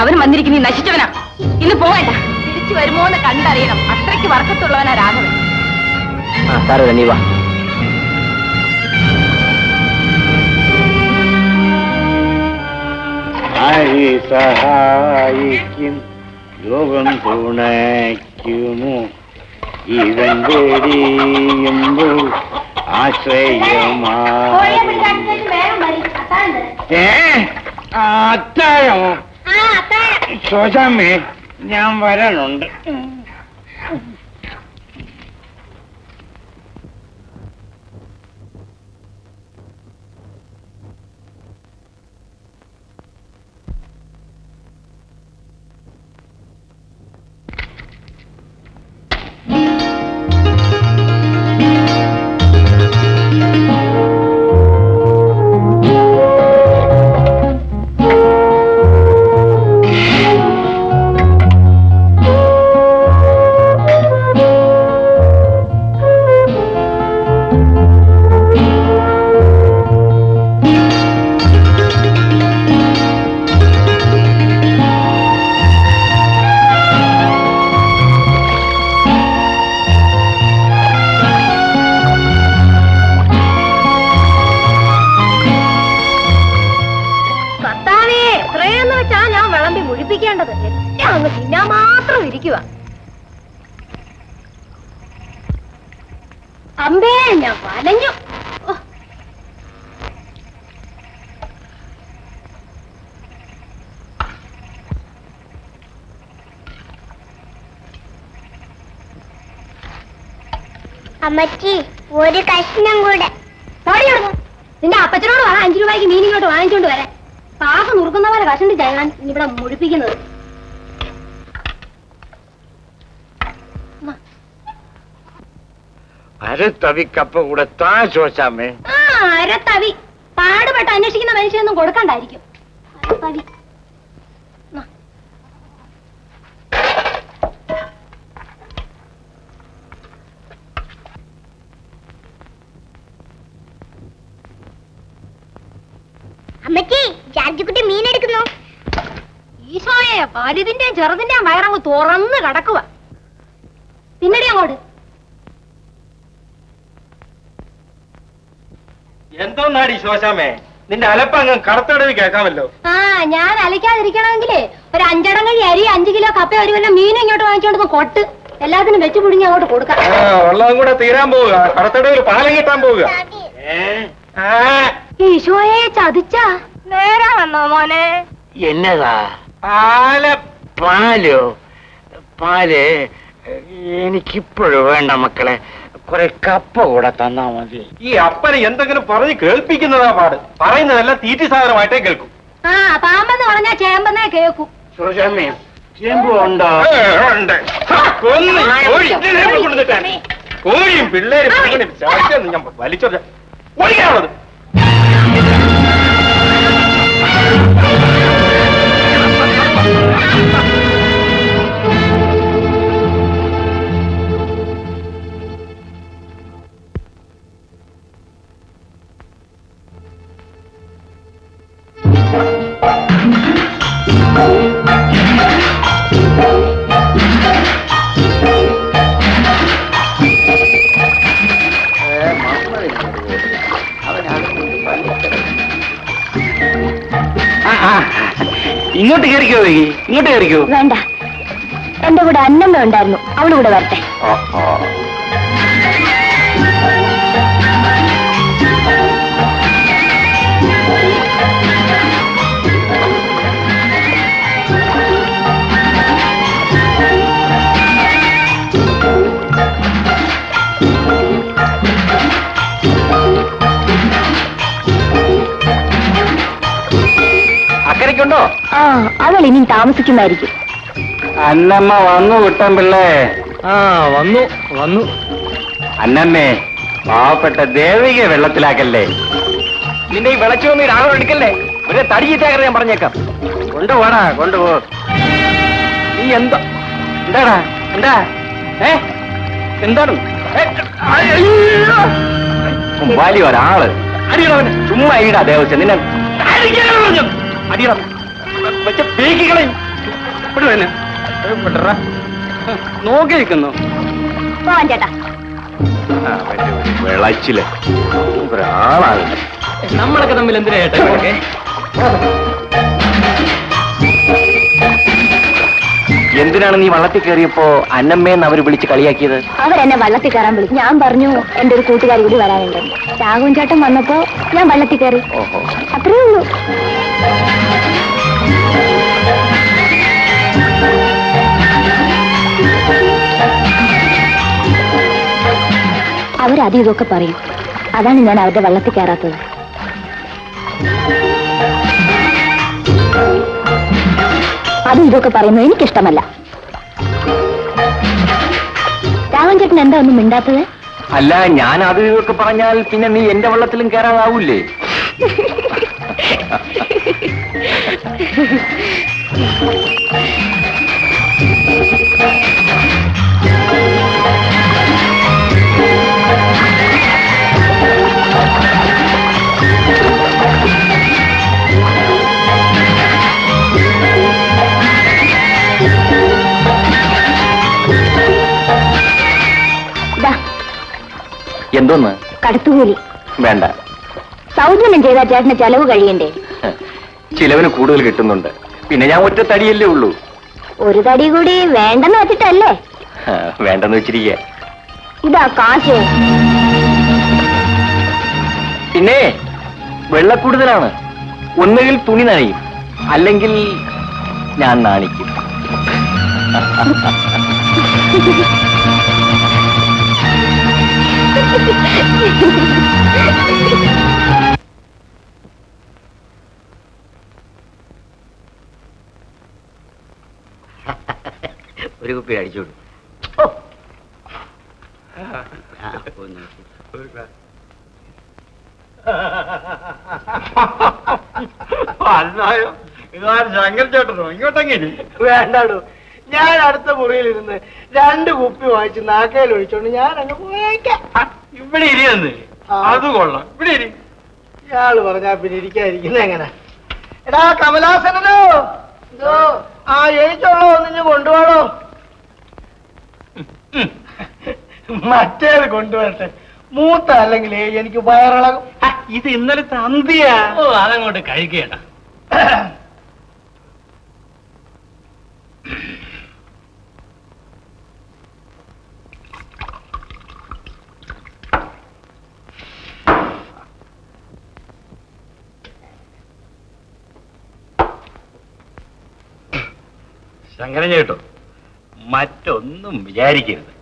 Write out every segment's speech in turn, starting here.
അവൻ വന്നിരിക്കുന്ന നശിച്ചവനാ. ഇന്ന് പോവേണ്ട, തിരിച്ചു വരുമോ എന്ന് കണ്ടറിയണം. അത്രയ്ക്ക് വർക്കത്തുള്ളവനാ രാഘവൻ. നീ വാ. സഹായിക്കും ലോകം തുണയ്ക്കുമോ ഇവൻ പേടിയുമ്പോൾ അത്താഴമോ? ശോശാമ്മേ, ഞാൻ വരണുണ്ട്. അങ്ങ് തിന്നാൻ മാത്രം ഇരിക്കുക. അമ്പേ ഞാൻ വലഞ്ഞു. അമ്മച്ചി ഒരു കഷ്ണം കൂടെ. നിന്റെ അപ്പച്ചനോട് പറ 5 രൂപയ്ക്ക് മീൻ ഇങ്ങോട്ട് വാങ്ങിച്ചോണ്ട് വരാൻ. പാകം നുറുക്കുന്ന പോലെ കഷണ്ടിട്ടാ ഞാൻ ഇവിടെ മുഴിപ്പിക്കുന്നത്. അരത്തവി കപ്പ കൂടെ താ ശോശാമേ. അരത്തവി പാടുപെട്ട് അന്വേഷിക്കുന്ന മനുഷ്യനൊന്നും കൊടുക്കണ്ടായിരിക്കും. അരത്തവി അമ്മച്ചി ജാർജിക്കുട്ടി മീൻ എടുക്കുന്നു. ഈശോയെ വലുതിന്റെയും ചെറുതിന്റെയും വയറങ്ങ് തുറന്ന് കിടക്കുക. പിന്നടി അങ്ങോട്ട്. എന്തോന്നാടി ശോശാമേ, നിന്റെ അലപ്പങ്ങ് കടത്തടവി കേൾക്കാമല്ലോ. ഞാൻ അലക്കാതിരിക്കണമെങ്കിലേ ഒരു 5 അടങ്ങഴി അരി 5 കിലോ കപ്പ 1 കിലോ മീനും ഇങ്ങോട്ട് വാങ്ങിച്ചോണ്ട് കൊട്ട് എല്ലാത്തിനും വെച്ച് പിടിഞ്ഞ് അങ്ങോട്ട് കൊടുക്കാം. വെള്ളം കൂടെ തീരാൻ പോവുക, കടത്തടവിൽ പാലം കിട്ടാൻ പോവുക. ഈശോയെ ചതിച്ചാ നേരാ വന്നോ മോനെ? എന്നതാ പാല് പാലോ? പാല് എനിക്കിപ്പോഴും വേണ്ട മക്കളെ, കുറെ കപ്പ കൂടെ തന്നാ മതി. ഈ അപ്പനെ എന്തെങ്കിലും പറഞ്ഞ് കേൾപ്പിക്കുന്നതാ പാട്. പറയുന്നതെല്ലാം തീറ്റി സാധനമായിട്ടേ കേൾക്കും. പാമ്പെന്ന് പറഞ്ഞാ ചേമ്പെന്നേ കേക്കൂ. ശോശാമ്മേ, ചേമ്പ് ഉണ്ടോ? ഉണ്ട്. കൊന്ന് കോഴി ഇതിനെ കൊണ്ടുവന്നിട്ടാ. കോഴിയും പിള്ളേരും ഞാൻ വലിച്ചോട്ടെ ഒഴിക്കാനുള്ളത്. ഇങ്ങോട്ട് കയറിക്കോ, ഇങ്ങോട്ട് കയറിക്കോ. വേണ്ട, എന്റെ കൂടെ അന്നമ്മ ഉണ്ടായിരുന്നു, അവള് കൂടെ വരട്ടെ. അക്കരയ്ക്കുണ്ടോ? അവൾ ഇനിയും താമസിക്കുമായിരിക്കും. അന്നമ്മ വന്നു കുട്ടൻ പിള്ളേ. വന്നു വന്നു. അന്നമ്മേ, പാവപ്പെട്ട ദേവിക വെള്ളത്തിലാക്കല്ലേ. നിന്റെ ഈ വിളച്ചൊന്നും രാഘവം എടുക്കല്ലേ, ഒരു തടിയിട്ടേക്കറ ഞാൻ പറഞ്ഞേക്കാം. കൊണ്ടുപോടാ, കൊണ്ടുപോ. നീ എന്താ എന്താടാ എന്താ എന്താണ് വാലി ഒരാള് അടിയണവന് ചുമ്മാ ഈടാ ദേവസ്വം നിന്നെ അടിയണം വെച്ച പീക്കികളെയും നോക്കിയിരിക്കുന്നു. പോവാൻ ചേട്ടാ. വിളച്ചില് ഒരാളാണ്. നമ്മളൊക്കെ തമ്മിൽ എന്തിനാ ചേട്ടാ? എന്തിനാണ് നീ വള്ളത്തിൽ കയറിയപ്പോ അന്നമ്മേന്ന് അവര് വിളിച്ച് കളിയാക്കിയത്? അവരെന്നെ വള്ളത്തിൽ കയറാൻ വിളിച്ചു. ഞാൻ പറഞ്ഞു എന്റെ ഒരു കൂട്ടുകാരി കൂടി വരാനുണ്ട്. രാഘവൻ ചേട്ടൻ വന്നപ്പോ ഞാൻ വള്ളത്തിൽ കയറി. ഓഹോ, അത്രേ ഉള്ളൂ. അവരത് ഇതൊക്കെ പറയും. അതാണ് ഞാൻ അവരുടെ വള്ളത്തിൽ കയറാത്തത്. അതും ഇതൊക്കെ പറയുന്നത് എനിക്കിഷ്ടമല്ല. രാഘവൻ ചേട്ടൻ എന്താ ഒന്നും മിണ്ടാത്തത്? അല്ല, ഞാൻ അത് ഇതൊക്കെ പറഞ്ഞാൽ പിന്നെ നീ എന്റെ വള്ളത്തിലും കയറാതാവൂലേ? എന്തോന്ന്? കടത്തുകൂലി വേണ്ട. സൗജന്യം ചെയ്താൽ ചേട്ടന് ചെലവ് കഴിയണ്ടേ? ചിലവിന് കൂടുതൽ കിട്ടുന്നുണ്ട്. പിന്നെ ഞാൻ ഒറ്റ തടിയല്ലേ ഉള്ളൂ. ഒരു തടി കൂടി വേണ്ടെന്ന് വെച്ചിട്ടല്ലേ? വേണ്ടെന്ന് വെച്ചിരിക്കുക. ഇതാ കാശ്. പിന്നെ വെള്ളക്കൂടുതലാണ്. ഒന്നുകിൽ തുണി നനയും, അല്ലെങ്കിൽ ഞാൻ നാണിക്കും. ഒരു കുപ്പി അടിച്ചോളൂ. അല്ലായോ ഇതാരും ശങ്കർ ചേട്ടനോ? ഇങ്ങോട്ടെങ്ങനെ? വേണ്ടാടോ, ഞാൻ അടുത്ത മുറിയിലിരുന്ന് 2 കുപ്പി വാങ്ങിച്ച് നാക്കയിൽ ഒഴിച്ചോണ്ട് ഞാൻ അങ്ങ് പോയേക്കാം. ഇവിടെ ഇരിയെന്ന്. അത് കൊള്ളാം, ഇവിടെ ഇരി. ഇയാള് പറഞ്ഞാ പിന്നെ ഇരിക്കാതിരിക്കുന്ന എങ്ങനെ? എടാ കമലാസനോ, എന്തോ ആ എനിക്കുള്ളോ ഒന്നിഞ്ഞ് കൊണ്ടുപോകണോ? മറ്റേത് കൊണ്ടുവരട്ടെ. മൂത്ത അല്ലെങ്കിൽ എനിക്ക് വയറിളകും. ഇത് ഇന്നലത്തെ അന്തിയാ. ഓ, അതങ്ങോട്ട് കഴിക്കേണ്ട. ശങ്കരൻ ചേട്ടോ, മറ്റൊന്നും വിചാരിക്കരുത്.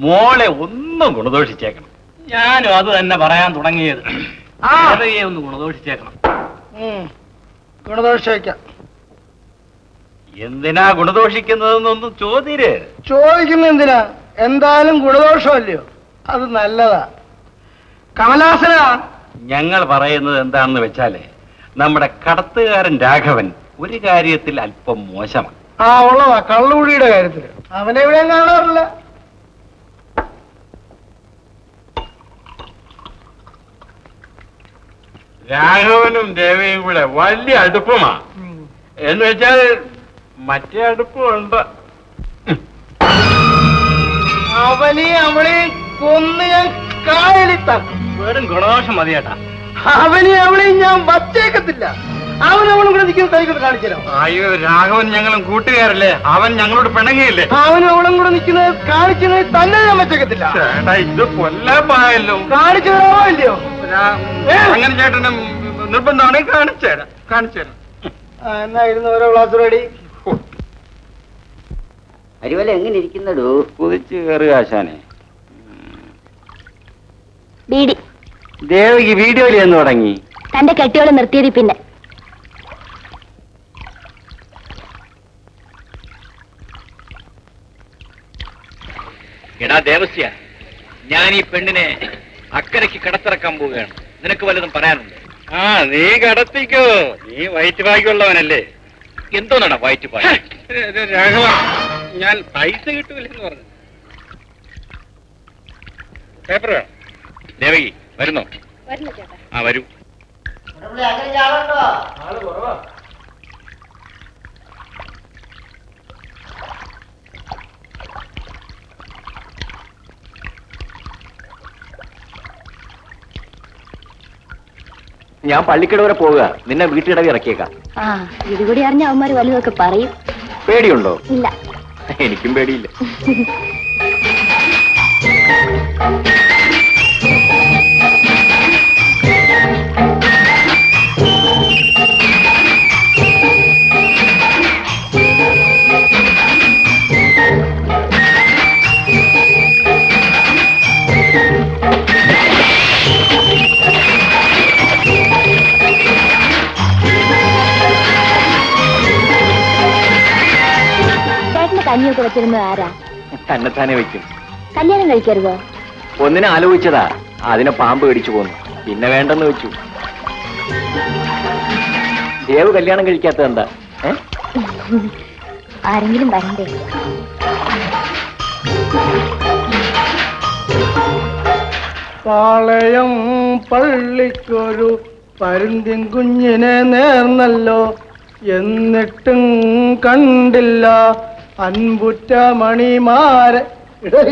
മോളെ ഒന്നും ഗുണദോഷിച്ചേക്കണം. ഞാനും അത് തന്നെ പറയാൻ തുടങ്ങിയത്. ഒന്ന് ഗുണദോഷിച്ചേക്കണം. ഗുണദോഷം വയ്ക്കാം. എന്തിനാ ഗുണദോഷിക്കുന്നതെന്നൊന്നും ചോദ്യര്. ചോദിക്കുന്ന എന്തിനാ? എന്തായാലും ഗുണദോഷമല്ലയോ, അത് നല്ലതാ. കമലാസന, ഞങ്ങൾ പറയുന്നത് എന്താണെന്ന് വെച്ചാലേ, നമ്മുടെ കടത്തുകാരൻ രാഘവൻ ഒരു കാര്യത്തിൽ അല്പം മോശമാണ്. ഉള്ളതാ, കള്ളുകുടിയുടെ കാര്യത്തില് അവനെ എവിടെയും കാണാറില്ല. രാഘവനും ദേവയും കൂടെ വലിയ അടുപ്പമാ. എന്ന് വെച്ചാൽ മറ്റേ അടുപ്പമുണ്ട്. അവനെയും അവളെയും കൊന്ന് ഞാൻ കായലിത്താക്കും. വെറും ഗുണദോഷം മതിയേട്ടാ. അവനെയും അവളെയും ഞാൻ വച്ചേക്കത്തില്ല. അവനവളും കൂടെ നിൽക്കുന്ന കൈകൊണ്ട് കാണിച്ചല്ലോ. അയ്യോ, രാഘവൻ ഞങ്ങളും കൂട്ടുകാരല്ലേ, അവൻ ഞങ്ങളോട് പിണങ്ങിയില്ലേ? അവനും അവളും കൂടെ നിൽക്കുന്നത് കാണിക്കുന്നത് തന്നെ ഞാൻ വെച്ചേക്കത്തില്ല. ചേട്ടാ, ഇത് കൊല്ലാപ്പായല്ലോ. കാണിച്ചു തരാമോ ഇല്ലയോ? അങ്ങനെ ചേട്ടനും നിർബന്ധമാണെങ്കിൽ കാണിച്ചുതരാം. എന്നായിരുന്നു ഓരോ ക്ലാസ് റെഡി. അരിവല എങ്ങനെ ഇരിക്കുന്നടൂ? കുതിച്ചു കയറുക ആശാനെ. ബീഡി ദേവകി വീഡിയോയിൽ എന്ന് തുടങ്ങി. തന്റെ കെട്ടിയോളെ നിർത്തിയത് പിന്നെ. എടാ ദേവസ്യ, ഞാൻ ഈ പെണ്ണിനെ അക്കരയ്ക്ക് കടത്തിറക്കാൻ പോവുകയാണ്. നിനക്ക് വല്ലതും പറയാനുണ്ട്? നീ കടത്തിക്കോ, നീ വയറ്റ് ഭാഗ്യമുള്ളവനല്ലേ. എന്തോന്നാണ് വയറ്റ് ഭാഗ്യം? രാഘവ, ഞാൻ പൈസ കിട്ടൂലെന്ന് പറഞ്ഞു. പേപ്പർ വേണം. ദേവകി വരുന്നോ? വരൂ. ഞാൻ പള്ളിക്കട വരെ പോവുക. നിന്നെ വീട്ടിടവി ഇറക്കിയേക്കാം. ഇതുകൂടി അറിഞ്ഞ അവന്മാര് വലുതൊക്കെ പറയും. പേടിയുണ്ടോ? ഇല്ല. എനിക്കും പേടിയില്ല. കഞ്ഞിയൊക്കെ വെച്ചിരുന്നത് ആരാ? തന്നെത്താനെ വെക്കും. കല്യാണം കഴിക്കരുതോ? ഒന്നിനെ ആലോചിച്ചതാ, അതിനെ പാമ്പ് കടിച്ചു പോന്നു. പിന്നെ വേണ്ടെന്ന് വെച്ചു. ദേവ് കല്യാണം കഴിക്കാത്തത് എന്താ? ആരെങ്കിലും വരണ്ടേ? പാളയം പള്ളിക്കൊരു പരുന്തിൻ കുഞ്ഞിനെ നേർന്നല്ലോ, എന്നിട്ടും കണ്ടില്ല അൻപുറ്റ മണിമാരെ.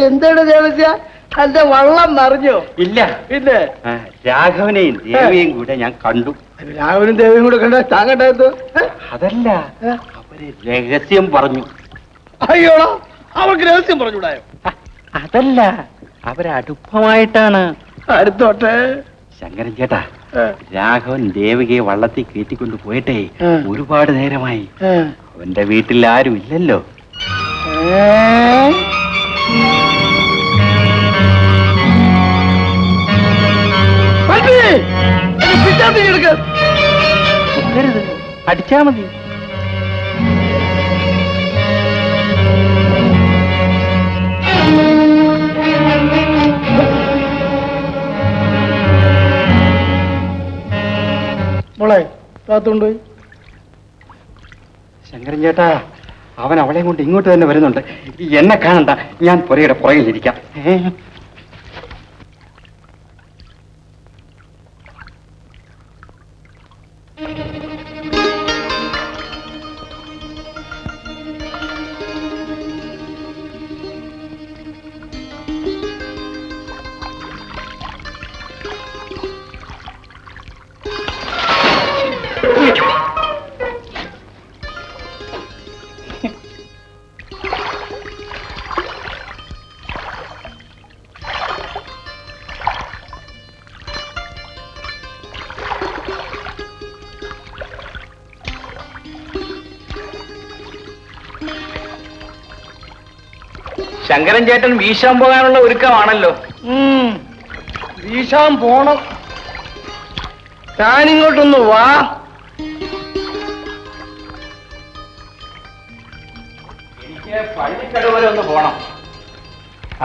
എന്താണ് ദേവസ്യ, അന്റെ വള്ളം നിറഞ്ഞോ? ഇല്ല. പിന്നെ രാഘവനെയും ദേവിയെയും കൂടെ ഞാൻ കണ്ടു. രാഘവനും ദേവിയും കൂടെ കണ്ട താങ്കണ്ടായത്? അതല്ല, അവര് രഹസ്യം പറഞ്ഞു. അയ്യോളാ, അവർക്ക് രഹസ്യം പറഞ്ഞുകൂടായോ? അതല്ല, അവരടുപ്പമായിട്ടാണ്. അടുത്തോട്ടെ. ശങ്കരൻ ചേട്ടാ, രാഘവൻ ദേവികയെ വള്ളത്തിൽ കയറ്റിക്കൊണ്ട് പോയിട്ടേ ഒരുപാട് നേരമായി. അവന്റെ വീട്ടിൽ ആരും ഇല്ലല്ലോ. അടിച്ചാ മതി. മോളെ കാത്തുകൊണ്ടുപോയി. ശങ്കരൻ ചേട്ടാ, അവൻ അവളെ കൊണ്ട് ഇങ്ങോട്ട് തന്നെ വരുന്നുണ്ട്. എന്നെ കാണണ്ട, ഞാൻ പുരയുടെ പുറകിലിരിക്കാം. ശങ്കരൻ ചേട്ടൻ വീശാൻ പോകാനുള്ള ഒരുക്കമാണല്ലോ. വീശാൻ പോണം. താനിങ്ങോട്ടൊന്ന് വാ. എനിക്ക് പള്ളിക്കട വരെ ഒന്ന് പോണം.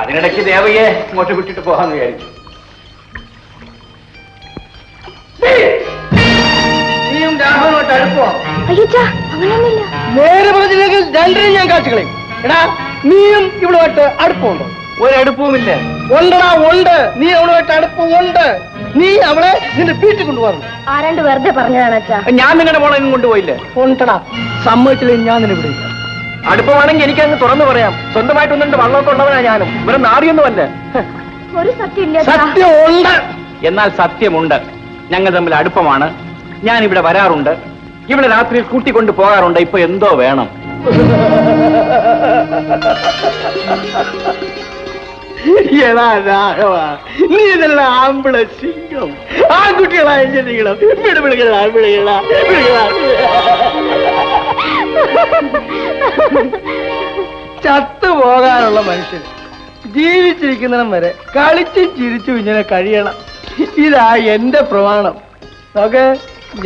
അതിനിടയ്ക്ക് ദേവയെ ഇങ്ങോട്ട് വിട്ടിട്ട് പോകാന്ന് വിചാരിച്ചു. നീയും രാഘവനോട്ട് അടുപ്പോ? അയ്യച്ചാ, അങ്ങനെയൊന്നുമില്ല. നേരെ പറഞ്ഞില്ലെങ്കിൽ രണ്ടിനും ഞാൻ കാച്ചുകളയും. എടാ, നീയും ഇവളുമായിട്ട് അടുപ്പമുണ്ടോ? ഒരടുപ്പവുമില്ല. ഉണ്ടടാ, ഉണ്ട്. നീ അവളുമായിട്ട് അടുപ്പം ഉണ്ട്. നീ അവളെ നിന്റെ വീട്ടിൽ കൊണ്ടുപോകണം. ആരാണ്ട് വെറുതെ പറഞ്ഞതാണ് അച്ഛാ. ഞാൻ നിങ്ങളുടെ മോളെ എങ്ങും കൊണ്ടുപോയില്ലേ? ഉണ്ടടാ, സമ്മതിച്ചില്ലെങ്കിൽ ഞാൻ നിന്നെ വിടില്ല. അടുപ്പമാണെങ്കിൽ എനിക്ക് അങ്ങ് തുറന്നു പറയാം. സ്വന്തമായിട്ടൊന്നുണ്ട് വള്ളമൊക്കെ ഉള്ളവനാ ഞാനും. ഇവരെ നാടിയൊന്നുമല്ല. ഒരു സത്യം ഇല്ല. സത്യം ഉണ്ട്. എന്നാൽ സത്യമുണ്ട്. ഞങ്ങൾ തമ്മിൽ അടുപ്പമാണ്. ഞാൻ ഇവിടെ വരാറുണ്ട്. ഇവിടെ രാത്രിയിൽ കൂട്ടിക്കൊണ്ട് പോകാറുണ്ട്. ഇപ്പൊ എന്തോ വേണം. എടാ രാഘവ, നീ ഇതെല്ലാം ആമ്പിള സിംഗം. ആൺകുട്ടികളായ ജനിക്കണം. വിടുപിടികളാ, വിടുകളാ, വിടുകളാ. ചത്തുപോകാനുള്ള മനുഷ്യൻ ജീവിച്ചിരിക്കുന്നിടം വരെ കളിച്ചും ചിരിച്ചും ഇങ്ങനെ കഴിയണം. ഇതാ എന്റെ പ്രമാണം. നോക്കെ,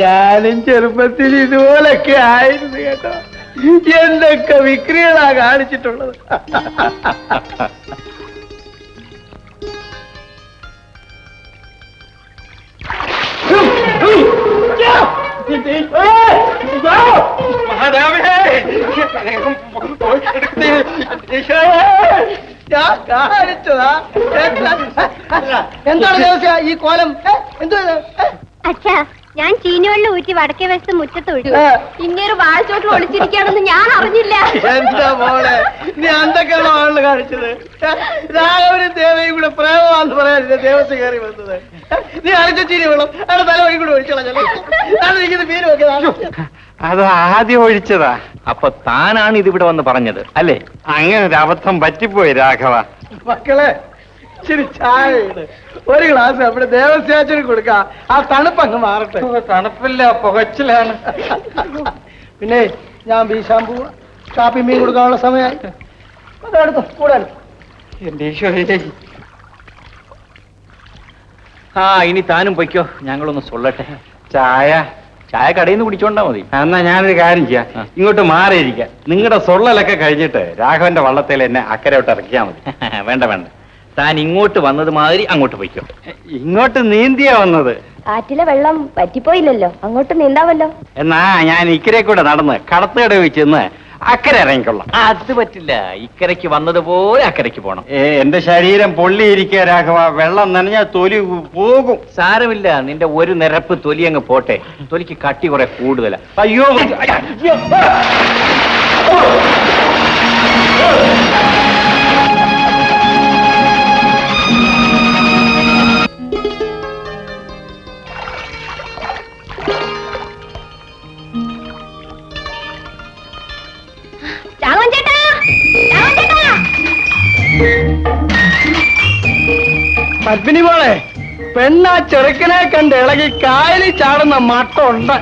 ഞാനും ചെറുപ്പത്തിൽ ഇതുപോലൊക്കെ ആയിരുന്നു കേട്ടോ. എന്തൊക്കെ വിക്രികളാ കാണിച്ചിട്ടുള്ളത്. ഞാൻ കാണിച്ചതാ. എന്താണ് ദിവസം ഈ കോലം? എന്താ അച്ഛാ, ഞാൻ ചീനിവെള്ളം ഊറ്റി വടക്കേ വശത്ത് മുറ്റത്ത് ഒഴിച്ചു. ഇങ്ങനെ വാഴച്ചോട്ട് ഒളിച്ചിരിക്കുകയാണെന്ന് ഞാൻ അറിഞ്ഞില്ല. എന്താ മോളെ, നീ എന്തൊക്കെയാണോ ആള് കാണിച്ചത്? രാഘവനും ദേവയും കൂടെ പ്രേമമാണെന്ന് പറയാനില്ല ദേവസ്വം കയറി വന്നത്. നീ അരച്ച ചീനി വെള്ളം അവിടെ തല വഴി കൂടെ ഒഴിച്ചോളാം. മീൻ വെക്കുക. അത് ആദ്യം ഒഴിച്ചതാ. അപ്പൊ താനാണ് ഇതിവിടെ വന്ന് പറഞ്ഞത് അല്ലേ? അങ്ങനെ ഒരു അബദ്ധം പറ്റിപ്പോയി രാഘവ. മക്കളെ, ഇച്ചിരി ചായ ഇട്. ഒരു ഗ്ലാസ് അവിടെ ദേവസ്യാച്ചന് കൊടുക്കാം. ആ തണുപ്പ് അങ്ങ് മാറട്ടെ. തണുപ്പില്ല, പുകച്ചിലാണ്. പിന്നെ ഞാൻ വീശാൻ പോവാ. കാപ്പി മീൻ കൊടുക്കാനുള്ള സമയമായി. അതെടുത്തു കൂടെ. എന്റെ ഈശോയെ. ആ, ഇനി താനും പൊയ്ക്കോ. ഞങ്ങളൊന്ന് സൊല്ലട്ടെ. ചായ ചായ കടയിൽ നിന്ന് കുടിച്ചോണ്ടാ മതി. എന്നാ ഞാനൊരു കാര്യം ചെയ്യാം. ഇങ്ങോട്ട് മാറിയിരിക്കാം. നിങ്ങളുടെ സൊള്ളലൊക്കെ കഴിഞ്ഞിട്ട് രാഘവന്റെ വള്ളത്തിൽ എന്നെ അക്കരോട്ട് ഇറക്കിയാ മതി. വേണ്ട വേണ്ട, താൻ ഇങ്ങോട്ട് വന്നത് മാതിരി അങ്ങോട്ട് പൊയ്ക്കോ. ഇങ്ങോട്ട് നീന്തിയാ വന്നത്. കാറ്റിലെ വെള്ളം പറ്റിപ്പോയില്ലല്ലോ, അങ്ങോട്ട് നീന്താവല്ലോ. എന്നാ ഞാൻ ഇക്കരെ കൂടെ നടന്ന് കടത്തുകട വെച്ചെന്ന് അക്കരെ ഇറങ്ങിക്കൊള്ളാം. അത് പറ്റില്ല. ഇക്കരയ്ക്ക് വന്നതുപോലെ അക്കരയ്ക്ക് പോണം. എന്റെ ശരീരം പൊള്ളിയിരിക്കുക രാഘവ. വെള്ളം നനഞ്ഞാൽ തൊലി പോകും. സാരമില്ല, നിന്റെ ഒരു നിരപ്പ് തൊലി അങ്ങ് പോട്ടെ. തൊലിക്ക് കട്ടി കുറെ കൂടുതലാ. അയ്യോ, രാഘവൻ ചേട്ടാ, രാഘവൻ ചേട്ടാ. പത്മിനി മോളെ, പെണ്ണാ ചെറുക്കനെ കണ്ട് ഇളകി കായലിൽ ചാടുന്ന മട്ടുണ്ട്.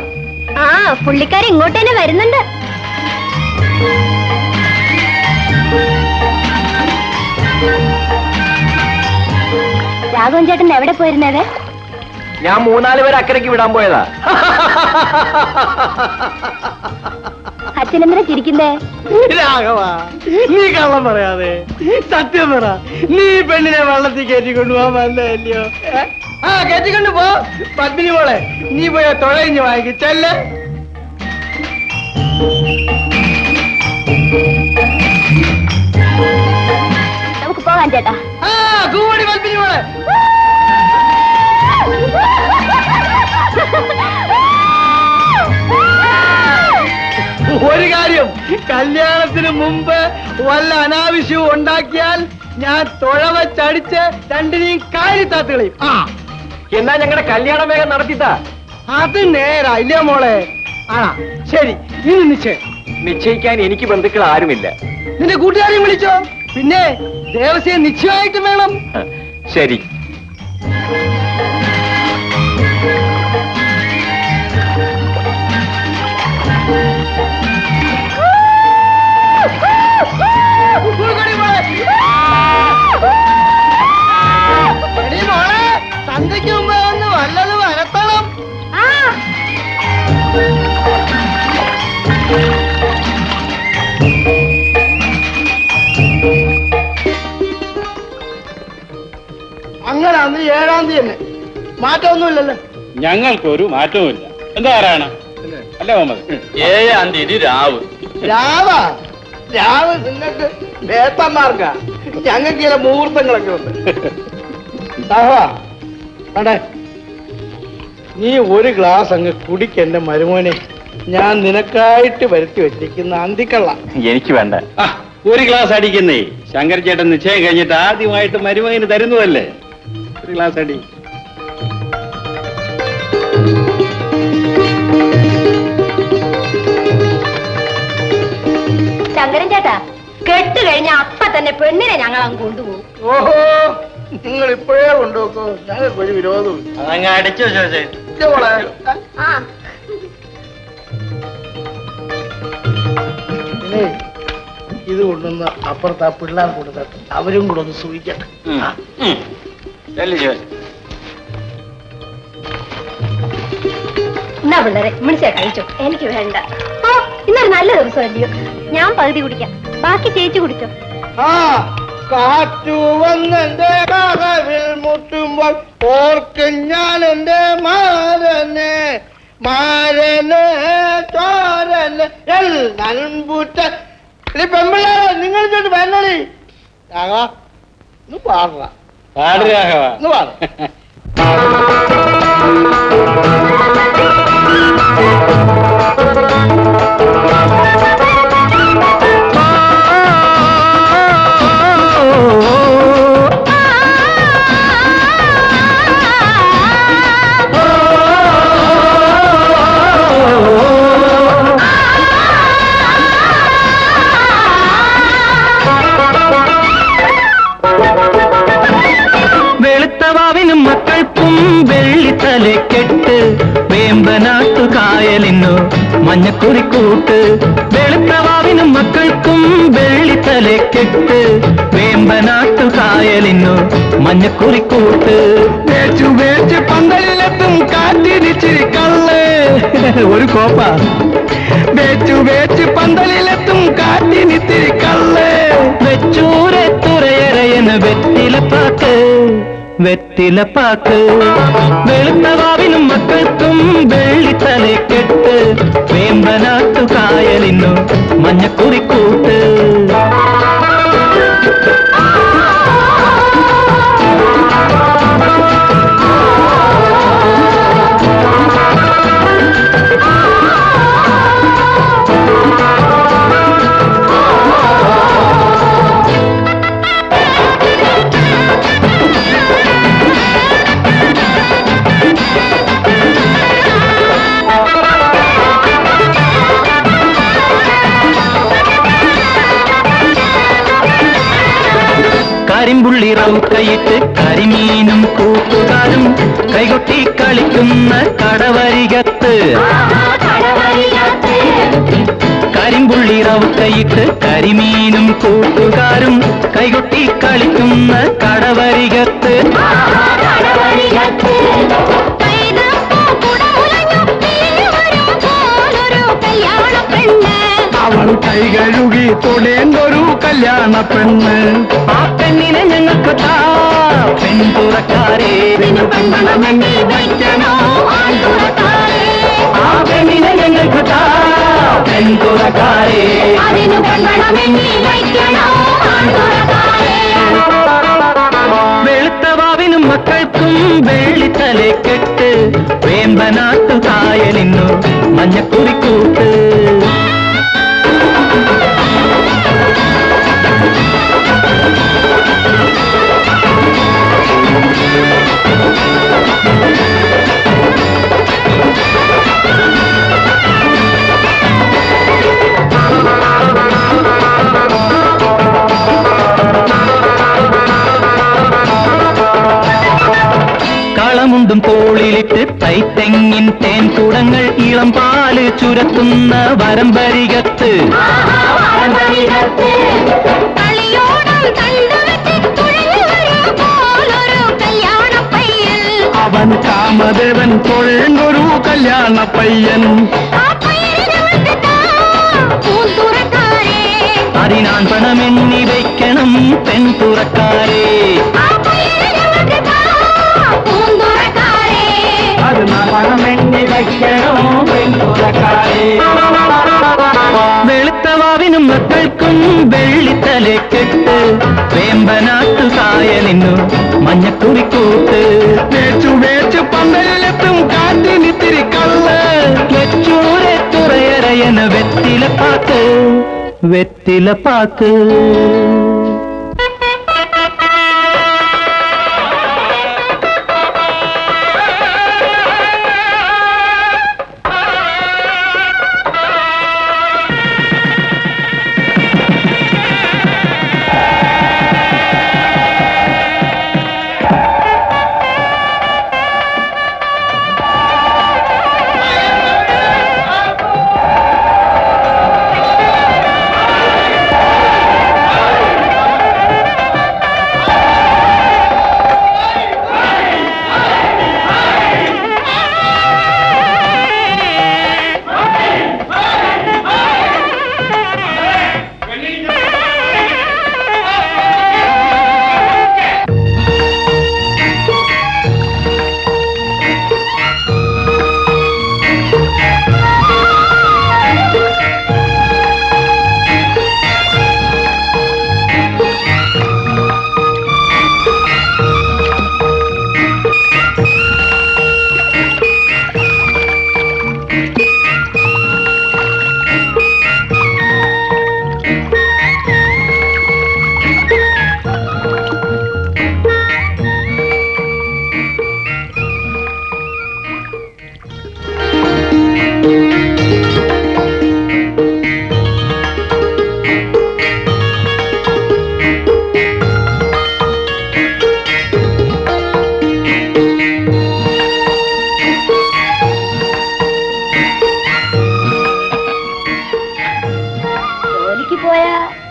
ആ പുള്ളിക്കാരി ഇങ്ങോട്ട് തന്നെ വരുന്നുണ്ട്. രാഘവൻ ചേട്ടൻ എവിടെ പോയിരുന്നത്? ഞാൻ 3-4 പേരെ അക്കരയ്ക്ക് വിടാൻ പോയതാ. അച്ഛനെന്തിനാ ചിരിക്കുന്നേ? രാഘവ, നീ കള്ളം പറയാതെ സത്യം പറ. നീ പെണ്ണിനെ വെള്ളത്തിൽ കയറ്റിക്കൊണ്ടുപോകാൻ വന്നതല്ലയോ? ആ കയറ്റിക്കൊണ്ട് പോ. പത്മിനി മോളെ, നീ പോയ തുഴഞ്ഞു വാങ്ങിച്ചല്ലേ. നമുക്ക് പോകാൻ ചേട്ടാ. ആ കൂടി പത്മിനി മോളെ. ഒരു കാര്യം, കല്യാണത്തിന് മുമ്പ് വല്ല അനാവശ്യവും ഉണ്ടാക്കിയാൽ ഞാൻ തുഴവച്ചടിച്ച് രണ്ടിനെയും കാര്യത്താത്തുകളെയും. ആ എന്നാ ഞങ്ങളുടെ കല്യാണം വേഗം നടത്തിത്താ. അത് നേരാ ഇല്ലേ മോളെ? ആ ശരി, ഇനി നിശ്ചയം. നിശ്ചയിക്കാൻ എനിക്ക് ബന്ധുക്കൾ ആരുമില്ല. നിന്റെ കൂട്ടുകാരെയും വിളിച്ചോ. പിന്നെ ദേവസ്വം നിശ്ചയമായിട്ട് വേണം. ശരി. മോളെ, സന്ധ്യയ്ക്ക് മുമ്പ് ഒന്ന് വല്ലത് വരത്തണം. അങ്ങനെ അന്ന് 7-ാം തീയതി തന്നെ. മാറ്റമൊന്നുമില്ലല്ലോ. ഞങ്ങൾക്കൊരു മാറ്റവുമില്ല. എന്താ പറയണം അല്ലേ മുഹമ്മദ്? 7-ാം തീയതി രാവ്. രാവാ? രാവ് നിങ്ങൾക്ക് നേത്തന്മാർക്കാ. ഞങ്ങൾക്ക് ചില മുഹൂർത്തങ്ങളൊക്കെ ഉണ്ട്. അടേ, നീ ഒരു ഗ്ലാസ് അങ്ങ് കുടിക്കെന്റെ മരുമോനെ. ഞാൻ നിനക്കായിട്ട് വരുത്തി വെച്ചിരിക്കുന്ന അന്തിക്കള്ള. എനിക്ക് വേണ്ട. ഒരു ഗ്ലാസ് അടിക്കുന്നേ. ശങ്കർ ചേട്ടൻ നിശ്ചയം കഴിഞ്ഞിട്ട് ആദ്യമായിട്ട് മരുമകന് തരുന്നതല്ലേ. ഒരു ഗ്ലാസ് അടി. ശങ്കരൻ ചേട്ടാ, കെട്ട് കഴിഞ്ഞ അപ്പ തന്നെ പെണ്ണിനെ ഞങ്ങൾ അങ്ങ് കൊണ്ടുപോകും. ഓഹോ, നിങ്ങൾ ഇപ്പോഴേ കൊണ്ടുപോക്കോ. ഞങ്ങൾക്ക് ഒരു വിരോധവും. അതങ്ങ് അടിച്ചു ചോദിച്ചേ. ആ പിന്നെ ഇത് കൊണ്ടുവന്ന് അപ്പുറത്ത് ആ പിള്ളേർ കൊടുത്തിട്ട് അവരും കൂടെ ഒന്ന് സൂഹിക്കട്ടെ. എന്നാ പിള്ളേരെ മിണിച്ചാ കഴിച്ചോ. എനിക്ക് വേണ്ട. ഓ, ഇന്നൊരു നല്ല ദിവസമല്ലയോ. ഞാൻ പകുതി കുടിക്കാം, ബാക്കി ചേച്ചി കുടിച്ചോ. ആ കാറ്റു വന്നെന്റെ കഥവിൽ മുട്ടുമ്പോൾ ഓർക്കും ഞാൻ എന്റെ മാരനെ, മാരനെ ചോരനെ നൻപൂറ്റ. പെമ്പിള്ളേരെ നിങ്ങൾ ഇങ്ങോട്ട് വരണി. രാഘവ ഒന്ന് പാട. പാട് രാഘവ. ഒന്ന് പാട. വെളുത്തവാവിനും മക്കൾക്കും വെള്ളിത്തലെ കെട്ട് വേമ്പനാട്ടു കായലിനു മഞ്ഞക്കുറിക്കൂട്ട്. വെളുത്തവാവിനും മക്കൾക്കും വെള്ളിത്തലെ കെട്ട് വേമ്പനാട്ടു കായലിനു മഞ്ഞക്കുറിക്കൂട്ട്. വേച്ചു വേച്ച് പന്തലിലെത്തും കാറ്റിരിച്ചിരി കള്ള്. ഒരു കോപ്പ. വേച്ചു വേച്ച് പന്തലിലെത്തും കാറ്റിനിത്തിരി കള്ള്. വെച്ചൂരെ തുറയറയന് വെറ്റിലപ്പാക്ക്, വെറ്റിലപ്പാക്ക്. വെളുത്തവാവിനും മക്കൾക്കും വെള്ളിത്തലെ കെട്ട് വേമ്പനാട്ടു കായലിനു മഞ്ഞക്കുറിക്കൂട്ട്. കരിമ്പുള്ളി റൗക്കയിട്ട് കരിമീനും കൂട്ടുകാരും കൈകൊട്ടി കളിക്കുന്ന കടവരികത്ത് കരിമ്പുള്ളി റവുക്കയിട്ട് കരിമീനും കൂട്ടുകാരും കൈകൊട്ടി കളിക്കുന്ന കടവരികത്ത് അവൾ കൈ കഴുകി തൊടേണ്ടൊരു കല്യാണ പെണ്ണ്. ആ പെണ്ണിനെ ഞങ്ങൾക്ക് താ പെൺതുറക്കാരെ ആ പെണ്ണിനെ ഞങ്ങൾക്ക് താ പെൺതുറക്കാരെ വെളുത്തവാവിനും മക്കൾക്കും വെള്ളിത്തലെ കെട്ട് വേമ്പനാട്ടു കായലിന്നു മഞ്ഞക്കുറിക്കൂട്ട് കളമുണ്ടും തോളിലിട്ട് തൈത്തെങ്ങിൻ തേൻ കുടങ്ങൾ ഇളം പാല് ചുരത്തുന്ന വരമ്പരികത്ത് അവൻ കാമദേവൻ തൊഴേണ്ടൊരു കല്യാണ പയ്യൻ. അതിനാൻ പണമെണ്ണി വയ്ക്കണം പെൺതുറക്കാരെ വെളുത്തവാവിനും മക്കൾക്കും വെള്ളിത്തലെ കെട്ട് വേമ്പനാട്ടു കായലിന്നു മഞ്ഞക്കുറിക്കൂട്ട് വേച്ചു വേച്ചു പന്തലിലെത്തും കാറ്റിനിത്തിരി കള്ള് വെച്ചൂരെ തുറയറയന വെറ്റിലപ്പാക്ക് വെറ്റിലപ്പാക്ക്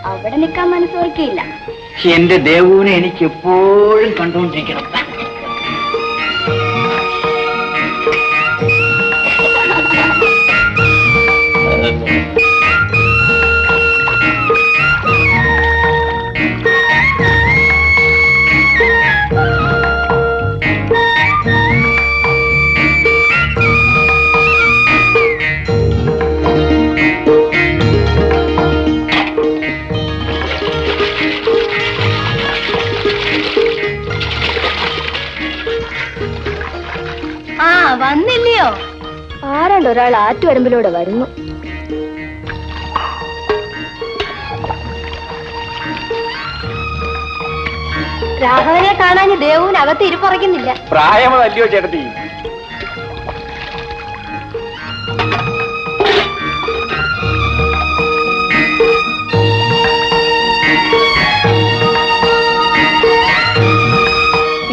അവിടെ നിൽക്കാൻ മനസ്സോർക്കില്ല. എന്റെ ദേവുവിനെ എനിക്ക് എപ്പോഴും കണ്ടുകൊണ്ടിരിക്കണം. വന്നില്ലയോ? ആരാണ്ട് ഒരാൾ ആറ്റുവരമ്പിലൂടെ വരുന്നു. രാഘവനെ കാണാൻ ദേവുവിന് അകത്ത് ഇരിപ്പറയ്ക്കുന്നില്ല. പ്രായമതല്ലയോ ചേട്ടത്തി?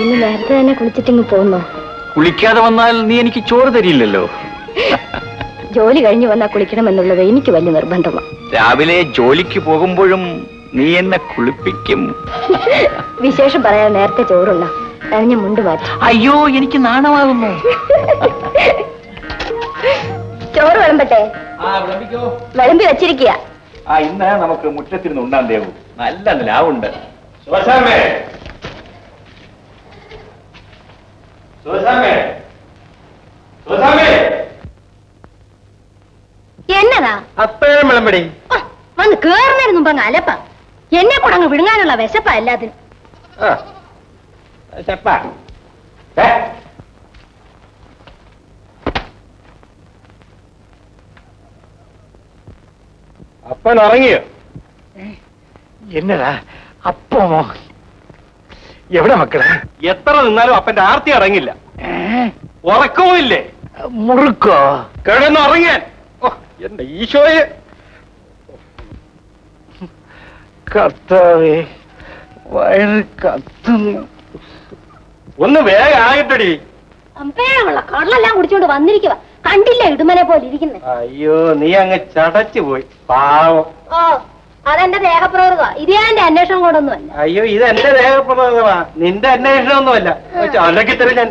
ഇന്ന് നേരത്തെ തന്നെ കുളിച്ചിട്ടിങ്ങ് പോന്നോ? കുളിക്കാതെ വന്നാൽ നീ എനിക്ക് ചോറ് തരില്ലല്ലോ. ജോലി കഴിഞ്ഞു വന്നാൽ കുളിക്കണമെന്നുള്ളത് എനിക്ക് വലിയ നിർബന്ധമാണ്. രാവിലെ ജോലിക്ക് പോകുമ്പോഴും നീ എന്നെ കുളിപ്പിക്കും. വിശേഷം പറയാൻ നേരത്തെ ചോറുണ്ട കഴിഞ്ഞ മുണ്ട് മാറ്റി. അയ്യോ, എനിക്ക് നാണമാകുന്നു. ചോറ് വിളമ്പട്ടെ? വിളമ്പി വെച്ചിരിക്കുക. ഇന്ന് നമുക്ക് മുറ്റത്തിരുന്ന് ഉണ്ടാൻ ദേവു. നല്ല നിലാവുണ്ട്. എന്നതാ അപ്പഴം വിളമ്പടി. വന്ന് കേറുന്നതിന് മുമ്പ് അങ്ങ് അലപ്പ. എന്നെ കൂടെ അങ്ങ് വിഴുങ്ങാനുള്ള വിശപ്പാ എല്ലാത്തിനും. അപ്പൻ ഉറങ്ങിയോ? എന്നടാ അപ്പമോ? എവിടെ മക്കളെ? എത്ര നിന്നാലും അപ്പന്റെ ആർത്തി അടങ്ങില്ല. ഉറക്കവും ഇല്ലേ? മുറുക്കോ? കിടന്നുറങ്ങാൻ. എന്റെ ഈശോയെ, കർത്താവേ, വയറ് കത്തുന്നു. ഒന്ന് വേഗം ആകട്ടടി. അമ്പേഴമുള്ള കടലെല്ലാം കുടിച്ചോണ്ട് വന്നിരിക്കുക. കണ്ടില്ല ഇടുമനെ പോലെ ഇരിക്കുന്നത്. അയ്യോ, നീ അങ്ങ് ചടച്ചു പോയി. പാവം. ഓ, അതെന്റെ ദേഹപ്രകൃതമാ. ഇത് ഞാൻ എന്റെ അന്വേഷണം കൊണ്ടൊന്നുമല്ല. അയ്യോ, ഇത് എന്റെ ദേഹപ്രദമാ, നിന്റെ അന്വേഷണമൊന്നുമല്ല. അല്ലെങ്കിൽ തന്നെ ഞാൻ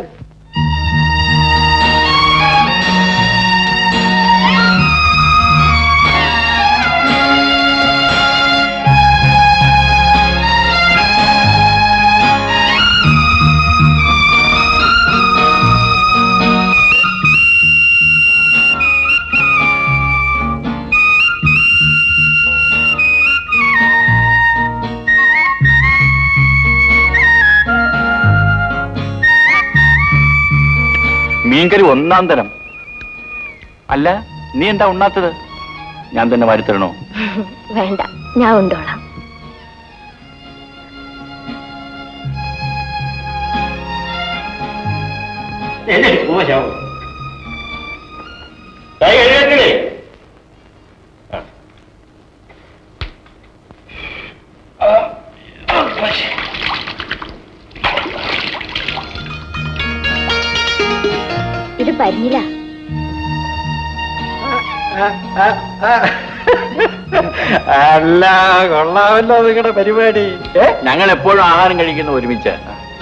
മീൻകറി ഒന്നാം തരം. അല്ല, നീ എന്താ ഉണ്ണാത്തത്? ഞാൻ തന്നെ വാരിത്തരണോ? വേണ്ട, ഞാൻ ഉണ്ടോളാം. ഇത് പരിഞ്ഞില്ല. അല്ല, കൊള്ളാമല്ലോ നിങ്ങളുടെ പരിപാടി. ഞങ്ങൾ എപ്പോഴും ആഹാരം കഴിക്കുന്ന ഒരുമിച്ച്.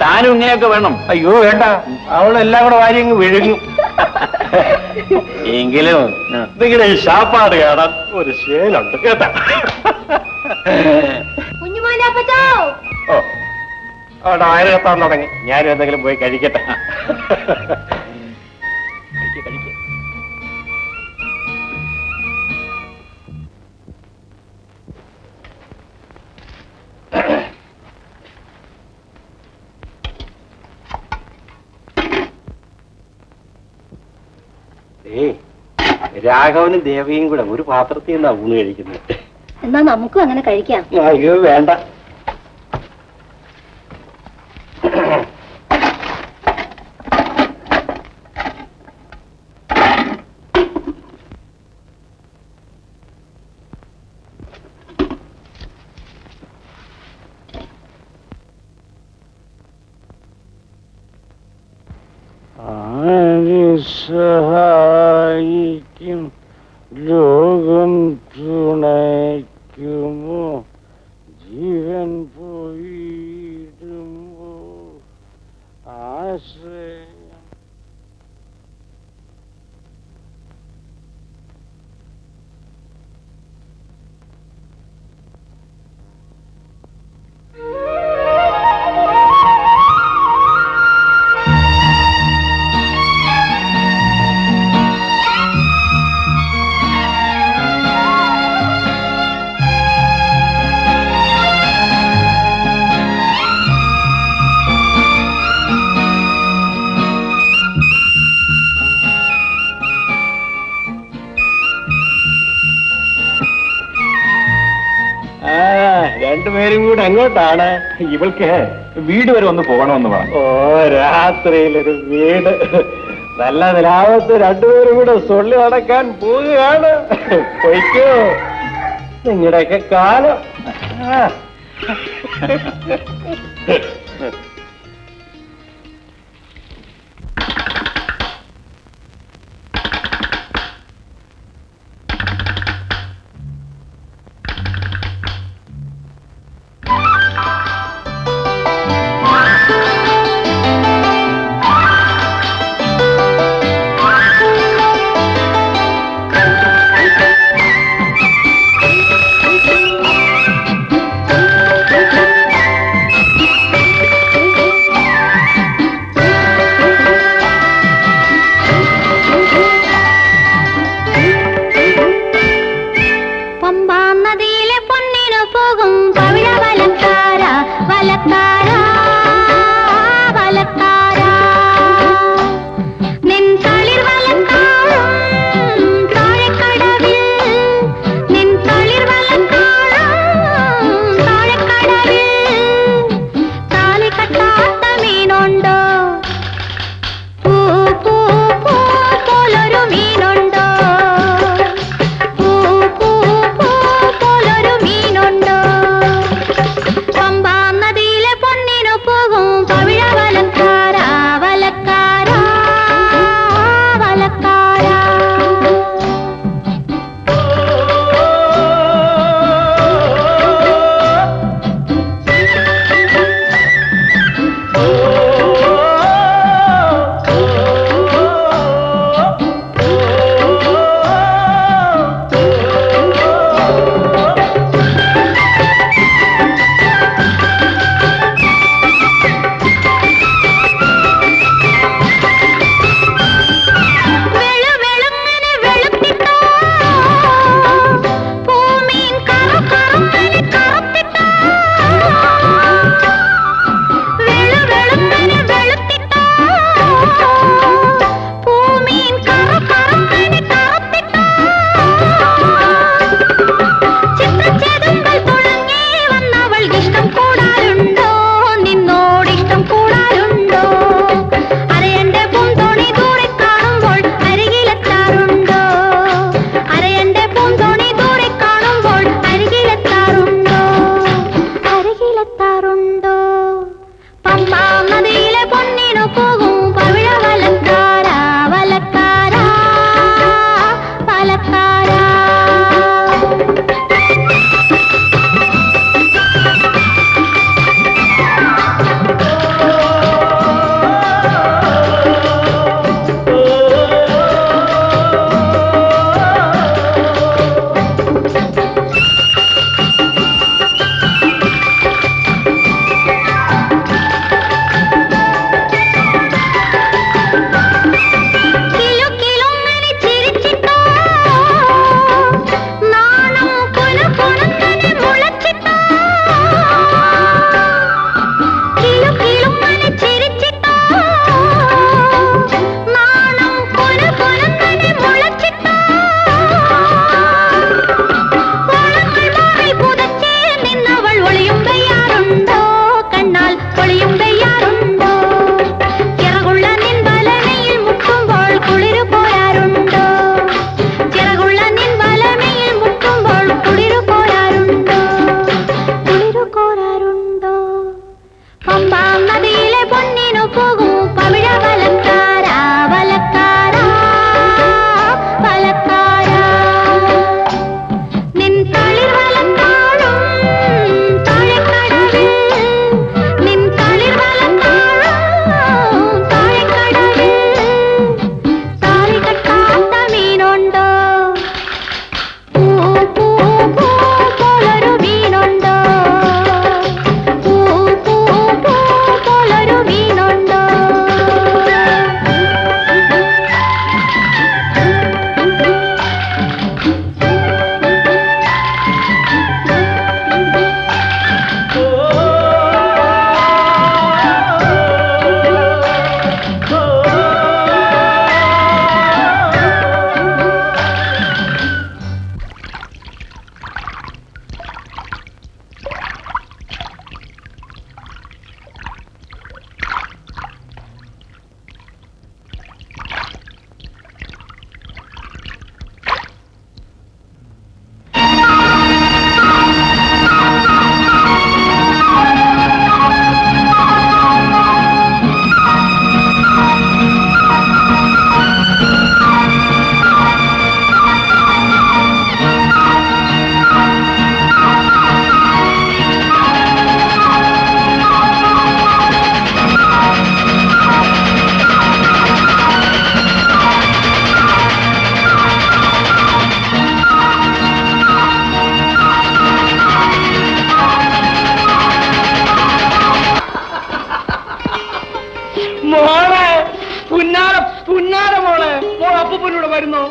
താനും ഇങ്ങനെയൊക്കെ വേണം. അയ്യോ വേണ്ട, അവളെല്ലാം കൂടെ വാരി അങ്ങ് വിഴുങ്ങും. എങ്കിലും നിങ്ങളുടെ ഈ ശാപ്പാട് കാണാൻ ഒരു ശേലുണ്ട് കേട്ടാ. കുഞ്ഞുമോനാപ്പച്ചോ, ഓ, അവിടെ വയറ് കത്താൻ തുടങ്ങി. ഞാനും എന്തെങ്കിലും പോയി കഴിക്കട്ടെ. രാഘവനും ദേവയും കൂടെ ഒരു പാത്രത്തിൽ നിന്നാ ഊണ് കഴിക്കുന്നത്. എന്നാ നമുക്കും അങ്ങനെ കഴിക്കാം. അയ്യോ വേണ്ട. സഹായിക്കും ലോകം തുണയ്ക്കുമോ ജീവൻ പോയിടുമോ ആശ്രയം. രണ്ടുപേരും കൂടെ അങ്ങോട്ടാണ്. ഇവൾക്ക് വീട് വരെ ഒന്ന് പോകണമെന്ന് പറഞ്ഞു. ഓ, രാത്രിയിലൊരു വീട്. നല്ല നിലാവത്ത് രണ്ടുപേരും കൂടെ സൊള്ളി നടക്കാൻ പോവുകയാണ്. പൊയ്ക്കോ, നിങ്ങളുടെയൊക്കെ കാലം. പുന്നാര മോളെ മോൾ അപ്പൂപ്പനൂടെ വരുന്നോ?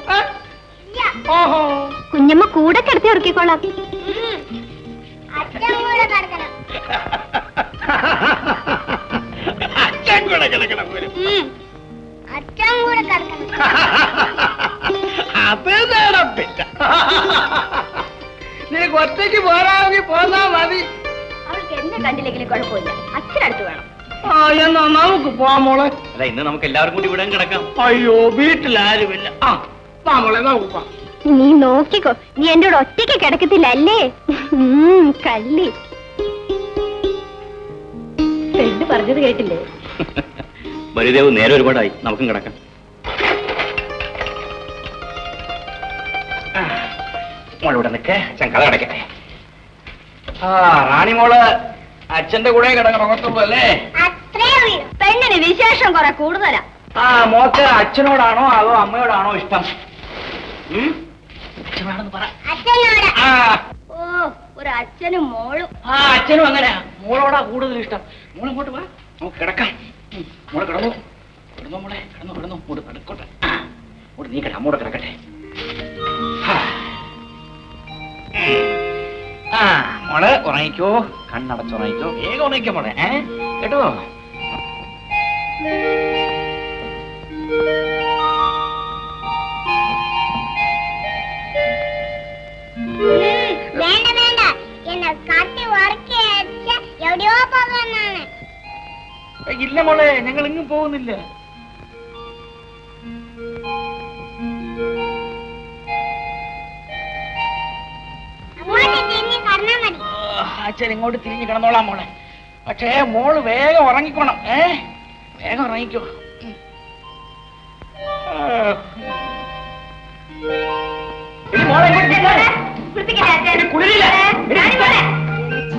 ഓഹോ, കുഞ്ഞമ്മ കൂടെ കിടത്തി ഉറക്കിക്കോളാം. അച്ഛൻ കൂടെ കിടക്കണം. അച്ഛൻ കൂടെ കിടക്കണം പോലും. അച്ഛൻ കൂടെ കിടക്കണം. അത് നടപ്പില്ല. നിനക്ക് ഒറ്റയ്ക്ക് പോരാമെങ്കിൽ പോന്നാ മതി. അവൾക്ക് എന്നെ കണ്ടില്ലെങ്കിലും കുഴപ്പമില്ല, അച്ഛനടുത്ത് വേണം. ആ, എന്നാ നമുക്ക് പോവാം മോളെ. അല്ല, ഇന്ന് നമുക്ക് എല്ലാവരും കൂടി ഇവിടെ കിടക്കാം. അയ്യോ, വീട്ടിലാരുമില്ല. ആ, വാ മോളെ, നമുക്ക് പോവാം. നീ നോക്കിക്കോ, നീ എന്റെ കൂടെ ഒറ്റയ്ക്ക് കിടക്കത്തില്ല അല്ലേ? കള്ളി പെണ്ണ് പറഞ്ഞത് കേട്ടില്ലേ? ബലിദേവ് നേരെ ഒരുപാടായി, നമുക്കും കിടക്കാം. മോളിവിടെ നിൽക്കേ, അച്ഛൻ കഥ കിടക്കട്ടെ. ആ, റാണി മോള് അച്ഛന്റെ കൂടെ കിടക്കണത്തുള്ളൂ അല്ലേ? അത്രേ ഉള്ളൂ. പെണ്ണിന് വിശേഷം കുറെ കൂടുതലാ. ആ, മോക്ക് അച്ഛനോടാണോ അതോ അമ്മയോടാണോ ഇഷ്ടം? അച്ഛനോടാണെന്ന് പറ. അച്ഛനോട്. ആ, ഓ, ഒരു അച്ഛനും മോളും. ആ, അച്ഛനും അങ്ങനെയാ, മോളോടാ കൂടുതൽ ഇഷ്ടം. മോളെ ഇങ്ങോട്ട് വാ, നമുക്ക് കിടക്കാം. മോളെ കിടന്നു, കിടന്നു മോളെ, കിടന്നു കിടന്നു, ഇങ്ങോട്ട് കിടക്കോട്ടെ. ഇങ്ങോട്ട് നീ കിട, അമ്മോടെ കിടക്കട്ടെ. ആ, മോള് ഉറങ്ങിക്കോ, കണ്ണടച്ചുറങ്ങിക്കോ, വേഗം ഉറങ്ങിക്കോ മോളെ, കേട്ടോ? വേണ്ട വേണ്ട, എന്നെ കാട്ടി വറക്കി അടിച്ച എവിടെയോ പോകാനാണ്. ഇല്ല മോളെ, ഞങ്ങൾ ഇങ്ങും പോകുന്നില്ല. അങ്ങോട്ട് തിരിഞ്ഞ് കടന്നാ മതി. അച്ഛൻ ഇങ്ങോട്ട് തിരിഞ്ഞു കിടന്നോളാം മോളെ. പക്ഷേ മോള് വേഗം ഉറങ്ങിക്കോണം, വേഗം ഉറങ്ങിക്കോ. മോളെ കുളിരില്ല.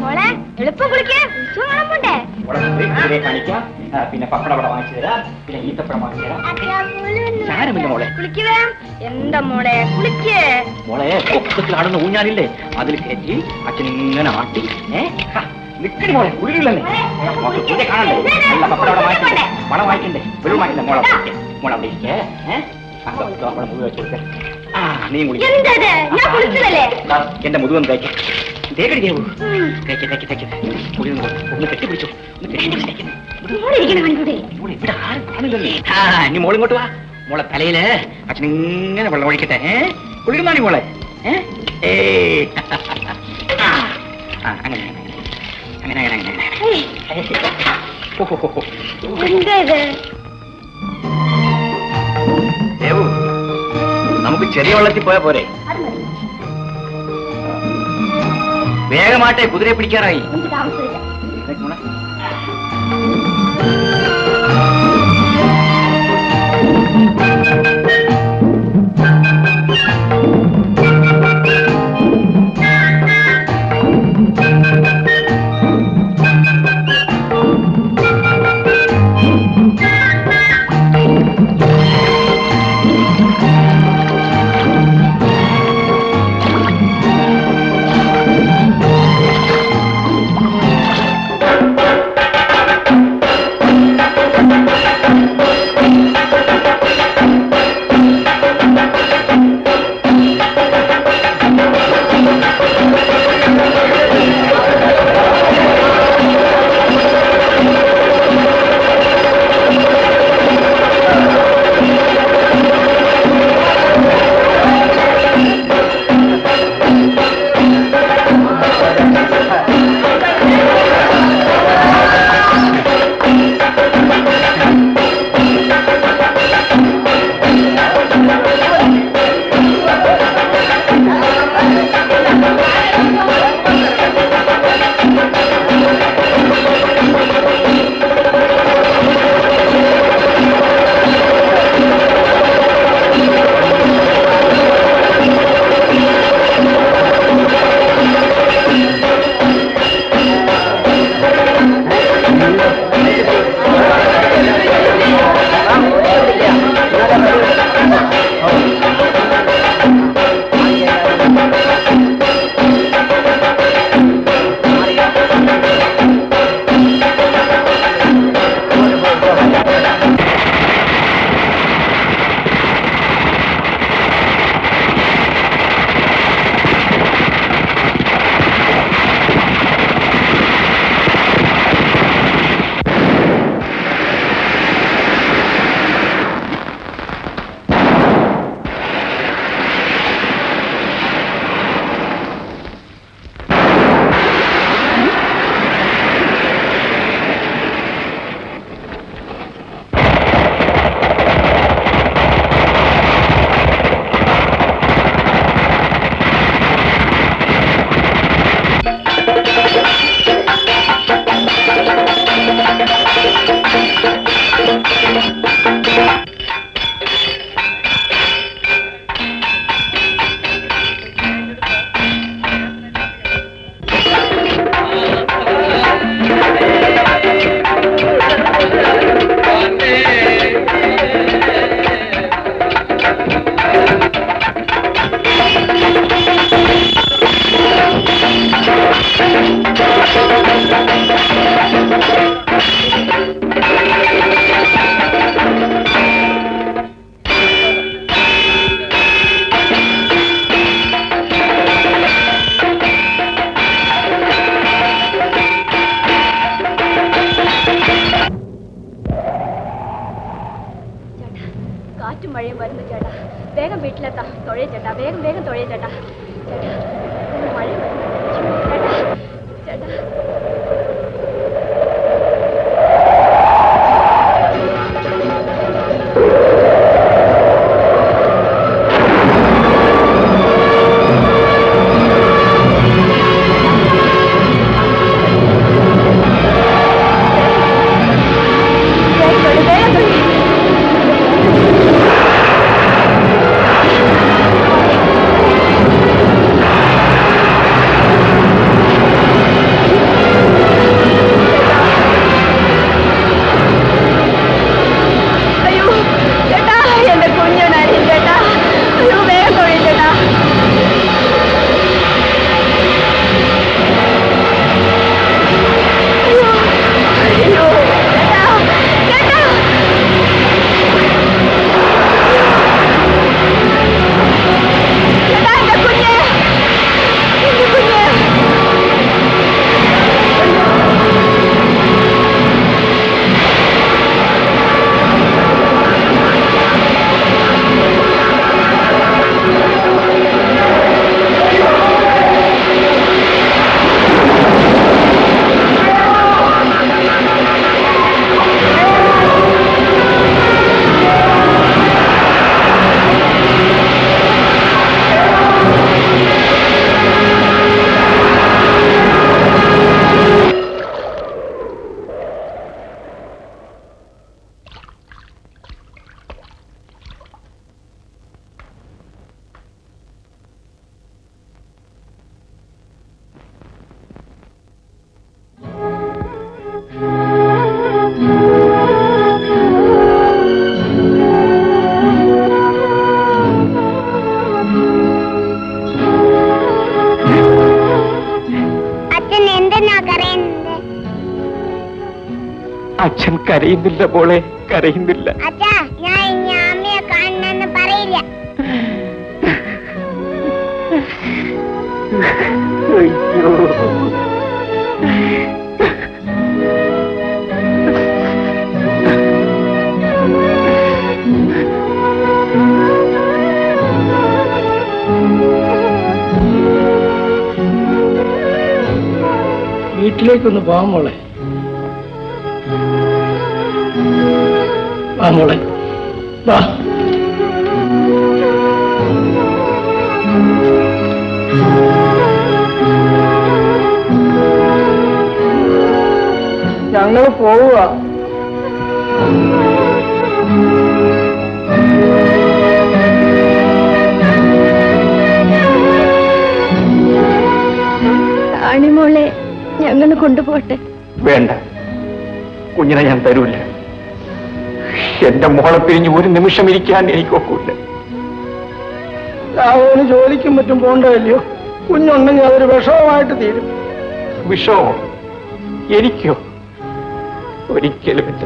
മോളെ എളുപ്പം കുളിക്കേ, പോണ്ടേ? കാണിക്കാം, പിന്നെ പപ്പടം അവിടെ വാങ്ങിച്ചു തരാം, പിന്നെ ഈത്തപ്പഴം വാങ്ങിച്ചു തരാം. സാരമില്ല മോളെ. കുളിക്കുവേ? എന്താ മോളെ കുളിക്കേ? മോളെ പൊക്കത്തിൽ ആടുന്ന ഊഞ്ഞാലില്ലേ, അതിൽ കയറ്റി അച്ഛൻ ഇങ്ങനെ ആട്ടി. നിക്കടി മോളെ, കുളിരില്ലല്ലേ? മോളെ കാണണ്ടേ? നല്ല പപ്പടം അവിടെ വാങ്ങിക്കണ്ടേ, പണം വാങ്ങിക്കണ്ടേ, വെള്ളം വാങ്ങിക്കണ്ടേ? മോളെ മോളെ അവിടെ ഇരിക്കേ. നമ്മളെ മുഴുവൻ വെച്ചെടുക്ക. ആ, നീ കുളിക്ക. എന്തത്? ഞാൻ കുളിച്ചതല്ലേ? എന്റെ മുതുവൻ തേക്ക്, തേക്കടി ദേവു, തേക്ക് തേക്ക് തേക്ക്. കുളി ഒന്ന് കെട്ടിപ്പിടിച്ചു, ഒന്ന് കെട്ടിപ്പിടിച്ചു. മോളെ ഇരിക്കണം കണ്ടൂടെ? മോളെ ഇവിടെ ആരും കാണില്ലല്ലേ? ആ, നീ മോളെ ഇങ്ങോട്ട് വാ. മോളെ തലയില് അച്ഛൻ ഇങ്ങനെ വെള്ളം ഒഴിക്കട്ടെ. കുളിക്കുന്നാണി മോളെ? അങ്ങനെ അങ്ങനെ അങ്ങനെ അങ്ങനെ എന്താ ഇത്? ദേവു, നമുക്ക് ചെറിയ വെള്ളത്തിൽ പോയാ പോരെ? അത് മതി, വേഗമാട്ടെ, കുതിരയെ പിടിക്കാറായി. നമുക്ക് താമസിച്ചില്ല. മോളെ കാറ്റും മഴയും വരുന്നു ചേട്ടാ. വേഗം വീട്ടിലെത്താം. തൊഴേ ചേട്ടാ, വേഗം വേഗം തൊഴേ ചേട്ടാ. ചേട്ടാ, മഴ ചേട്ടാ, ചേട്ടാ. അച്ഛൻ കരയുന്നില്ല മോളെ, കരയുന്നില്ല. അച്ഛാ, ഞാൻ ഇനി അമ്മയെ കാണണമെന്ന് പറയില്ല. അയ്യോ, വീട്ടിലേക്കൊന്ന് പോവാൻ മോളെ. വാ മോളെ, വാ. ഞങ്ങൾ പോവുക. റാണിമോളെ ഞങ്ങൾ കൊണ്ടുപോട്ടെ. വേണ്ട, കുഞ്ഞിനെ ഞാൻ തരൂല. എന്റെ മോളെ പിരിഞ്ഞ് ഒരു നിമിഷം ഇരിക്കാൻ എനിക്ക് ഒക്കില്ല. രാഘവന് ജോലിക്കും മറ്റും പോണ്ടല്ലോ. കുഞ്ഞുണ്ടെങ്കിൽ അതൊരു വിഷമമായിട്ട് തീരും. വിഷമോ? എനിക്കോ? ഒരിക്കലുമില്ല.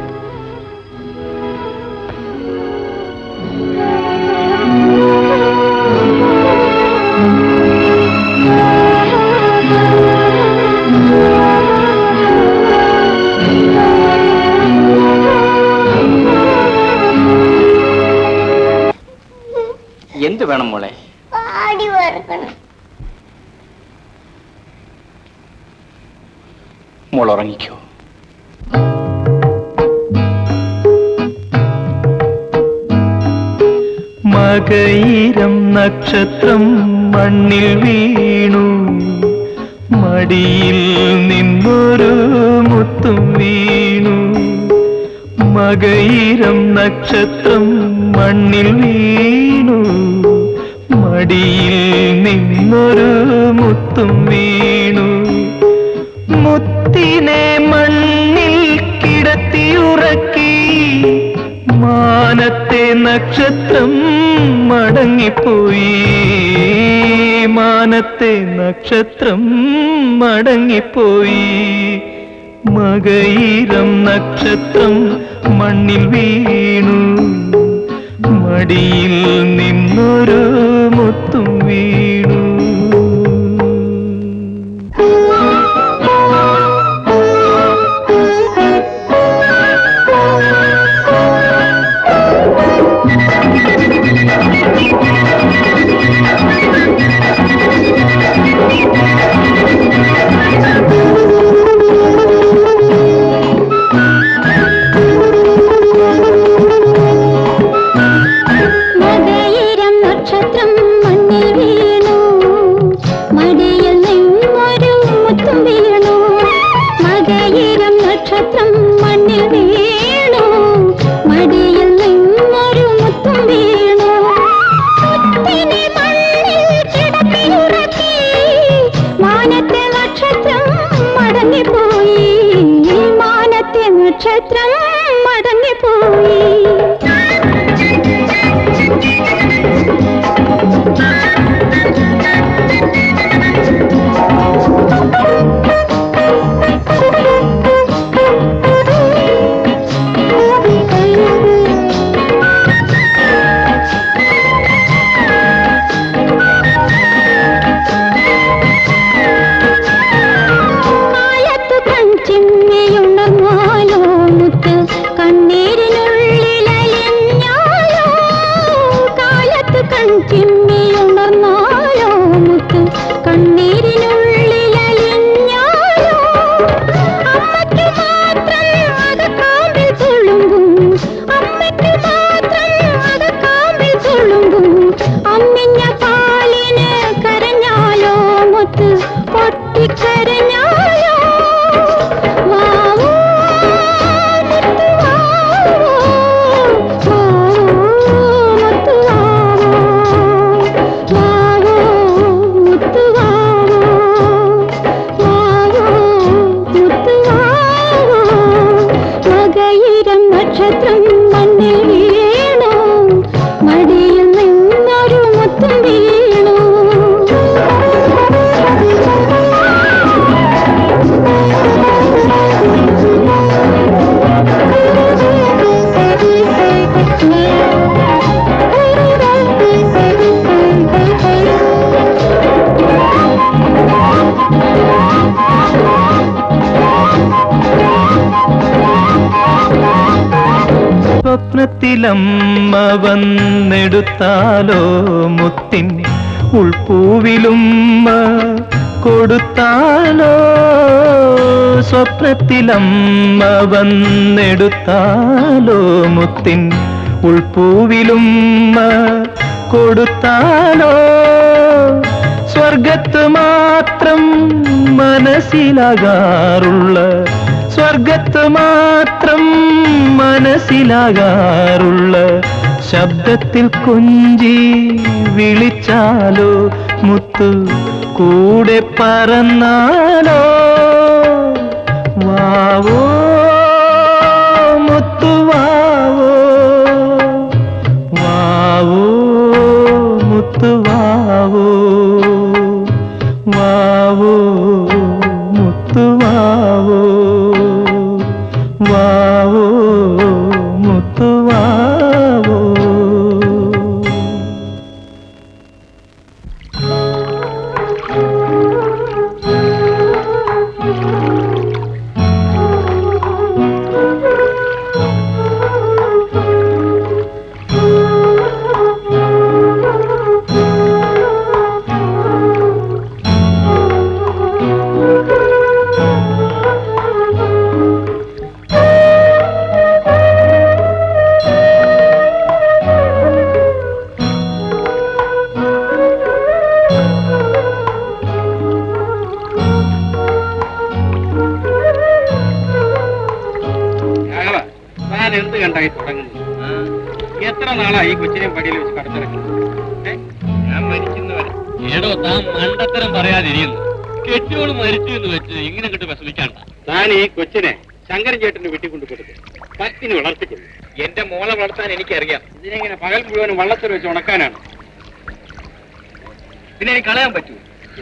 എന്ത് വേണം മോളെ? പാടി വറക്കണം. മോൾ ഉറങ്ങിക്കോ. മകയിരം നക്ഷത്രം മണ്ണിൽ വീണു, മടിയിൽ നിന്നൊരു മുത്തും വീണു. മകയിരം നക്ഷത്രം മണ്ണിൽ വീണു, മടിയിൽ നിന്നൊരു മുത്തും വീണു. മുത്തിനെ മണ്ണിൽ കിടത്തിയുറക്കി, മാനത്തെ നക്ഷത്രം മടങ്ങിപ്പോയി, മാനത്തെ നക്ഷത്രം മടങ്ങിപ്പോയി. മകയിരം നക്ഷത്രം മണ്ണിൽ വീണു, മടിയിൽ നിന്നൊരു മുത്തും വീണു. സ്വപ്നത്തിലമ്മ വന്നെടുത്താലോ മുത്തിൻ ഉൾപ്പൂവിലുമ്മ കൊടുത്താലോ സ്വപ്നത്തിലമ്മ വന്നെടുത്താലോ മുത്തിൻ ഉൾപ്പൂവിലുമ്മ കൊടുത്താലോ സ്വർഗത്ത് മാത്രം മനസ്സിലാകാറുള്ള സ്വർഗത്ത് മാത്രം മനസ്സിലാകാറുള്ള ശബ്ദത്തിൽ കൊഞ്ചി വിളിച്ചാലോ മുത്തു കൂടെ പറന്നാലോ വാവോ മുത്തു വാവോ വാവോ മുത്തു വാവോ വാവോ മുത്തു വാവോ വാവോ മുത്തു വാവോ. താൻ എന്ത് കണ്ടായി തുടങ്ങുന്നു? എത്ര നാളായി ഈ കൊച്ചിനെ പടിയിൽ വെച്ച് കടത്തിറക്കുന്നു? ഞാൻ മരിക്കുന്നവരെ ഏടോ താൻ മണ്ടത്തരം പറയാതിരിക്കുന്നു. കെട്ടിയോള് മരിച്ചു എന്ന് വെച്ച് ഇങ്ങനെ കിട്ട് വിഷമിക്കാണ്ട. താൻ ഈ കൊച്ചിനെ ശങ്കരൻ ചേട്ടന് വെട്ടിക്കൊണ്ട് കൊടുത്തു പത്തിന് വളർത്തിക്കുന്നു. എന്റെ മോളെ വളർത്താൻ എനിക്കറിയാം. ഇതിനെങ്ങനെ പകൽ മുഴുവനും വള്ളത്തിൽ വെച്ച് ഉണക്കാനാണ്. പിന്നെ എനിക്ക് കളയാൻ പറ്റൂ.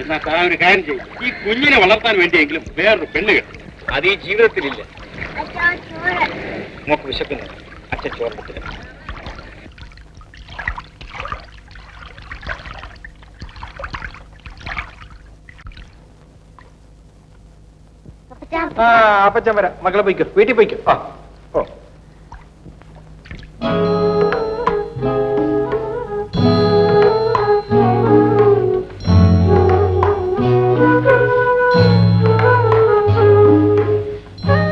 എന്നാൽ താൻ ഒരു കാര്യം ചെയ്യും, ഈ കുഞ്ഞിനെ വളർത്താൻ വേണ്ടിയെങ്കിലും വേറൊരു പെണ്ണ് കിട്ടും. അത് ഈ ജീവിതത്തിലില്ല. മോക്ക് വിശക്കുന്നു, അച്ഛൻ ചോർണത്തിന്. അപ്പച്ചൻ വരാം. മക്കളെ പോയിക്കോ, വീട്ടിൽ പോയിക്കോ. ഓ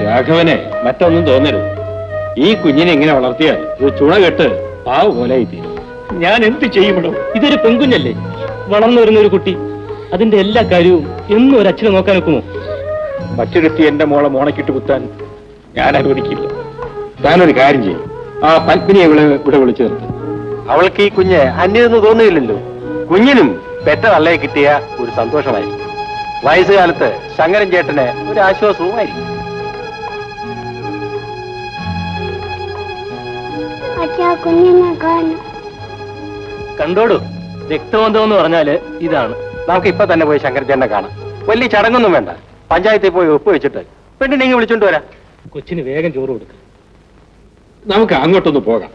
രാഘവനെ മറ്റൊന്നും തോന്നരുത്. ഈ കുഞ്ഞിനെ ഇങ്ങനെ വളർത്തിയാൽ ഇത് ചുണകെട്ട് പാവ് പോലെ തീരും. ഞാൻ എന്ത് ചെയ്യുമോ? ഇതൊരു പെൺകുഞ്ഞല്ലേ, വളർന്നു വരുന്ന ഒരു കുട്ടി. അതിന്റെ എല്ലാ കാര്യവും എന്നും ഒരു അച്ഛനെ നോക്കാൻ വെക്കുമോ? മറ്റൊരുത്തി എന്റെ മോളെ മോണക്കിട്ട് കുത്താൻ ഞാൻ അനുവദിക്കില്ല. താനൊരു കാര്യം ചെയ്യും, ആ പത്മിനിയെ ഇവിടെ വിളിച്ചു നിർത്തും. അവൾക്ക് ഈ കുഞ്ഞ് അന്യതെന്ന് തോന്നുകയില്ലല്ലോ. കുഞ്ഞിനും പെറ്റ തള്ളയെ കിട്ടിയ ഒരു സന്തോഷമായിരിക്കും. വയസ്സുകാലത്ത് ശങ്കരൻ ചേട്ടന് ഒരു ആശ്വാസവുമായിരിക്കും. കണ്ടോടൂ, രക്തബന്ധം എന്ന് പറഞ്ഞാല് ഇതാണ്. നമുക്ക് ഇപ്പൊ തന്നെ പോയി ശങ്കരൻ ചേട്ടനെ കാണാം. വലിയ ചടങ്ങൊന്നും വേണ്ട. പഞ്ചായത്തിൽ പോയി ഒപ്പ് വെച്ചിട്ട് പെണ്ണിനെ വിളിച്ചോണ്ട് വരാം. കൊച്ചിന് വേഗം ചോറ് കൊടുക്കുക. നമുക്ക് അങ്ങോട്ടൊന്ന് പോകാം.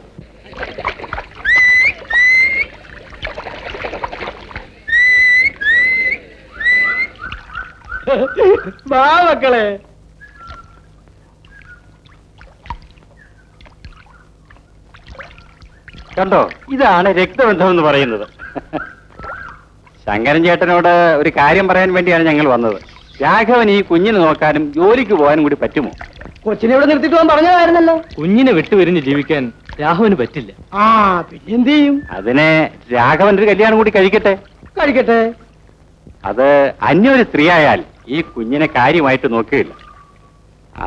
വാ മക്കളെ. കണ്ടോ, ഇതാണ് രക്തബന്ധം എന്ന് പറയുന്നത്. ശങ്കരൻ ചേട്ടനോട് ഒരു കാര്യം പറയാൻ വേണ്ടിയാണ് ഞങ്ങൾ വന്നത്. രാഘവൻ ഈ കുഞ്ഞിനെ നോക്കാനും ജോലിക്ക് പോകാനും കൂടി പറ്റുമോ? കൊച്ചിനെ ഇവിടെ നിർത്തിട്ട് പോകാൻ പറഞ്ഞതായിരുന്നല്ലോ. കുഞ്ഞിനെ വിട്ടുപിരിഞ്ഞ് ജീവിക്കാൻ രാഘവന് പറ്റില്ല. ആ പിന്നെ എന്ത് ചെയ്യും? അതിനെ രാഘവൻ ഒരു കല്യാണം കൂടി കഴിക്കട്ടെ. കഴിക്കട്ടെ. അത് അന്യൊരു സ്ത്രീയായാൽ ഈ കുഞ്ഞിനെ കാര്യമായിട്ട് നോക്കുകയില്ല.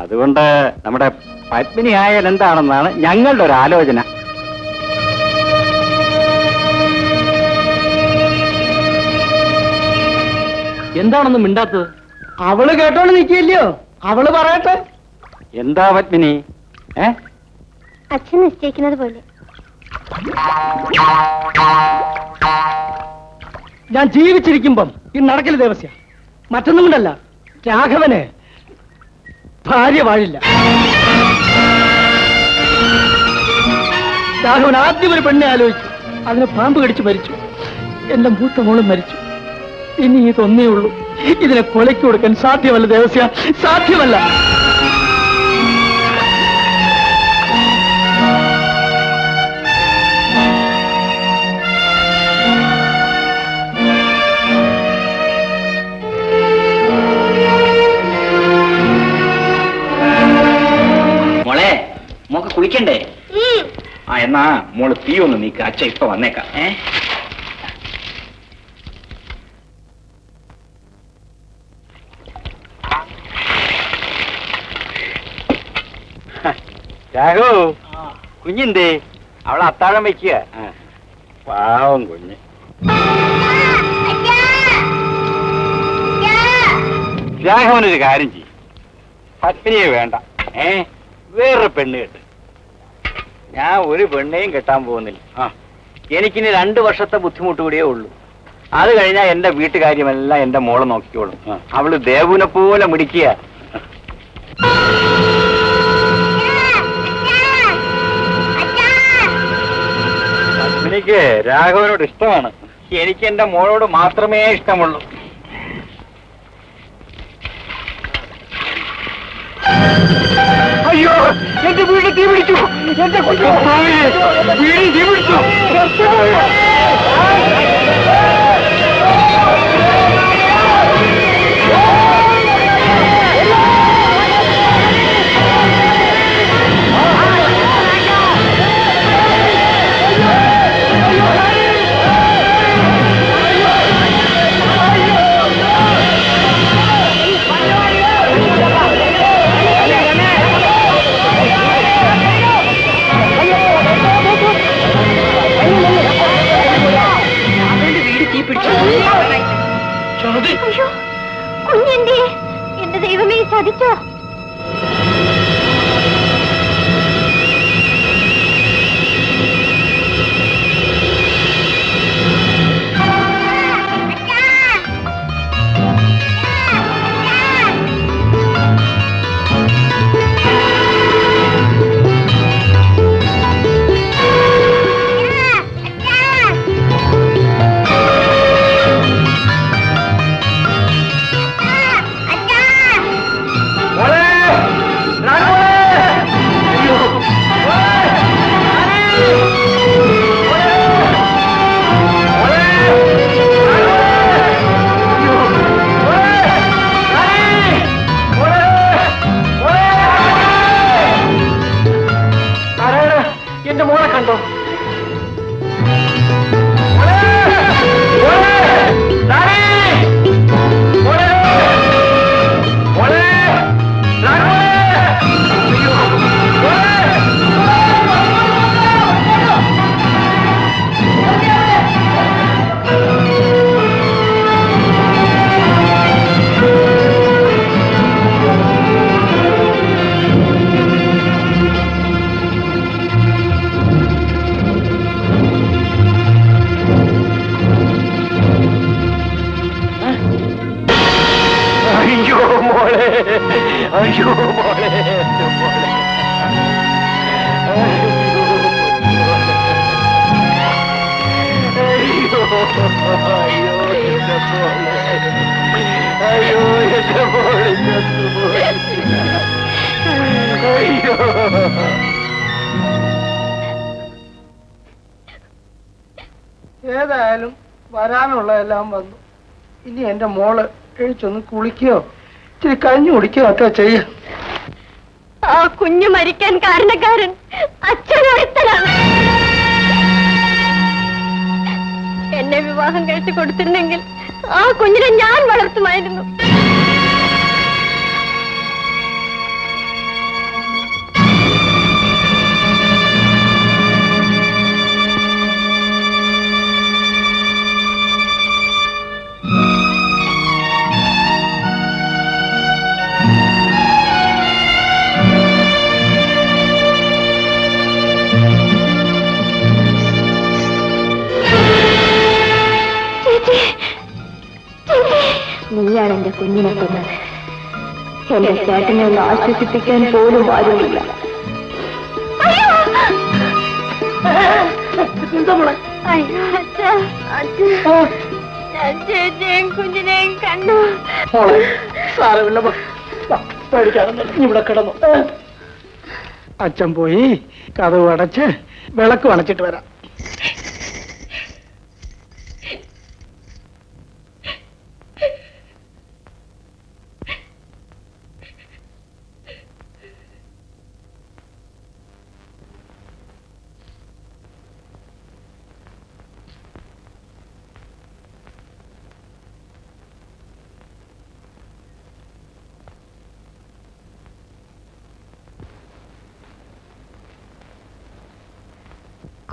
അതുകൊണ്ട് നമ്മുടെ പത്മിനി ആയാൽ എന്താണെന്നാണ് ഞങ്ങളുടെ ഒരു ആലോചന. എന്താണെന്ന് മിണ്ടാത്തത്? അവള് കേട്ടോണ്ട് നിൽക്കില്ലയോ? അവള് പറയട്ടെ. എന്താ പത്മിനി? അച്ഛൻ നിശ്ചയിക്കുന്നത് പോലെ. ഞാൻ ജീവിച്ചിരിക്കുമ്പം ഇത് നടക്കല് ദേവസ്യ. മറ്റൊന്നും കൊണ്ടല്ല, രാഘവന് ഭാര്യ വാഴില്ല. രാഘവൻ ആദ്യം ഒരു പെണ്ണെ ആലോചിച്ചു, അതിനെ പാമ്പ് കടിച്ചു മരിച്ചു. എന്റെ മൂത്ത മോളും മരിച്ചു. ഇനി ഇതൊന്നേ ഉള്ളൂ. ഇതിനെ കൊലയ്ക്ക് കൊടുക്കാൻ സാധ്യമല്ല ദേവസ്യ, സാധ്യമല്ല. കുളിക്കണ്ടേ? ആ എന്നാ മോള് തീ ഒന്ന് നീക്ക, അച്ഛ ഇപ്പൊ വന്നേക്കാം. രാഘു, കുഞ്ഞിന്തേ? അവളെ അത്താഴം വയ്ക്കുക. പാവം കുഞ്ഞ്. രാഘവനൊരു കാര്യം ചെയ്യും, പത്നിയെ വേണ്ട, വേറൊരു പെണ്ണ് കെട്ട്. ഞാൻ ഒരു പെണ്ണെയും കെട്ടാൻ പോകുന്നില്ല. എനിക്കിനി 2 വർഷത്തെ ബുദ്ധിമുട്ട് കൂടിയേ ഉള്ളൂ. അത് കഴിഞ്ഞാൽ എന്റെ വീട്ടുകാര്യമെല്ലാം എന്റെ മോളെ നോക്കിക്കോളും. അവള് ദേവുനെ പോലെ മിടിക്കുക. എനിക്ക് രാഘവനോട് ഇഷ്ടമാണ്. എനിക്ക് എന്റെ മോളോട് മാത്രമേ ഇഷ്ടമുള്ളൂ. അയ്യോ, എന്റെ വീട് തീ പിടിച്ചു! എന്റെ കുഞ്ഞു വീട് തീ പിടിച്ചു! കുഞ്ഞെന്തേ? എന്റെ ദൈവമേ, ചതിച്ചോ? ഏതായാലും വരാനുള്ളതെല്ലാം വന്നു. ഇനി എന്റെ മോള് കഴിച്ചൊന്ന് കുളിക്കുകയോ ഇച്ചിരി കഞ്ഞി കുടിക്കുകയോ ഒക്കെ ചെയ്യ. ആ കുഞ്ഞു മരിക്കാൻ കാരണക്കാരൻ അച്ഛനൊരുത്തനാണ്. എന്നെ വിവാഹം കഴിച്ചു കൊടുത്തിരുന്നെങ്കിൽ ആ കുഞ്ഞിനെ ഞാൻ വളർത്തുമായിരുന്നു. നീയാണ് എന്റെ കുഞ്ഞിനെ കൊന്നത്. എന്റെ ചേട്ടനെ ഒന്ന് ആശ്വസിപ്പിക്കാൻ പോലും ആരുമില്ല. ചേച്ചിയും കുഞ്ഞിനെയും കണ്ടു. ഇവിടെ കിടന്നു. അച്ഛൻ പോയി കതവ് അടച്ച് വിളക്ക് അണച്ചിട്ട് വരാം.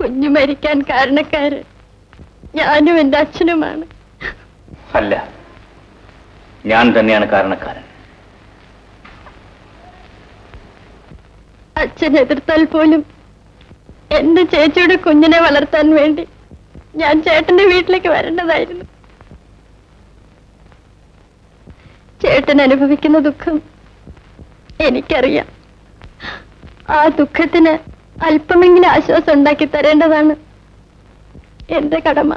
കുഞ്ഞു മരിക്കാൻ കാരണക്കാരൻ ഞാനും എന്റെ അച്ഛനുമാണ്. അല്ല, ഞാൻ തന്നെയാണ് കാരണക്കാരൻ. അച്ഛൻ എതിർത്താൽ പോലും എന്റെ ചേച്ചിയുടെ കുഞ്ഞിനെ വളർത്താൻ വേണ്ടി ഞാൻ ചേട്ടന്റെ വീട്ടിലേക്ക് വരേണ്ടതായിരുന്നു. ചേട്ടൻ അനുഭവിക്കുന്ന ദുഃഖം എനിക്കറിയാം. ആ ദുഃഖത്തിന് അല്പമെങ്കിലും ആശ്വാസം ഉണ്ടാക്കി തരേണ്ടതാണ് എന്റെ കടമ.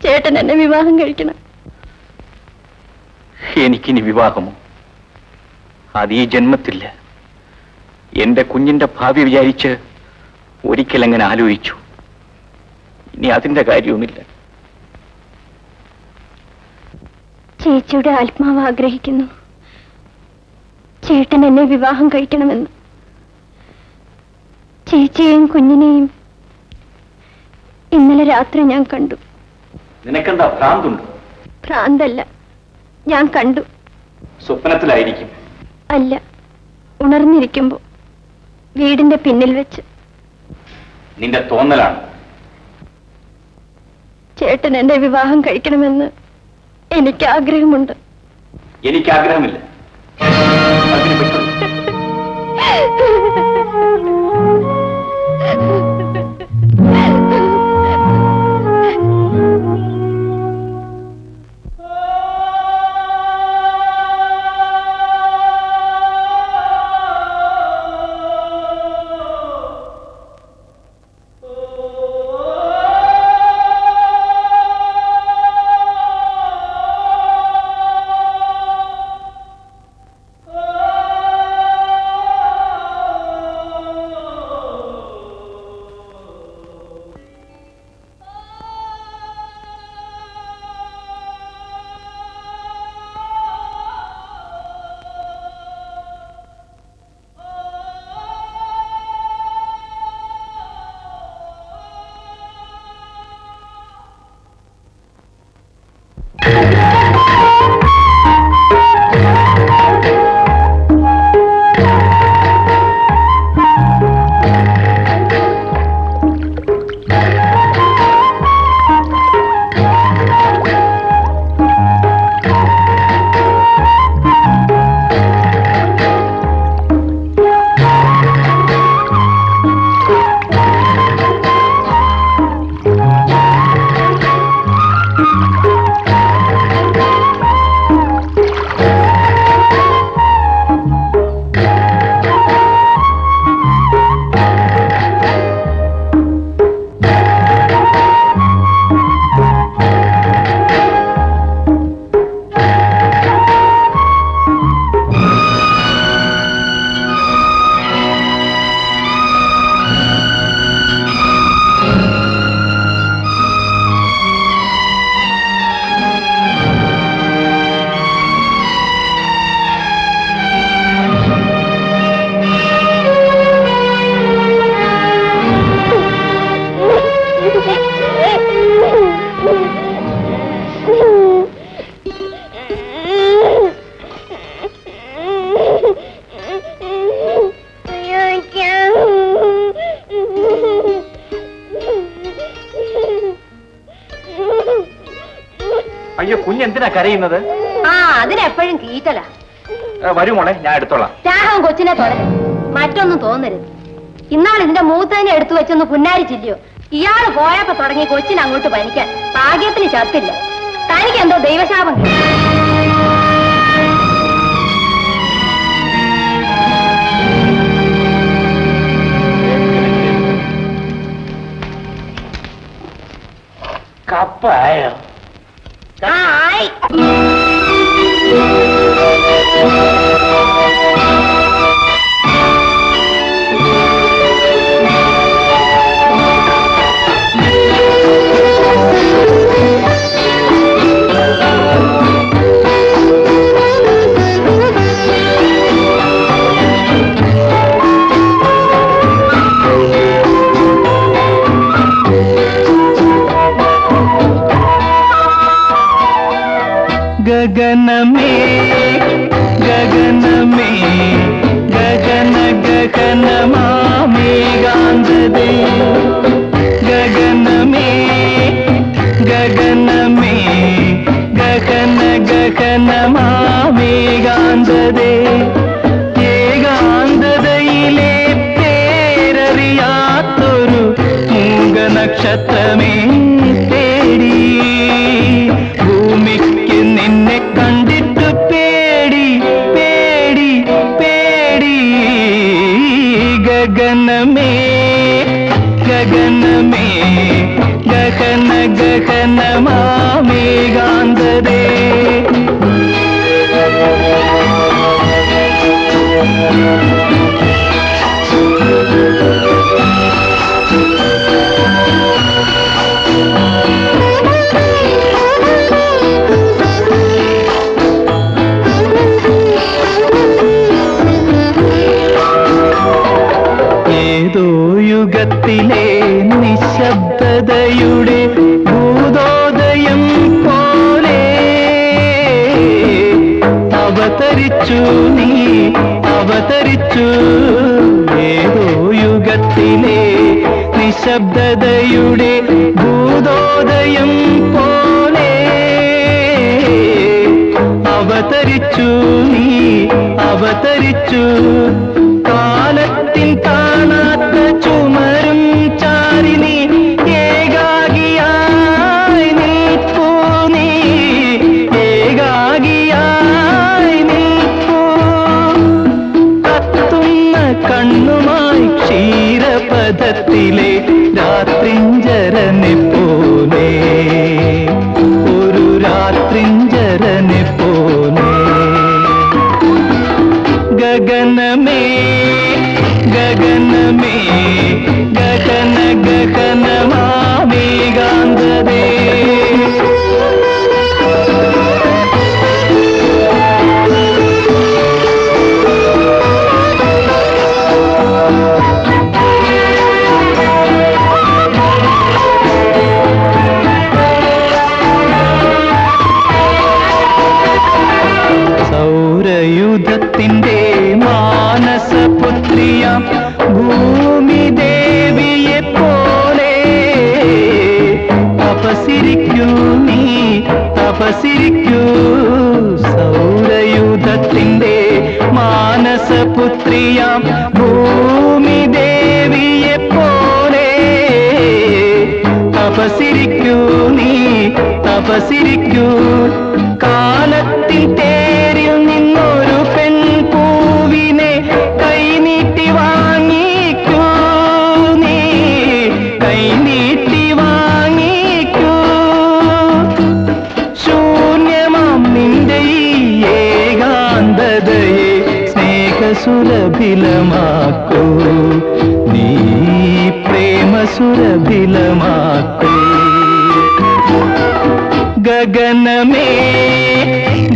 ചേട്ടൻ എന്നെ വിവാഹം കഴിക്കണം. എനിക്കിനി വിവാഹമോ? അത് ഈ ജന്മത്തില്ല. എന്റെ കുഞ്ഞിന്റെ ഭാവി വിചാരിച്ച് ഒരിക്കലെങ്ങനെ ആലോചിച്ചു. ഇനി അതിന്റെ കാര്യമൊന്നുമില്ല. ചേച്ചിയുടെ ആത്മാവ് ആഗ്രഹിക്കുന്നു ചേട്ടൻ എന്നെ വിവാഹം കഴിക്കണമെന്ന്. ചേച്ചിയെയും കുഞ്ഞിനെയും ഇന്നലെ രാത്രി ഞാൻ കണ്ടു. നിനക്കെന്താ ഭ്രാന്തുണ്ട്? ഭ്രാന്തല്ല, ഞാൻ കണ്ടു. സ്വപ്നത്തിലായിരിക്കും. അല്ല, ഉണർന്നിരിക്കുമ്പോ വീടിന്റെ പിന്നിൽ വെച്ച്. നിന്റെ തോന്നലാണ്. ചേട്ടൻ എന്നെ വിവാഹം കഴിക്കണമെന്ന് എനിക്ക് ആഗ്രഹമുണ്ട്. എനിക്ക് ആഗ്രഹമില്ല. അതിന് വിട്ടു. അയ്യോ, കുഞ്ഞെന്തിനാ കരയുന്നത്? അതിനെപ്പോഴും കീറ്റല. വരൂ മോളെ, ഞാൻ എടുത്തോളാം. രാഘവൻ കൊച്ചിനെ തൊട, മറ്റൊന്നും തോന്നരുത്. ഇന്നാൾ ഇതിന്റെ മൂത്തതിനെ എടുത്തു വെച്ചൊന്ന് പുന്നാരിച്ചില്ലയോ? ഇയാള് പോയപ്പോ തുടങ്ങി കൊച്ചിനെ അങ്ങോട്ട് പനിക്കാൻ. ഭാഗ്യത്തിന് ചത്തില്ല. തനിക്ക് എന്തോ ദൈവശാപം. കപ്പായോ? ആയി. गगनमे गगनमे गगन गगनमा मेघ ഏകാന്തതേ ഗഗനമേ ഗഗനമേ ഗഗന ഗഗനമാമേകാന്തതേ ഏകാന്തതയിലെ പേരറിയാത്തൊരു മൂകനക്ഷത്രമേ തേടി ഭൂമിക്ക് നിന്നെ കണ്ടിട്ട് പേടി പേടി പേടി ഗഗനമേ ഗഗനമേ ഗഗന ഗഗനമാമേകാന്തതേ ഏതോ യുഗത്തിലെ നിശബ്ദതയുടെ ഭൂതോദയം പോലെ അവതരിച്ചു നീ അവതരിച്ചു ഏതോ യുഗത്തിലെ നിശബ്ദതയുടെ ഭൂതോദയം പോലെ അവതരിച്ചു നീ അവതരിച്ചു കാലത്തിൻ കാണാത്ത ചുമരും ചാരി നീ ഏകാകിയായി നിൽപ്പൂ നീ ഏകാകിയായി നിൽപ്പൂ കത്തുന്ന കണ്ണുമായി ക്ഷീരപഥത്തിലെ രാത്രിഞ്ചരനെ പോലെ ഒരു രാത്രിഞ്ചരനെ പോലെ ഗഗനമേ ഗഗനമേ ഗഗന ഗഗനമാമേകാന്തതേ സൗരയുധത്തിന്റെ മാനസപുത്രിയാം ഭൂമി ദേവിയെ പോലെ തപസിരിക്കൂ നീ തപസിരിക്കൂ സൗരയുധത്തിന്റെ മാനസപുത്രിയാം ഭൂമി ദേവിയെ പോലെ തപസിരിക്കൂ നീ തപസിരിക്കൂ കാലത്തിൻ തേരിൽ നിന്നൊരു പെൺപൂവിനെ കൈനീട്ടി വാങ്ങിക്കൂ നീ കൈനീട്ടി വാങ്ങിക്കൂ ശൂന്യമാം നിന്റെ ഈ ഏകാന്തതയെ സ്നേഹസുരഭിലമാക്കൂ നീ പ്രേമസുരഭിലമാക്കൂ ഗഗനമേ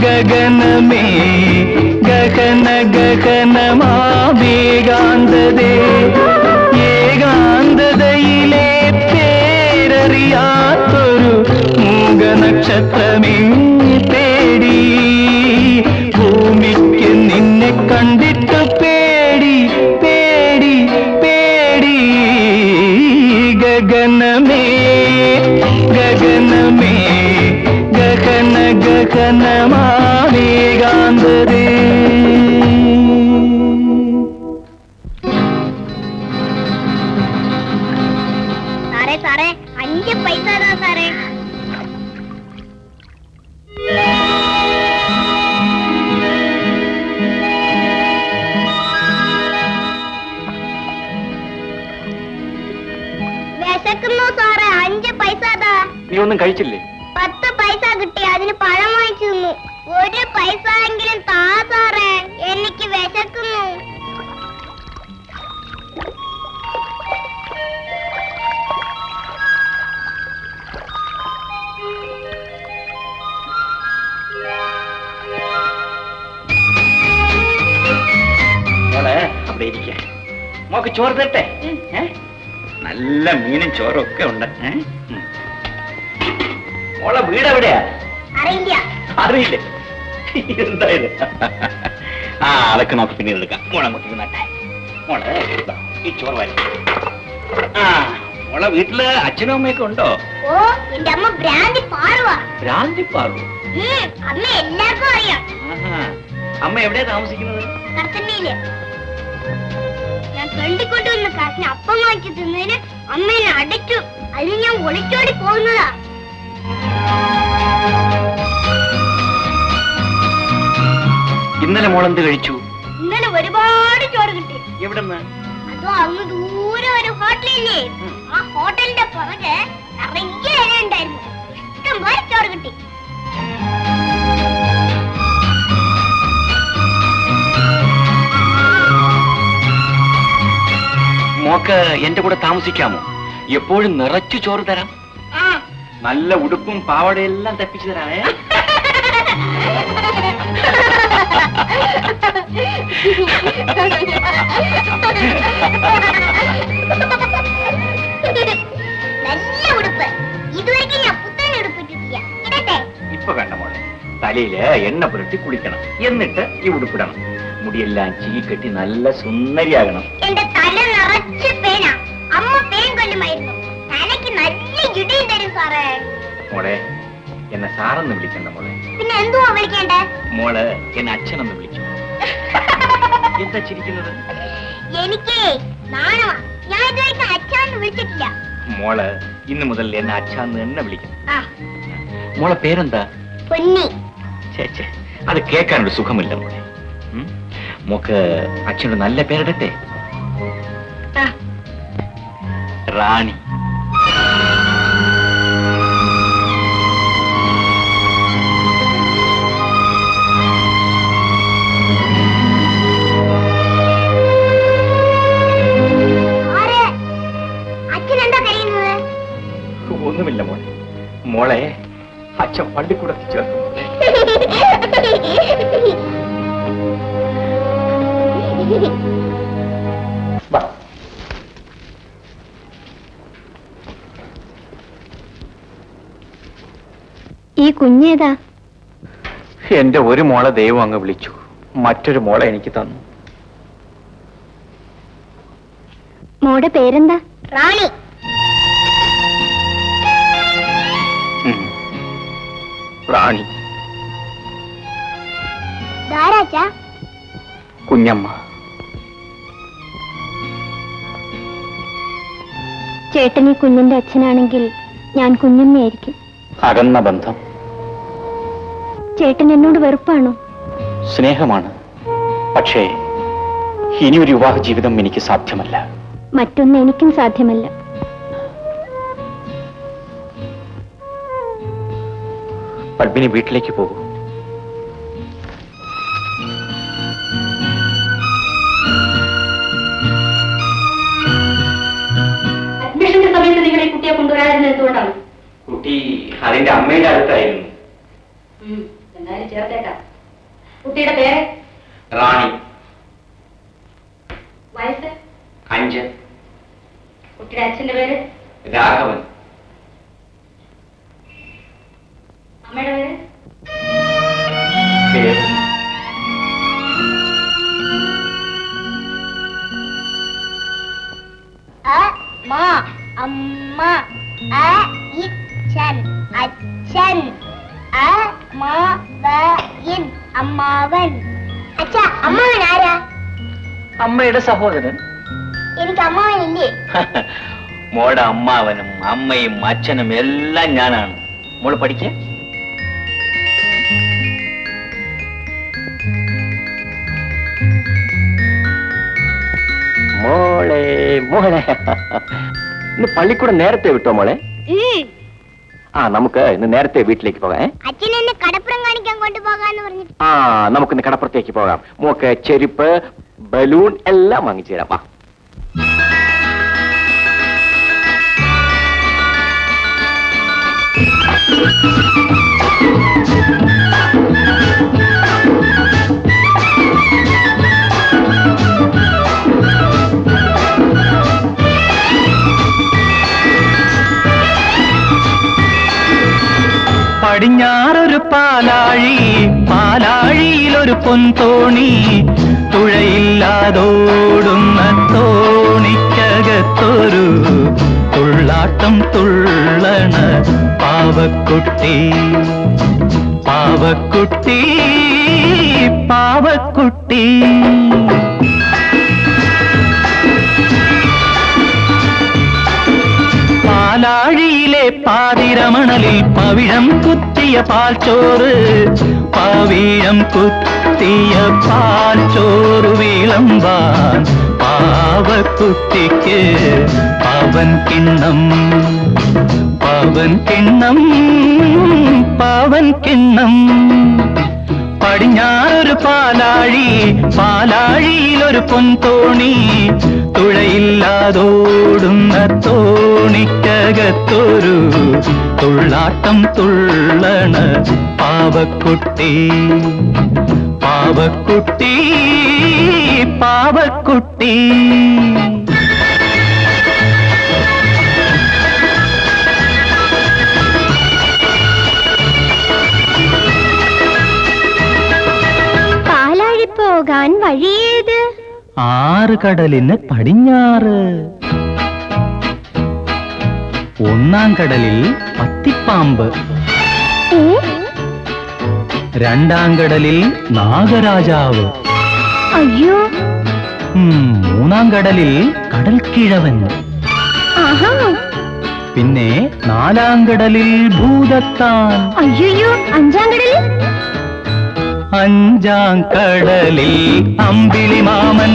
ഗഗനമേ ഗഗന ഗഗനമാമേകാന്തതേ ഏകാന്തതയിലെ പേരറിയാത്തൊരു മൂകനക്ഷത്രമേ തേടി ഭൂമിക്ക് നിന്നെ കണ്ടിട്ട് പേടി പേടി പേടി ഗഗനമേ ഗഗനമേ ഗഗന ഗഗനമാമേകാന്തതേ സാറേ സാറേ 5 പൈസ താ സാറേ വിശക്കുന്നു സാറേ 5 പൈസ താ നീ ഒന്നും കഴിച്ചില്ലേ 10 പൈസ കിട്ടി അതിന് പഴം വാങ്ങിച്ചു തന്നു 1 പൈസ എങ്കിലും താ സാറേ എനിക്ക് വിശക്കുന്നു മോളെ അവിടെ ഇരിക്ക മോക്ക് ചോറ് തട്ടെ നല്ല മീനും ചോറും ഒക്കെ ഉണ്ട് മോളെ വീട് എവിടെയാ അറിയില്ല അറിയില്ലേ എന്തായത് ആ അതൊക്കെ നോക്കി പിന്നീട് എടുക്കാം മോളെ അങ്ങോട്ടേക്ക് നട്ടെ മോളെ ഈ ചോറ് വാരി മോളെ വീട്ടില് അച്ഛനും അമ്മയൊക്കെ ഉണ്ടോ? ഓ എന്റെ അമ്മ ഭ്രാന്തി പാറുവാ. ഭ്രാന്തി പാറു? അമ്മ എല്ലാവർക്കും അറിയാം. അമ്മ എവിടെയാ താമസിക്കുന്നത്? കടത്തണ്ണയില്. ഞാൻ കൊണ്ടുവന്ന കാശിന് അപ്പം വാങ്ങിച്ചു തിന്നതിന് അമ്മ എന്നെ അടച്ചു. അതിന് ഞാൻ ഒളിച്ചോടി പോകുന്നതാ. ഇന്നലെ മോളെന്ത് കഴിച്ചു? ഇന്നലെ ഒരുപാട് ചോറ് കിട്ടി. എവിടെന്ന്? അതോ അങ്ങ് ദൂരെ ഒരു ഹോട്ടലില്ലേ, ആ ഹോട്ടലിന്റെ പുറകെ നിറയെ ഇല ഉണ്ടായിരുന്നു. ഇഷ്ടം പോലെ ചോറ് കിട്ടി. മോക്ക് എന്റെ കൂടെ താമസിക്കാമോ? എപ്പോഴും നിറച്ചു ചോറ് തരാം. നല്ല ഉടുപ്പും പാവടയെല്ലാം തപ്പിച്ചു തരാമേ. നല്ല ഉടുപ്പ്. ഇതുവരെയ്ക്കും ഞാൻ പുത്തൻ ഉടുപ്പിട്ടിട്ടില്ല. ഇടട്ടെ? ഇപ്പൊ വേണ്ട മോളെ, തലയില് എണ്ണ പുരട്ടി കുളിക്കണം, എന്നിട്ട് ഈ ഉടുപ്പിടണം. മുടിയെല്ലാം ചീകെട്ടി നല്ല സുന്ദരിയാകണം. എന്റെ തല നിറച്ച് പേന. അമ്മ പേൻ കൊല്ലുമായിരുന്നു. തലയ്ക്ക് നല്ല ഇടിയും തരും സാറേ. മോളെ, എന്നെ സാറെന്ന് വിളിക്കണ്ട മോളെ. പിന്നെ എന്തുവാ വിളിക്കേണ്ടേ? മോള് എന്നെ അച്ഛനെന്ന് വിളിച്ചു. എന്താ ചിരിക്കുന്നത്? എനിക്ക് നാണമാ. ഞാൻ ഇതുവരെയ്ക്കും അച്ഛാന്ന് വിളിച്ചിട്ടില്ല. മോള് ഇന്ന് മുതൽ എന്നെ അച്ഛാന്ന് തന്നെ വിളിക്കും. മോളെ പേരെന്താ? പൊന്നി. ചേച്ചേ, അത് കേൾക്കാനൊരു സുഖമില്ല മോളെ. മോക്ക് അച്ഛനോട് നല്ല പേരിടട്ടെ. റാണി. ഒന്നുമില്ല മോളെ. മോളെ അച്ഛൻ പള്ളിക്കൂടത്തിൽ ചേർക്കും. ഈ കുഞ്ഞേതാ? എന്റെ ഒരു മോളെ ദൈവം അങ്ങ് വിളിച്ചു, മറ്റൊരു മോളെ എനിക്ക് തന്നു. മോടെ പേരെന്താ? റാണി. റാണി. ധാരാച്ചാ? കുഞ്ഞമ്മ. ചേട്ടൻ ഈ കുഞ്ഞിന്റെ അച്ഛനാണെങ്കിൽ ഞാൻ കുഞ്ഞമ്മയായിരിക്കും. അകന്ന ബന്ധം. ചേട്ടൻ എന്നോട് വെറുപ്പാണോ? സ്നേഹമാണ്. പക്ഷേ ഇനിയൊരു വിവാഹ ജീവിതം എനിക്ക് സാധ്യമല്ല. മറ്റൊന്ന് എനിക്കും സാധ്യമല്ല. പത്മിനി വീട്ടിലേക്ക് പോകൂ. അഡ്മിഷന്റെ സമയത്ത് നിങ്ങൾ ഈ കുട്ടിയെ കൊണ്ടുവരാതിരുന്നത് എന്തുകൊണ്ടാണ്? കുട്ടി അതിന്റെ അമ്മയുടെ അടുത്തായിരുന്നു. എന്തായാലും ചേർത്തേക്കാം. കുട്ടിയുടെ പേര്? റാണി. വയസ്സ്? 5. കുട്ടിയുടെ അച്ഛന്റെ പേര്? രാഘവൻ. അമ്മയുടെ പേര്? അമ്മ. അച്ഛൻ. അമ്മാവൻ. അച്ഛാ, അമ്മാവൻ ആരാ? അമ്മയുടെ സഹോദരൻ. എനിക്ക് അമ്മാവനില്ലേ? മോളുടെ അമ്മാവനും അമ്മയും അച്ഛനും എല്ലാം ഞാനാണ്. മോള് പഠിക്ക. മോളെ മോളെ, ഇന്ന് പള്ളിക്കൂടം നേരത്തെ വിട്ടോ മോളെ? നമുക്ക് ഇന്ന് നേരത്തെ വീട്ടിലേക്ക് പോകാം. അച്ഛൻ എന്നെ കടപ്പുറം കാണിക്കാൻ കൊണ്ടുപോകാന്ന് പറഞ്ഞു. നമുക്കിന്ന് കടപ്പുറത്തേക്ക് പോകാം. മോക്ക് ചെരുപ്പ്, ബലൂൺ എല്ലാം വാങ്ങിച്ചു തരാം. വാ. പടിഞ്ഞാറൊരു പാലാഴി, പാലാഴിയിലൊരു പൊൻതോണി, തുഴയില്ലാതോടുന്ന തോണിക്കക കുട്ടിക്കകത്തൊരു തുള്ളാട്ടം തുള്ളണ പാവക്കുട്ടി പാവക്കുട്ടി പാവക്കുട്ടി. പാലാഴിയിലെ പാതിരമണലിൽ പവിഴം കുത്തിയ പാൽച്ചോറ് പവിഴം കുത്തിയ പാൽച്ചോറ് വിളമ്പാൻ പാവക്കുട്ടിക്ക് പവൻ കിണ്ണം പവൻ കിണ്ണം പവൻ കിണ്ണം. പടിഞ്ഞാറൊരു പാലാഴി പാലാഴിയിലൊരു പൊൻതോണി തുഴയില്ലാതോടുന്ന തോണിക്കകത്തൊരു തുള്ളാട്ടം തുള്ളണ പാവക്കുട്ടി പാവക്കുട്ടി പാവക്കുട്ടി. പാലാഴി പോകാൻ വഴിയേത്? 6 കടലിന് പടിഞ്ഞാറ്. 1-ാം കടലിൽ പത്തിപ്പാമ്പ്, 2-ാം കടലിൽ നാഗരാജാവ്, അയ്യോ 3-ാം കടലിൽ കടൽക്കിഴവൻ, പിന്നെ 4-ാം കടലിൽ ഭൂതത്താൻ, അയ്യോ 5-ാം കടലിൽ 5-ാം കടലിൽ അമ്പിളി മാമൻ,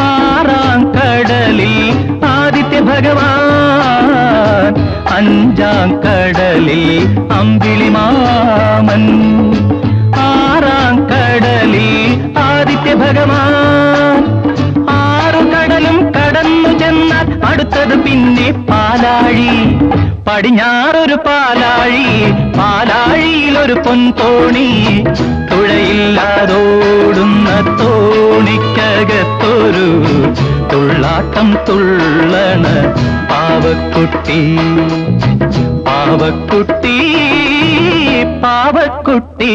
6-ാം കടലിൽ ആദിത്യ ഭഗവാൻ, 5-ാം കടലിൽ അമ്പിളി മാമൻ, 6-ാം കടലിൽ ആദിത്യ ഭഗവാൻ. 6 കടലും കടന്നു ചെന്നാൽ അടുത്തത് പിന്നെ പാലാഴി. പടിഞ്ഞാറൊരു പാലാഴി പാലാഴിയിലൊരു പൊൻതോണി തുഴയില്ലാതോടുന്ന തോണിക്കകത്തൊരു തുള്ളാട്ടം തുള്ളണ പാവക്കുട്ടി പാവക്കുട്ടി പാവക്കുട്ടി.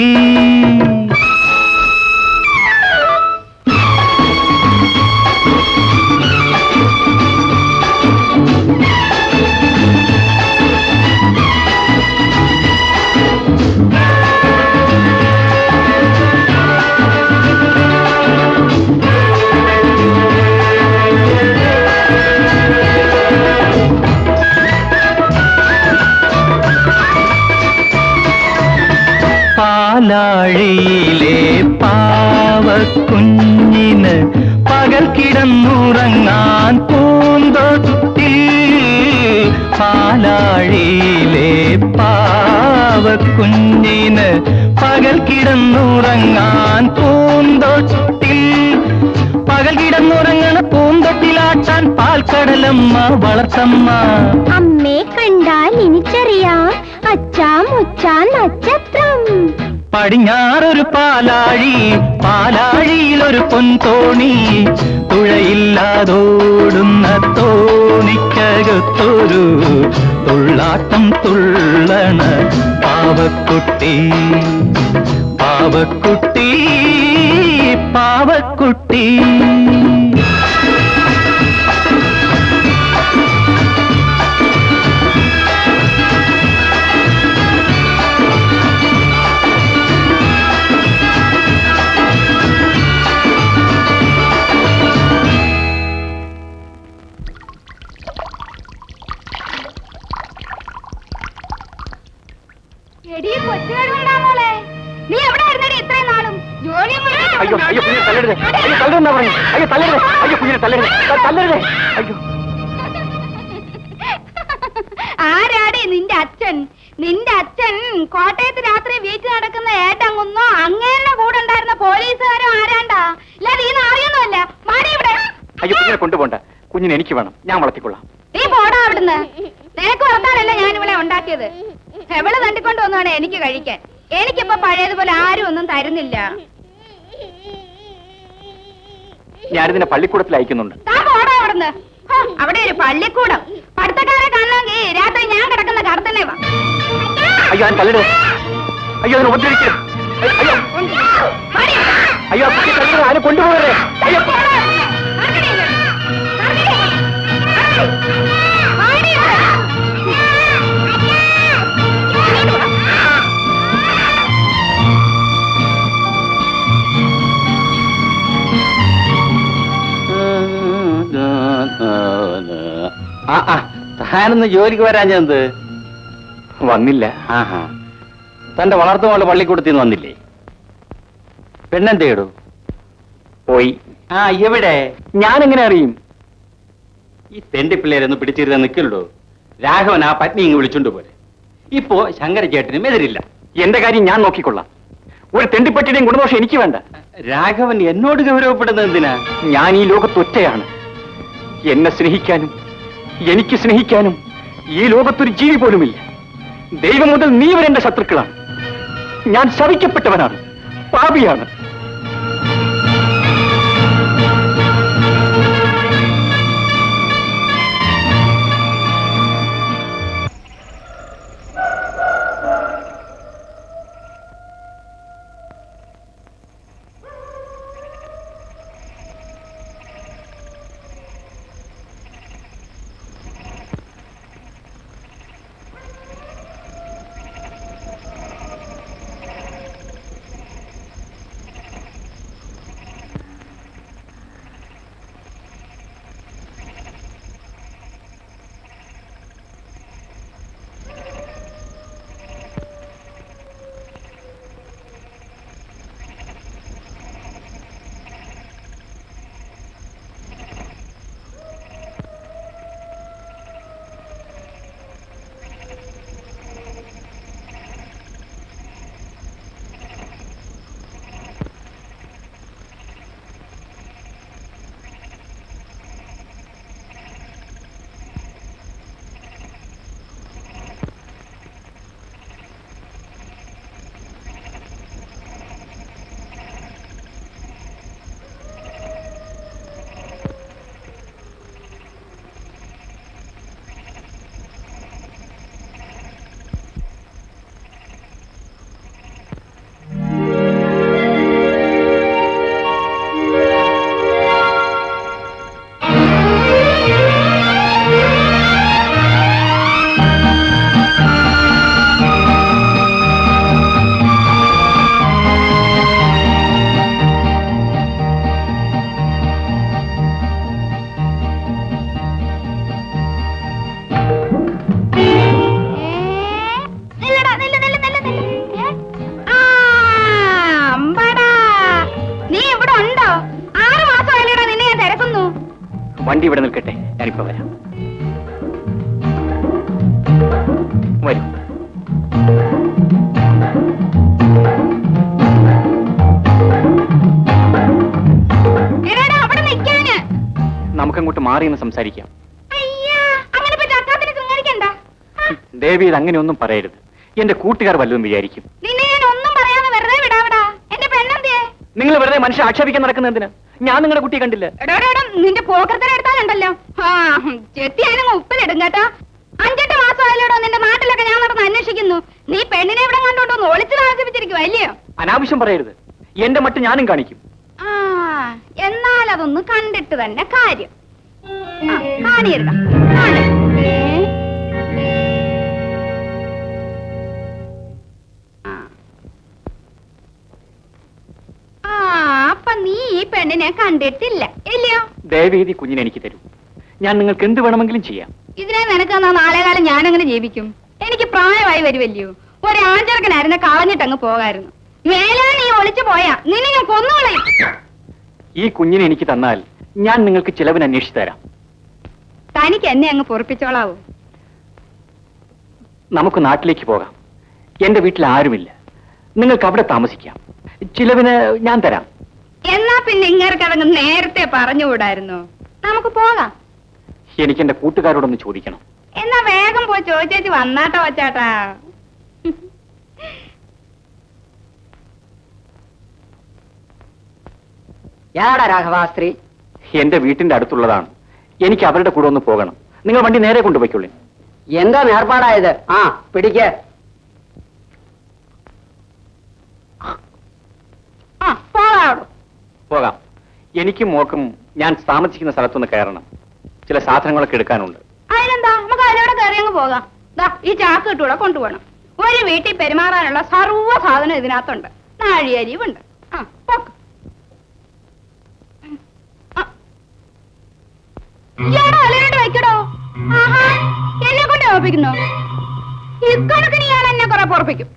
പാലാഴിയിലെ പാവക്കുഞ്ഞിന് പകൽ കിടന്നുറങ്ങാൻ പൂന്തോട്ടിൽ, പാലാഴിയിലെ പാവക്കുഞ്ഞിന് പകൽ കിടന്നുറങ്ങാൻ പൂന്തോട്ടിൽ, പകൽ കിടന്നുറങ്ങണ പൂന്തോട്ടിലാട്ടാൻ പാൽക്കടലമ്മ വളർത്തമ്മ. അമ്മേ കണ്ടാൽ എനിക്കറിയാം അച്ഛാ മുച്ചാ നക്ഷത്രം. പടിഞ്ഞാറൊരു പാലാഴി പാലാഴിയിലൊരു പൊൻതോണി തുഴയില്ലാതോടുന്ന തോണിക്കകത്തൊരു തുള്ളാട്ടം തുള്ളണ പാവക്കുട്ടി പാവക്കുട്ടി പാവക്കുട്ടി. നീ എവിടെയായിരുന്നടി ഇത്രയും നാളും? അയ്യോ അയ്യോ കുഞ്ഞിനെ തല്ലരുത്, അയ്യോ തല്ലരുതെന്നാ പറഞ്ഞു, അയ്യോ തല്ലരുത്, അയ്യോ കുഞ്ഞിനെ തല്ലരുത് തല്ലരുത്. അയ്യോ ആരാടി നിന്റെ അച്ഛൻ? നിന്റെ അച്ഛൻ കോട്ടയത്ത് രാത്രി വീട്ടിൽ നടക്കുന്ന ഏട്ടങ്ങുന്നോ അങ്ങേരുടെ കൂടെ ഉണ്ടായിരുന്ന പോലീസുകാരോ ആരാണ്ടാ? അല്ലാതെ ഈ അറിയുന്നല്ല. മാറി ഇവിടെ. അയ്യോ കുഞ്ഞിനെ കൊണ്ടുപോണ്ട, കുഞ്ഞിനെ എനിക്ക് വേണം, ഞാൻ വളർത്തിക്കൊള്ളാം. നീ പോടാ അവിടുന്ന്. നിനക്ക് വളർത്താനല്ല ഞാൻ ഇവിടെ ഉണ്ടാക്കിയത്. എവള് തണ്ടിക്കൊണ്ട് വന്നാണ് എനിക്ക് കഴിക്കാൻ. എനിക്കിപ്പോ പഴയതുപോലെ ആരും ഒന്നും തരുന്നില്ല. ഞാനിതിനെ പള്ളിക്കൂടത്തിൽ അയക്കുന്നുണ്ട്. താ പോടാ അവിടുന്ന്. അവിടെ ഒരു പള്ളിക്കൂടം. പഠിത്തക്കാരെ കാണണമെങ്കിൽ രാത്രി ഞാൻ കിടക്കുന്ന കടത്തന്നെ വാ. അയ്യോ ഞാൻ തല്ലരുത്, അയ്യോ അതിനെ ഉപദ്രവിക്കരുത്, അയ്യോ അയ്യോ കുട്ടി തല്ലരുത്, അതിനെ കൊണ്ടുപോകരുത്. അയ്യോ മാടി ഇവിടെ. താനൊന്ന് ജോലിക്ക് വരാഞ്ഞെന്ത്? വന്നില്ല. ആഹാ, തന്റെ വളർത്തുമോള് പള്ളിക്കൂടത്തിന്ന് വന്നില്ലേ? പെണ്ണെന്തേടൂ? പോയി. ആ, എവിടെ? ഞാനെങ്ങനെ അറിയും? ഈ തെണ്ടി പിള്ളേരൊന്ന് പിടിച്ചിരുന്ന നിൽക്കല്ലോ. രാഘവൻ ആ പത്നി ഇങ്ങ് വിളിച്ചോണ്ട് പോലെ. ഇപ്പോ ശങ്കരചേട്ടനും എതിരില്ല. എന്റെ കാര്യം ഞാൻ നോക്കിക്കൊള്ളാം. ഒരു തെണ്ടിപ്പട്ടിയുടെയും ഗുണദോഷം എനിക്ക് വേണ്ട. രാഘവൻ എന്നോട് ഗൗരവപ്പെടുന്നത് എന്തിനാ? ഞാൻ ഈ ലോകത്തൊറ്റയാണ്. എന്നെ സ്നേഹിക്കാനും എനിക്ക് സ്നേഹിക്കാനും ഈ ലോകത്തൊരു ജീവി പോലുമില്ല. ദൈവം മുതൽ നീ വരെ എന്റെ ശത്രുക്കളാണ്. ഞാൻ ശവിക്കപ്പെട്ടവനാണ്, പാപിയാണ്. വണ്ടി ഇവിടെ നിൽക്കട്ടെ, ഞാനിപ്പോ വരാം. വരൂ. നമുക്കങ്ങോട്ട് മാറി എന്ന് സംസാരിക്കാം. ദേവി, ഇത് അങ്ങനെയൊന്നും പറയരുത്. എന്റെ കൂട്ടുകാർ വല്ലതും വിചാരിക്കും. നിങ്ങൾ വെറുതെ മനുഷ്യ ആക്ഷേപിക്കാൻ നടക്കുന്ന എന്തിനാ? ഞാൻ നിങ്ങളുടെ കുട്ടിയെ കണ്ടില്ല. നിന്റെ പോക്കരത്തിനെ എടുത്താലുണ്ടല്ലോ ചെത്തിയാനങ്ങ് ഉപ്പിലിടും കേട്ടോ. 5-8 മാസമായാലോടോ നിന്റെ നാട്ടിലൊക്കെ ഞാൻ നടന്ന് അന്വേഷിക്കുന്നു. നീ പെണ്ണിനെ ഇവിടെ കണ്ടോണ്ടോന്ന് ഒളിച്ചു താമസിപ്പിച്ചിരിക്കും അല്ലയോ? അനാവശ്യം പറയരുത്. എന്റെ മട്ട് ഞാനും കാണിക്കും. എന്നാൽ അതൊന്ന് കണ്ടിട്ട് തന്നെ കാര്യം. കാണിയിരുന്ന അപ്പൊ നീ ഈ പെണ്ണിനെ കണ്ടിട്ടില്ല ഇല്ലയോ? ദയവേദി കുഞ്ഞിനെ എനിക്ക് തരൂ. ഞാൻ നിങ്ങൾക്ക് എന്ത് വേണമെങ്കിലും ചെയ്യാം. ഇതിനെ നിനക്ക് തന്നാ നാളെ കാലം ഞാനെങ്ങനെ ജീവിക്കും? എനിക്ക് പ്രായമായി വരുമല്ലയോ. ഒരാഞ്ചർക്കനായിരുന്നെ കളഞ്ഞിട്ടങ്ങ് പോകായിരുന്നു. മേലാ നീ ഒളിച്ചു പോയാ നിന്നെ ഞാൻ കൊന്നുകളയും. ഈ കുഞ്ഞിനെ എനിക്ക് തന്നാൽ ഞാൻ നിങ്ങൾക്ക് ചിലവിന് അന്വേഷിച്ചു തരാം. തനിക്ക് എന്നെ അങ്ങ് പൊറപ്പിച്ചോളാവൂ. നമുക്ക് നാട്ടിലേക്ക് പോകാം. എന്റെ വീട്ടിൽ ആരുമില്ല. നിങ്ങൾക്ക് അവിടെ താമസിക്കാം. ചിലവിന് ഞാൻ തരാം. എന്നാ പിന്നെ ഇങ്ങേർക്കതങ്ങ് നേരത്തെ പറഞ്ഞുകൂടായിരുന്നോ? നമുക്ക് പോകാം. എനിക്ക് എന്റെ കൂട്ടുകാരോടൊന്ന് ചോദിക്കണം. എന്നാ വേഗം പോയി ചോദിച്ചേച്ച് വന്നാട്ടോ വച്ചാട്ടാ. യാടാ രാഘവാസ്ത്രീ? എന്റെ വീട്ടിന്റെ അടുത്തുള്ളതാണ്. എനിക്ക് അവരുടെ കൂടെ ഒന്ന് പോകണം. നിങ്ങൾ വണ്ടി നേരെ കൊണ്ടുപോയിക്കൊള്ളേ. എന്താ ഏർപ്പാടായത്? പിടിക്ക്. പോകാം. എനിക്കും മോക്കും ഞാൻ താമസിക്കുന്ന സ്ഥലത്തൊന്ന് കയറണം. ചില സാധനങ്ങളൊക്കെ എടുക്കാനുണ്ട്. അതിനെന്താ, നമുക്ക് അതിലൂടെ കയറി അങ്ങ് പോകാം. ദാ ഈ ചാക്ക് ഇട്ടൂടെ കൊണ്ടുപോകണം. ഒരു വീട്ടിൽ പെരുമാറാനുള്ള സർവ്വ സാധനം ഇതിനകത്തുണ്ട്. നാഴിയരിവുണ്ട്. ആ പോക്ക്. ഇയാളോ അലയോട്ട് വയ്ക്കടോ. ആഹാ, എന്നെ കൊണ്ട് ഓർപ്പിക്കുന്നു. ഇക്കണക്കിന് ഇയാൾ എന്നെ കുറെ പൊറപ്പിക്കും.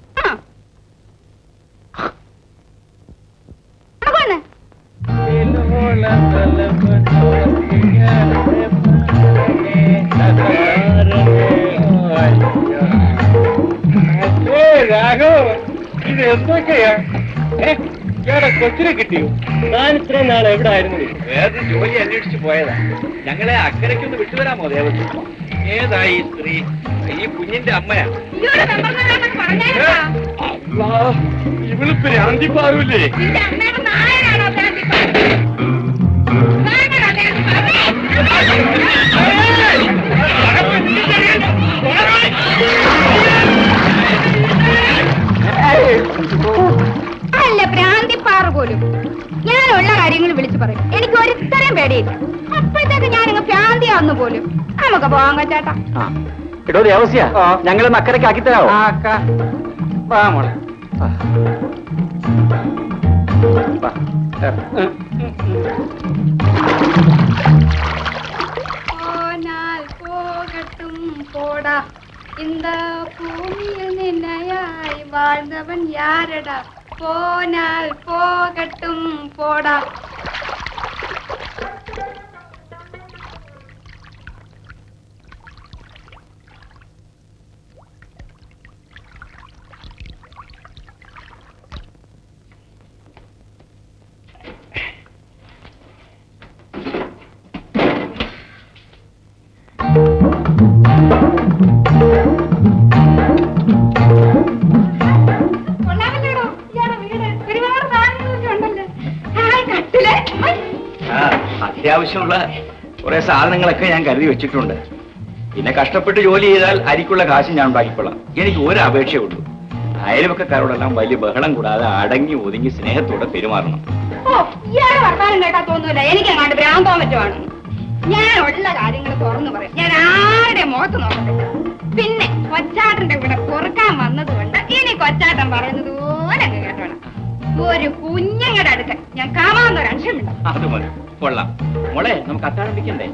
ഇത് എന്തൊക്കെയാ? ഇയാടെ കൊച്ചിനെ കിട്ടിയോ? ഞാൻ ഇത്രയും നാളെ എവിടെ ആയിരുന്നു? വേറെ ജോലി അന്വേഷിച്ച് പോയതാ. ഞങ്ങളെ അക്കരയ്ക്കൊന്ന് വിട്ടുതരാമോ ദേവസ്വം? ഏതായി ഈ സ്ത്രീ? ഈ കുഞ്ഞിന്റെ അമ്മയാ. ഇവളിപ്പോ രാന്തിപ്പാറൂല്ലേ? അല്ല, ഭ്രാന്തിപ്പാറ പോലും. ഞാനുള്ള കാര്യങ്ങൾ വിളിച്ചു പറയും. എനിക്ക് ഒരുത്തരം പേടിയില്ല. അപ്പോഴത്തേക്ക് ഞാനിങ്ങ് ഭ്രാന്തിയാവുന്നു പോലും. നമുക്ക് പോകാൻ ചേട്ടാ. എടോ ദേവസ്യ, ഞങ്ങളൊന്ന് അക്കരയ്ക്ക് ആക്കി തരാമോ? വാ മോളെ. പോനാൽ പോകട്ടും പോടാ, இந்த பூமியில் நின்னையாய் வாழ்ந்தவன் யாரடா, போனால் போகட்டும் போடா. അത്യാവശ്യമുള്ള കുറെ സാധനങ്ങളൊക്കെ ഞാൻ കരുതി വെച്ചിട്ടുണ്ട്. പിന്നെ കഷ്ടപ്പെട്ട് ജോലി ചെയ്താൽ അരിക്കുള്ള കാശ് ഞാൻ ഉണ്ടാക്കിക്കൊള്ളാം. എനിക്ക് ഒരു അപേക്ഷയുള്ളൂ, അയൽവക്കക്കാരോടെല്ലാം വലിയ ബഹളം കൂടാതെ അടങ്ങി ഒതുങ്ങി സ്നേഹത്തോടെ പെരുമാറണം. ഓ, ഇയാളെ വർത്താനം കേട്ടാ തോന്നൂല എനിക്ക് അങ്ങാണ്ട് ഭ്രാന്തോ മറ്റുമാണ്. ഞാൻ ഉള്ള കാര്യങ്ങൾ തുറന്നു പറയും. ഞാൻ ആരുടെ മുഖത്ത് നോക്കത്തില്ല. പിന്നെ കൊച്ചാട്ടന്റെ കൂടെ പൊറുക്കാൻ വന്നത് കൊണ്ട് ഇനി കൊച്ചാട്ടൻ പറയുന്നത് പോലെ അങ്ങ് കേട്ടോണം. ഒരു കുഞ്ഞങ്ങളുടെ അടുക്ക ഞാൻ കാമാന്നൊരു അംശമുണ്ട്. അത് മതി, കൊള്ളാം. മോളെ, നമുക്ക് അത്താഴം വെക്കണ്ടേ?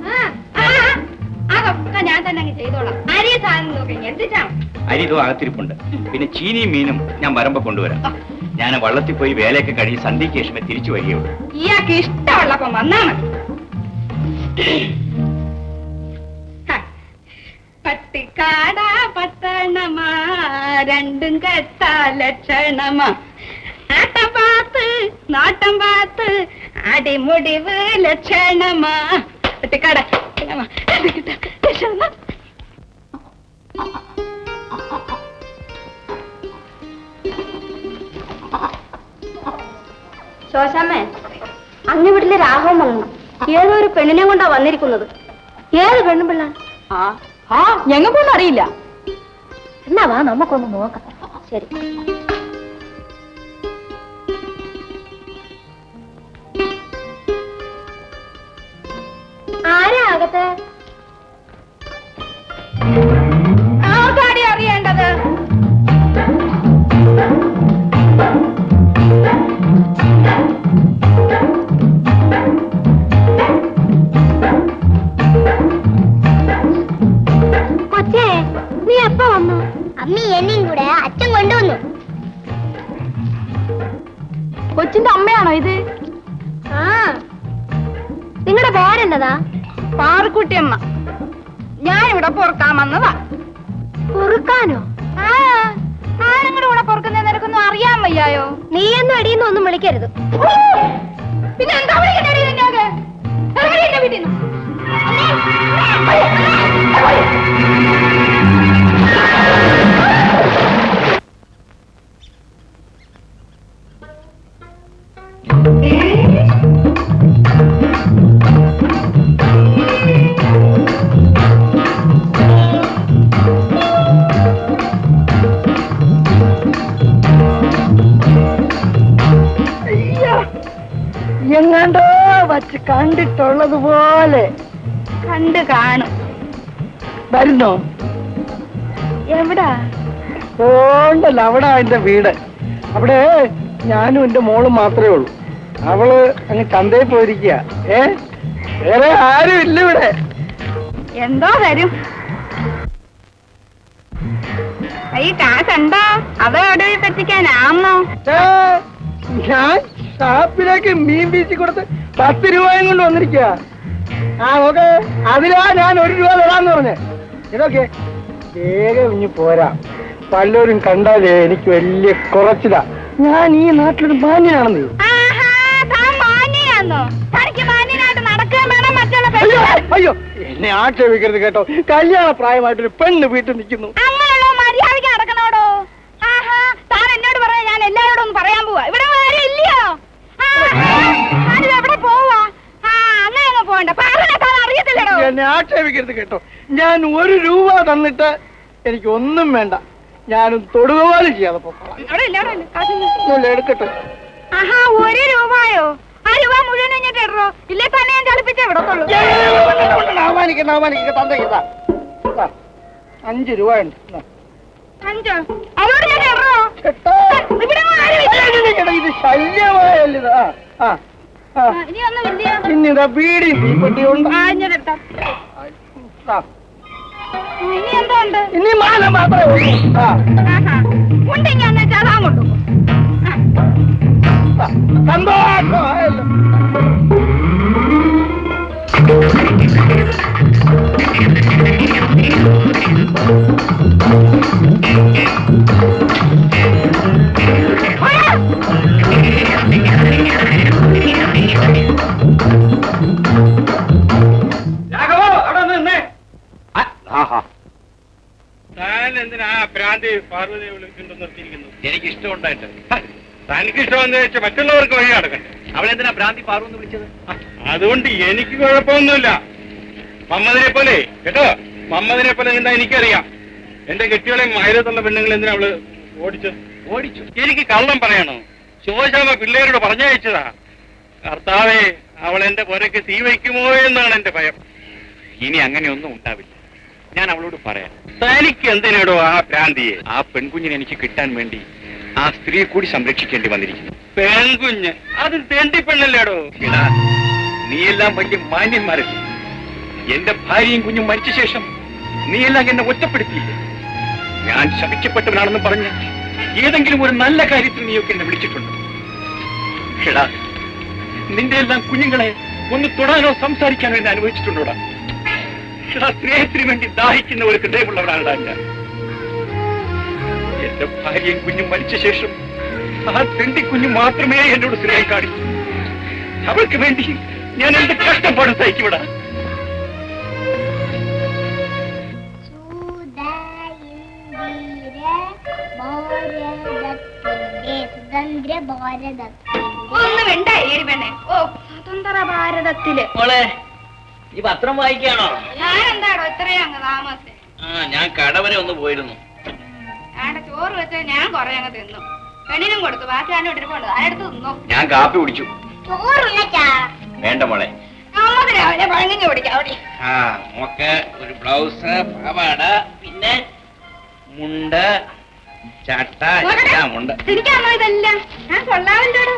അതൊക്കെ ഞാൻ തന്നെ അങ്ങ് ചെയ്തോളാം. അരി സാധനം നോക്കി എത്തിച്ചാ അരി ഇതോ അകത്തിരിപ്പുണ്ട്. പിന്നെ ചീനിയും മീനും ഞാൻ വരുമ്പോ കൊണ്ടുവരാം. ഞാൻ വള്ളത്തിൽ പോയി വേലയൊക്കെ കഴിഞ്ഞ് സന്ധ്യയ്ക്ക് ശേഷമേ തിരിച്ചു വരികയുള്ളൂ. ഇയാൾക്ക് ഇഷ്ടമുള്ളപ്പം വന്നാ മതി. പട്ടിക്കാടാ പട്ടണമാ രണ്ടും കെട്ടാ ലക്ഷണമാ, ആട്ടം പാത്ത് നാട്ടം പാത്ത് അടിമുടിവ് ലക്ഷണമാ. പട്ടിക്കാട ലക്ഷണമാ. ശോശാമ്മേ, അങ്ങ് വീട്ടിലെ രാഘവൻ വന്നു. ഏതോ ഒരു പെണ്ണിനെ കൊണ്ടാ വന്നിരിക്കുന്നത്. ഏത് പെണ്ണും പിള്ള? ഞങ്ങൾക്കൊന്നും അറിയില്ല. എന്നാ വാ, നമുക്കൊന്ന് നോക്കാം. ശരി. ആരാ അകത്ത്? ആർക്കാടി അറിയേണ്ടത്? കൊച്ചേ, നീ എപ്പോ വന്നു? അമ്മി എന്നെയും കൂടെ അച്ഛൻ കൊണ്ടുവന്നു. കൊച്ചിന്റെ അമ്മയാണോ ഇത്? ആ, നിങ്ങളുടെ പേരെന്നതാ? പാറുക്കുട്ടിയമ്മ. ഞാനിവിടെ പൊറുക്കാൻ വന്നതാ. പൊറുക്കാനോ? ആരെങ്കിലും കൂടെ പൊറുക്കുന്ന നിനക്കൊന്നും അറിയാൻ വയ്യായോ? നീയൊന്നും അടിയെന്ന് ഒന്നും വിളിക്കരുത്. പിന്നെ എന്താ വിളിക്കണ്ടേ നിന്നോട്? എന്റെ വീട്ടിൽ നിന്ന് എങ്ങാണ്ടോ വച്ച് കണ്ടിട്ടുള്ളതുപോലെ കണ്ട് കാണും. വരുന്നോ? എവിടാ? ഉണ്ടല്ലോ, അവിടെ എന്റെ വീട്. അവിടെ ഞാനും എന്റെ മോളും മാത്രമേ ഉള്ളൂ. അവള് അങ്ങ് ചന്തയിൽ പോയിരിക്കുക. വേറെ ആരും ഇല്ല ഇവിടെ. എന്തോ തരും? ഈ കാശുണ്ടോ അതോ ഒടുവിൽ പറ്റിക്കാനാന്നോ? ഞാൻ ഷാപ്പിലേക്ക് മീൻ വീശി കൊടുത്ത് 10 രൂപയും കൊണ്ട് വന്നിരിക്കുക. നോക്ക്, അതിലാ ഞാൻ 1 രൂപ തരാന്ന് പറഞ്ഞേ. ഇതൊക്കെ വേഗം ഇനി പോരാ. പലരും കണ്ടാലേ എനിക്ക് വലിയ കുറച്ചിലാ. ഞാൻ ഈ നാട്ടിലൊരു മാന്യനാണെന്ന്. അയ്യോ, എന്നെ ആക്ഷേപിക്കരുത് കേട്ടോ. കല്യാണ പ്രായമായിട്ടൊരു പെണ്ണ് വീട്ടിൽ നിൽക്കുന്നു. മര്യാദയ്ക്ക് നടക്കണോടോ. താൻ എന്നോട് പറയാ, ഞാൻ എല്ലാവരോടും ഒന്ന് പറയാൻ പോവാ. ഇവിടെ ആരും ഇല്ലയോ? എവിടെ പോവാ? അങ്ങനെ അങ്ങ് പോകണ്ട. പറഞ്ഞ താൻ അറിയത്തില്ലടോ. എന്നെ ആക്ഷേപിക്കരുത് കേട്ടോ. ഞാൻ 1 രൂപ തന്നിട്ട് എനിക്ക് ഒന്നും വേണ്ട. ഞാനും തൊടുക പോലും ചെയ്യാതെ പോകാം. എടുക്കട്ടെ. 1 രൂപയോ? ആ രൂപ മുഴുവൻ കഴിഞ്ഞിട്ട് ഇടറോ, ഇല്ലേ തന്നെ ഞാൻ ചളിപ്പിച്ചേ വിടത്തുള്ളൂ. അവമാനിക്കണ്ട. തന്നേക്കാ 5 രൂപ ഉണ്ട്. 5? അതോട് ഞാൻ ഇടറോ? ഇത് ശല്യമായല്ലോ. ഇനി ഒന്നുമില്ല. പിന്നിതാ ബീഡി തീപ്പെട്ടിയുണ്ട്. ഇനി എന്തോ ഉണ്ട്? ഇനി മാല മാത്രമേ ഉള്ളൂ. ഉണ്ടെങ്കിൽ അന്ന് ചതാൻ കൊണ്ടു. സന്തോഷമായല്ലോ. താൻ എന്തിനാ ഭ്രാന്തി പാർവതി വിളിച്ചുകൊണ്ട് നിർത്തിയിരിക്കുന്നു? എനിക്ക് ഇഷ്ടമുണ്ടായിട്ട്. തനിക്ക് ഇഷ്ടമെന്ന് വെച്ചാൽ മറ്റുള്ളവർക്ക് വഴി നടക്കണ്ടേ? അവളെന്തിനാ ഭ്രാന്തി പാർവെന്ന് വിളിച്ചത്? അതുകൊണ്ട് എനിക്ക് കുഴപ്പമൊന്നുമില്ല. മമ്മദിനെ പോലെ കേട്ടോ, മമ്മദിനെ പോലെ എന്താ എനിക്കറിയാം. എന്റെ കെട്ടിയോളെയും അയലത്തുള്ള പെണ്ണുങ്ങൾ എന്തിനാ അവള് ഓടിച്ചു? എനിക്ക് കള്ളം പറയണോ? ശോശാമ പിള്ളേരോട് പറഞ്ഞയച്ചതാ. കർത്താവേ, അവൾ എന്റെ പുരക്ക് തീ വയ്ക്കുമോ എന്നാണ് എന്റെ ഭയം. ഇനി അങ്ങനെയൊന്നും ഉണ്ടാവില്ല. ഞാൻ അവളോട് പറയാം. തനിക്ക് എന്തിനാടോ ആ ഭ്രാന്തിയെ? ആ പെൺകുഞ്ഞിനെ എനിക്ക് കിട്ടാൻ വേണ്ടി ആ സ്ത്രീയെ കൂടി സംരക്ഷിക്കേണ്ടി വന്നിരിക്കുന്നു. പെൺകുഞ്ഞ്? അത് തെണ്ടി പെണ്ണല്ലേടോ? നീയെല്ലാം വലിയ മാന്യന്മാരല്ലേ? എന്റെ ഭാര്യയും കുഞ്ഞും മരിച്ച ശേഷം നീയെല്ലാം എന്നെ ഒറ്റപ്പെടുത്തിയില്ലേ? ഞാൻ ശപിക്കപ്പെട്ടവനാണെന്ന് പറഞ്ഞ് ഏതെങ്കിലും ഒരു നല്ല കാര്യത്തിൽ നീയൊക്കെ എന്നെ വിളിച്ചിട്ടുണ്ട്. എടാ, നിന്റെ എല്ലാം കുഞ്ഞുങ്ങളെ ഒന്ന് തൊടാനോ സംസാരിക്കാനോ എന്നെ അനുഭവിച്ചിട്ടുണ്ടോടാ? എടാ, സ്നേഹത്തിന് വേണ്ടി ദാഹിക്കുന്ന ഒരു ഹൃദയമുള്ളവരാണ് ഞാൻ. എന്റെ ഭാര്യയും കുഞ്ഞും മരിച്ച ശേഷം ആ തെണ്ടിക്കുഞ്ഞു മാത്രമേ എന്നോട് സ്നേഹം കാണിച്ചു. അവൾക്ക് വേണ്ടി ഞാൻ എന്ത് കഷ്ടപ്പാടും സഹിക്കുവിടാ. ഒന്ന് വേണ്ടായി പെണ്ണെ. ഓ, സ്വതന്ത്ര ഭാരതത്തില് മോളെ, ഈ പത്രം വായിക്കാണോ? ഞാനെന്താടോ ഇത്രയും അങ്ങ് താമസേ? ഞാൻ കടവരെ ഒന്ന് പോയിരുന്നു. ആടെ ചോറ് വെച്ചാൽ ഞാൻ കൊറേ അങ്ങ് തിന്നു. പെണ്ണിനും കൊടുത്തു, ബാക്കി ആരും ഇട്ടിട്ടുണ്ട്. ആരെടുത്ത് തിന്നു. ഞാൻ കാപ്പി കുടിച്ചു. ചോറില്ല. വേണ്ട മോളെ. നമ്മക്ക് രാവിലെ പഴഞ്ഞു കുടിക്കാം. അവിടെ മോക്ക് ഒരു ബ്ലൗസ്, പാവാട, പിന്നെ മുണ്ട്, ചട്ട, എല്ലാം ഉണ്ട്. എനിക്കാണോ ഇതെല്ലാം? ഞാൻ കൊള്ളാവില്ലോടോ.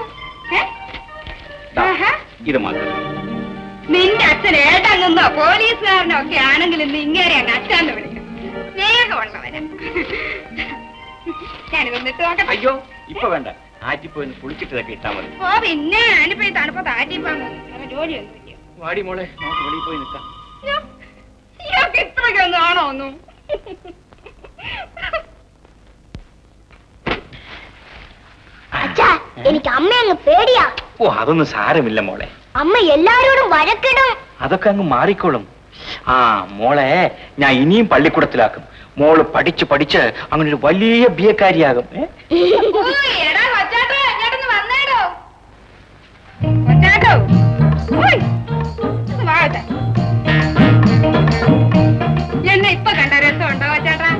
ഇത് മാത്രം. നിന്റെ അച്ഛൻ ഏട്ടങ്ങുന്നോ പോലീസുകാരനോ ഒക്കെ ആണെങ്കിൽ ഇന്ന് ഇങ്ങനെ അങ്ങ് അച്ഛാന്ന് വിളിക്കും. സ്നേഹമുള്ളവരാ. ഞാനിതൊന്നിട്ട് നോക്കട്ടെ. അയ്യോ, ഇപ്പൊ വേണ്ട. ആറ്റിപ്പോയി കുളിച്ചിട്ടതൊക്കെ ഇട്ടാ മതി. ഓ, പിന്നെ ഞാനിപ്പോ ഈ തണുപ്പത്ത് ആറ്റിപ്പോ ജോലിയൊന്നും ഇല്ല. വാടി മോളെ, നമുക്ക് വെളിയിൽ പോയി നിൽക്കാം. ഇയാൾക്ക് ഇത്രയ്ക്കൊന്നും ആണോ ഒന്നും? അച്ഛാ, എനിക്ക് അമ്മയങ്ങ് പേടിയാ. ഓ, അതൊന്നും സാരമില്ല മോളെ. അമ്മ എല്ലാരോടും വഴക്കിടും. അതൊക്കെ അങ്ങ് മാറിക്കോളും. മോളെ ഞാൻ ഇനിയും പള്ളിക്കൂടത്തിലാക്കും. മോള് പഠിച്ച് പഠിച്ച് അങ്ങനെ ഒരു വലിയ ബിയക്കാരിയാകും. എടാ കൊച്ചാട്ടോ, ഇങ്ങോട്ടൊന്ന് വന്നേടോ. കൊച്ചാട്ടോ, വാഴട്ടെ. എന്നെ ഇപ്പൊ കണ്ട രസമുണ്ടോ കൊച്ചാട്ടാ?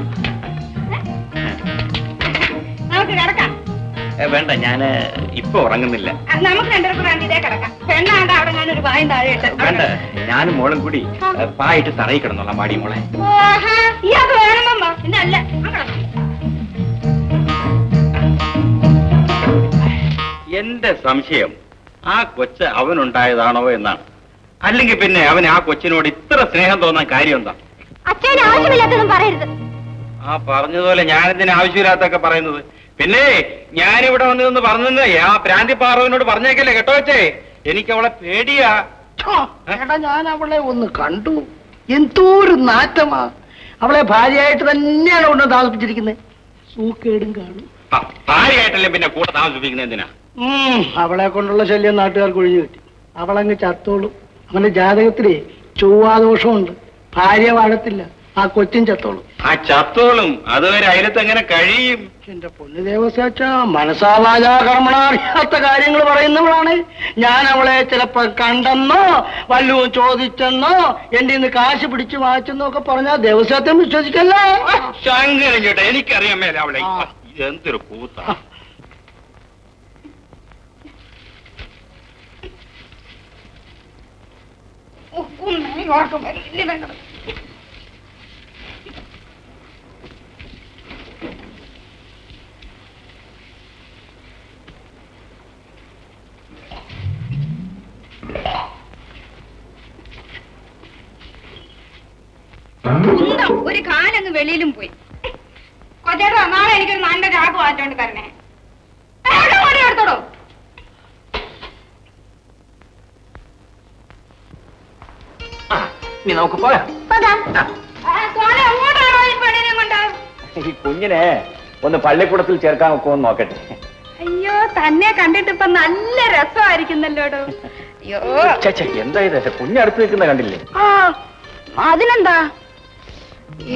നമുക്ക് കിടക്കാം. വേണ്ട, ഞാന് ഇപ്പൊ ഇപ്പൊ ഉറങ്ങുന്നില്ല. നമുക്ക് രണ്ടുപേർക്കും രണ്ടിതേ കിടക്കാം. പെണ്ണാണ്ട അവിടെ ഞാനൊരു വായും താഴെ ഇട്ട്. വേണ്ട, ഞാനും മോളും കൂടി പായിട്ട് തറയി കിടന്നോളാം. മാടി മോളെ. ഇയാൾക്ക് വേണമെന്നോ? ഇന്നല്ല. എന്റെ സംശയം ആ കൊച്ച് അവനുണ്ടായതാണോ എന്നാണ്. അല്ലെങ്കിൽ പിന്നെ അവന് ആ കൊച്ചിനോട് ഇത്ര സ്നേഹം തോന്നാൻ കാര്യം എന്താ? അച്ഛന് ആവശ്യമില്ലാത്തതും പറയരുത്. ആ പറഞ്ഞതുപോലെ ഞാനെന്തിനാ ആവശ്യമില്ലാത്തൊക്കെ പറയുന്നത്? പിന്നെ ഞാനിവിടെ വന്നു പറഞ്ഞത് ആ പ്രാന്തി പാറവനോട് പറഞ്ഞേക്കല്ലേ കേട്ടോ വെച്ചേ. എനിക്ക് അവളെ പേടിയാ. എടാ, ഞാൻ അവളെ ഒന്ന് കണ്ടു. എന്തോ ഒരു നാറ്റമാ. അവളെ ഭാര്യയായിട്ട് തന്നെയാണ് കൊണ്ട് താമസിപ്പിച്ചിരിക്കുന്നത്. സൂക്കേടും കാണും. ഭാര്യയായിട്ടല്ലേ പിന്നെ കൂടെ താമസിപ്പിക്കുന്നത് എന്തിനാ? അവളെ കൊണ്ടുള്ള ശല്യം നാട്ടുകാർക്ക് ഒഴിഞ്ഞു കിട്ടി. അവളങ്ങ് ചത്തോളും. അവന്റെ ജാതകത്തിലേ ചൊവ്വാദോഷമുണ്ട്. ഭാര്യ വാഴത്തില്ല. ആ കൊച്ചും ചത്തോളും. ആ ചത്തോളും. അതുവരെ അയലത്ത് എങ്ങനെ കഴിയും? എന്റെ പൊന്നു ദേവസ്വച്ച, മനസാവാചാ കർമ്മണ അറിയാത്ത കാര്യങ്ങൾ പറയുന്നവളാണ്. ഞാൻ അവളെ ചിലപ്പോ കണ്ടെന്നോ വല്ലതും ചോദിച്ചെന്നോ എന്റെ ഇന്ന് കാശ് പിടിച്ചു വാങ്ങിച്ചെന്നോ ഒക്കെ പറഞ്ഞാൽ ദേവസ്വത്തെ വിശ്വസിക്കല്ലേ? ശങ്കരൻ ചേട്ടാ, എനിക്കറിയാൻ മേലെ അവളെ. എന്തൊരു കൂത്താ. ഒരു കാലങ്ങ് വെളിയിലും പോയി. കൊച്ചേട്ടാ, നാളെ എനിക്കൊരു നല്ല രാഗം വാങ്ങിച്ചോണ്ട് തരണേ. എടുത്തോടോ. ഇനി നമുക്ക് പോയാം. എങ്ങോട്ടാണോ ഈ പെണ്ണിനെ കൊണ്ട്? ഈ കുഞ്ഞിനെ ഒന്ന് പള്ളിക്കൂടത്തിൽ ചേർക്കാൻ നോക്കുമെന്ന് നോക്കട്ടെ. അയ്യോ, തന്നെ കണ്ടിട്ട് ഇപ്പൊ നല്ല രസമായിരിക്കുന്നല്ലോടോ. അയ്യോ, എന്താ ഇത്? കുഞ്ഞടുത്ത് നിൽക്കുന്ന കണ്ടില്ലേ? ആ, അതിനെന്താ?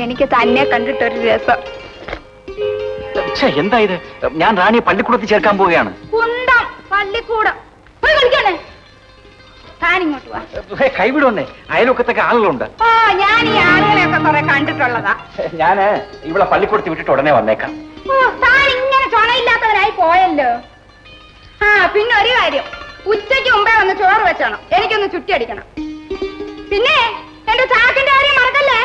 എനിക്ക് തന്നെ കണ്ടിട്ടൊരു രസം. എന്താ ഇത്? ഞാൻ റാണിയെ പള്ളിക്കൂടത്തിൽ ചേർക്കാൻ പോവുകയാണ്. കുന്തം പള്ളിക്കൂടം പോയി കളിക്കാനേ. താനിങ്ങോട്ട് വാ. കൈവിടുവന്നേ, അയൽവക്കത്തൊക്കെ ആളുകളുണ്ട്. ആ, ഞാൻ ഈ ആളുകളെയൊക്കെ കുറെ കണ്ടിട്ടുള്ളതാ. ഞാന് ഇവിടെ പള്ളിക്കൂടത്തിൽ വിട്ടിട്ട് ഉടനെ വന്നേക്കാം. ഓ, താൻ ഇങ്ങനെ ചുണയില്ലാത്തവനായി പോയല്ലോ. ആ, പിന്നെ ഒരു കാര്യം, ഉച്ചയ്ക്ക് മുമ്പേ വന്ന് ചോറ് വെച്ചണം. എനിക്കൊന്ന് ചുറ്റിയടിക്കണം. പിന്നെ എന്റെ ചാക്കിന്റെ കാര്യം മറക്കല്ലേ.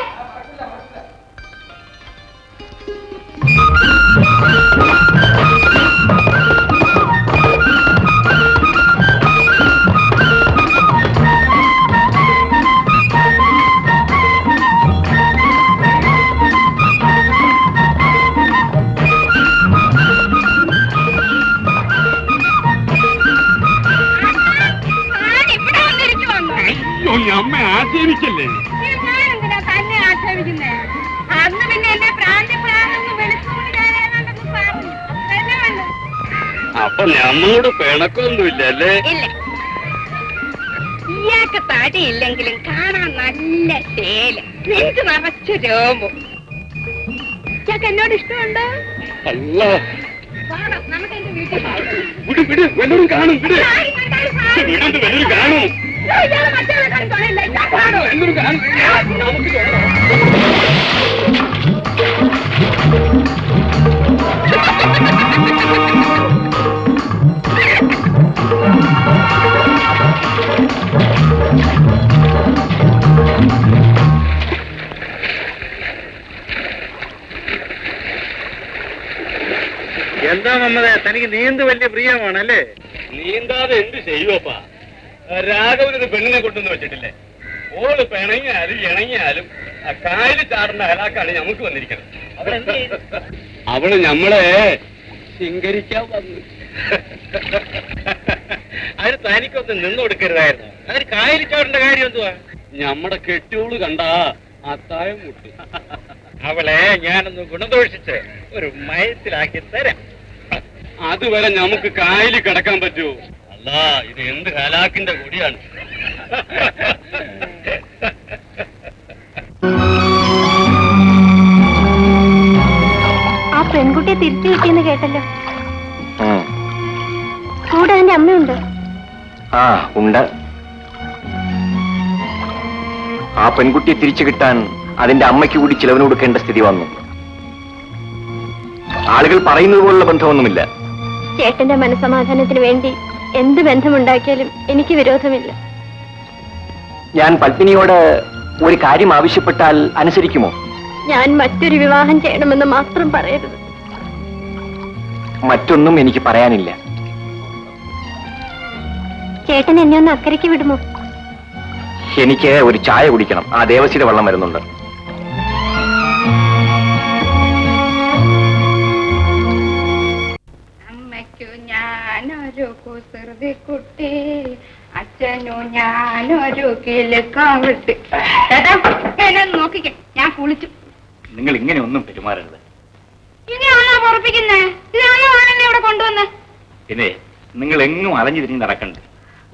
അമ്മ ആക്ഷേപിക്കല്ലേ? ഞാനെന്തിനാ തന്നെ ആക്ഷേപിക്കുന്നേ? അന്ന് പിന്നെ എന്റെ പ്രാന്തി പ്രാണെന്ന് വെളുത്തുകൊണ്ട് ഞാൻ ഏതാണ്ടെന്ന് പറഞ്ഞു. അത്രയല്ലേ വേണ്ടു. അപ്പൊ നമ്മോട് പിണക്കൊന്നുമില്ല അല്ലേ? ഇല്ല. ഇയാൾക്ക് തടിയില്ലെങ്കിലും കാണാൻ നല്ല ശേല, നെഞ്ച് നിറച്ചു രോമം. ഇയാൾക്ക് എന്നോട് ഇഷ്ടമുണ്ടോ? അല്ല, നമുക്ക് എന്റെ വീട്ടിൽ വിട് വിട്, വല്ലവരും കാണും. വിട് വിടുന്ന്, വല്ലവരും കാണും. മറ്റേ കളിക്കൊള്ളില്ല. കാണോ വല്ലവരും കാണും. നമുക്ക് എന്താ മമ്മതേ, തനിക്ക് നീന്ത് വലിയ പ്രിയമാണല്ലേ? നീന്താതെ എന്ത് ചെയ്യുവപ്പാ? രാഘവനൊരു പെണ്ണിനെ കൊണ്ടുവന്ന് വെച്ചിട്ടില്ലേ? ഓള് പിണങ്ങിയാലും ഇണങ്ങിയാലും ആ കായലിൽ ചാടുന്ന ഹലാക്കാണ് നമുക്ക് വന്നിരിക്കുന്നത്. അവള് നമ്മളെ ശൃംഗരിക്കാൻ വന്നു. അതിന് തനിക്കൊന്ന് നിന്ന് കൊടുക്കരുതായിരുന്നു. അതിന് കായലിൽ ചാടേണ്ട കാര്യം എന്തുവാ? നമ്മുടെ കെട്ടിയോള് കണ്ടാ അത്തായം മുട്ടി. അവളെ ഞാനൊന്ന് ഗുണദോഷിച്ച് ഒരു മയത്തിലാക്കി തരാം. അതുവരെ നമുക്ക് കായലിൽ കിടക്കാൻ പറ്റുമോ? അല്ല, ഇത് എന്ത് ഹലാക്കിന്റെ കൊടിയാണ്. ആ പെൺകുട്ടിയെ തിരിച്ചു കിട്ടിയെന്ന് കേട്ടല്ലോ. കൂടെ അതിന്റെ അമ്മയുണ്ട്. ആ, ഉണ്ട്. ആ പെൺകുട്ടിയെ തിരിച്ചു കിട്ടാൻ അതിന്റെ അമ്മയ്ക്ക് കൂടി ചിലവിന് കൊടുക്കേണ്ട സ്ഥിതി വന്നു. ആളുകൾ പറയുന്നത് പോലുള്ള ബന്ധമൊന്നുമില്ല. ചേട്ടന്റെ മനസമാധാനത്തിന് വേണ്ടി എന്ത് ബന്ധമുണ്ടാക്കിയാലും എനിക്ക് വിരോധമില്ല. ഞാൻ പത്മിനിയോട് ഒരു കാര്യം ആവശ്യപ്പെട്ടാൽ അനുസരിക്കുമോ? ഞാൻ മറ്റൊരു വിവാഹം ചെയ്യണമെന്ന് മാത്രം പറയരുത്. മറ്റൊന്നും എനിക്ക് പറയാനില്ല. ചേട്ടൻ എന്നെ ഒന്ന് അക്കരയ്ക്ക് വിടുമോ? എനിക്ക് ഒരു ചായ കുടിക്കണം. ആ ദേവസിയുടെ വെള്ളം വരുന്നുണ്ട്. അമ്മയ്ക്കു ഞാനൊരു കുസൃതി കുട്ടി, അച്ഛനു ഞാനൊരു കിലുക്കാവിട്ട്. ചേട്ടാ എന്നെ നോക്കിക്കേ, ഞാൻ കുളിച്ചു. നിങ്ങൾ ഇങ്ങനെ ഒന്നും പെരുമാറരുത്. ഇനിയാണോ പൊറപ്പിക്കുന്നേ? ഇതാണോ ആണെന്നെ ഇവിടെ കൊണ്ടുവന്ന്? പിന്നെ നിങ്ങൾ എങ്ങും അലഞ്ഞു തിരിഞ്ഞ് നടക്കണ്ട.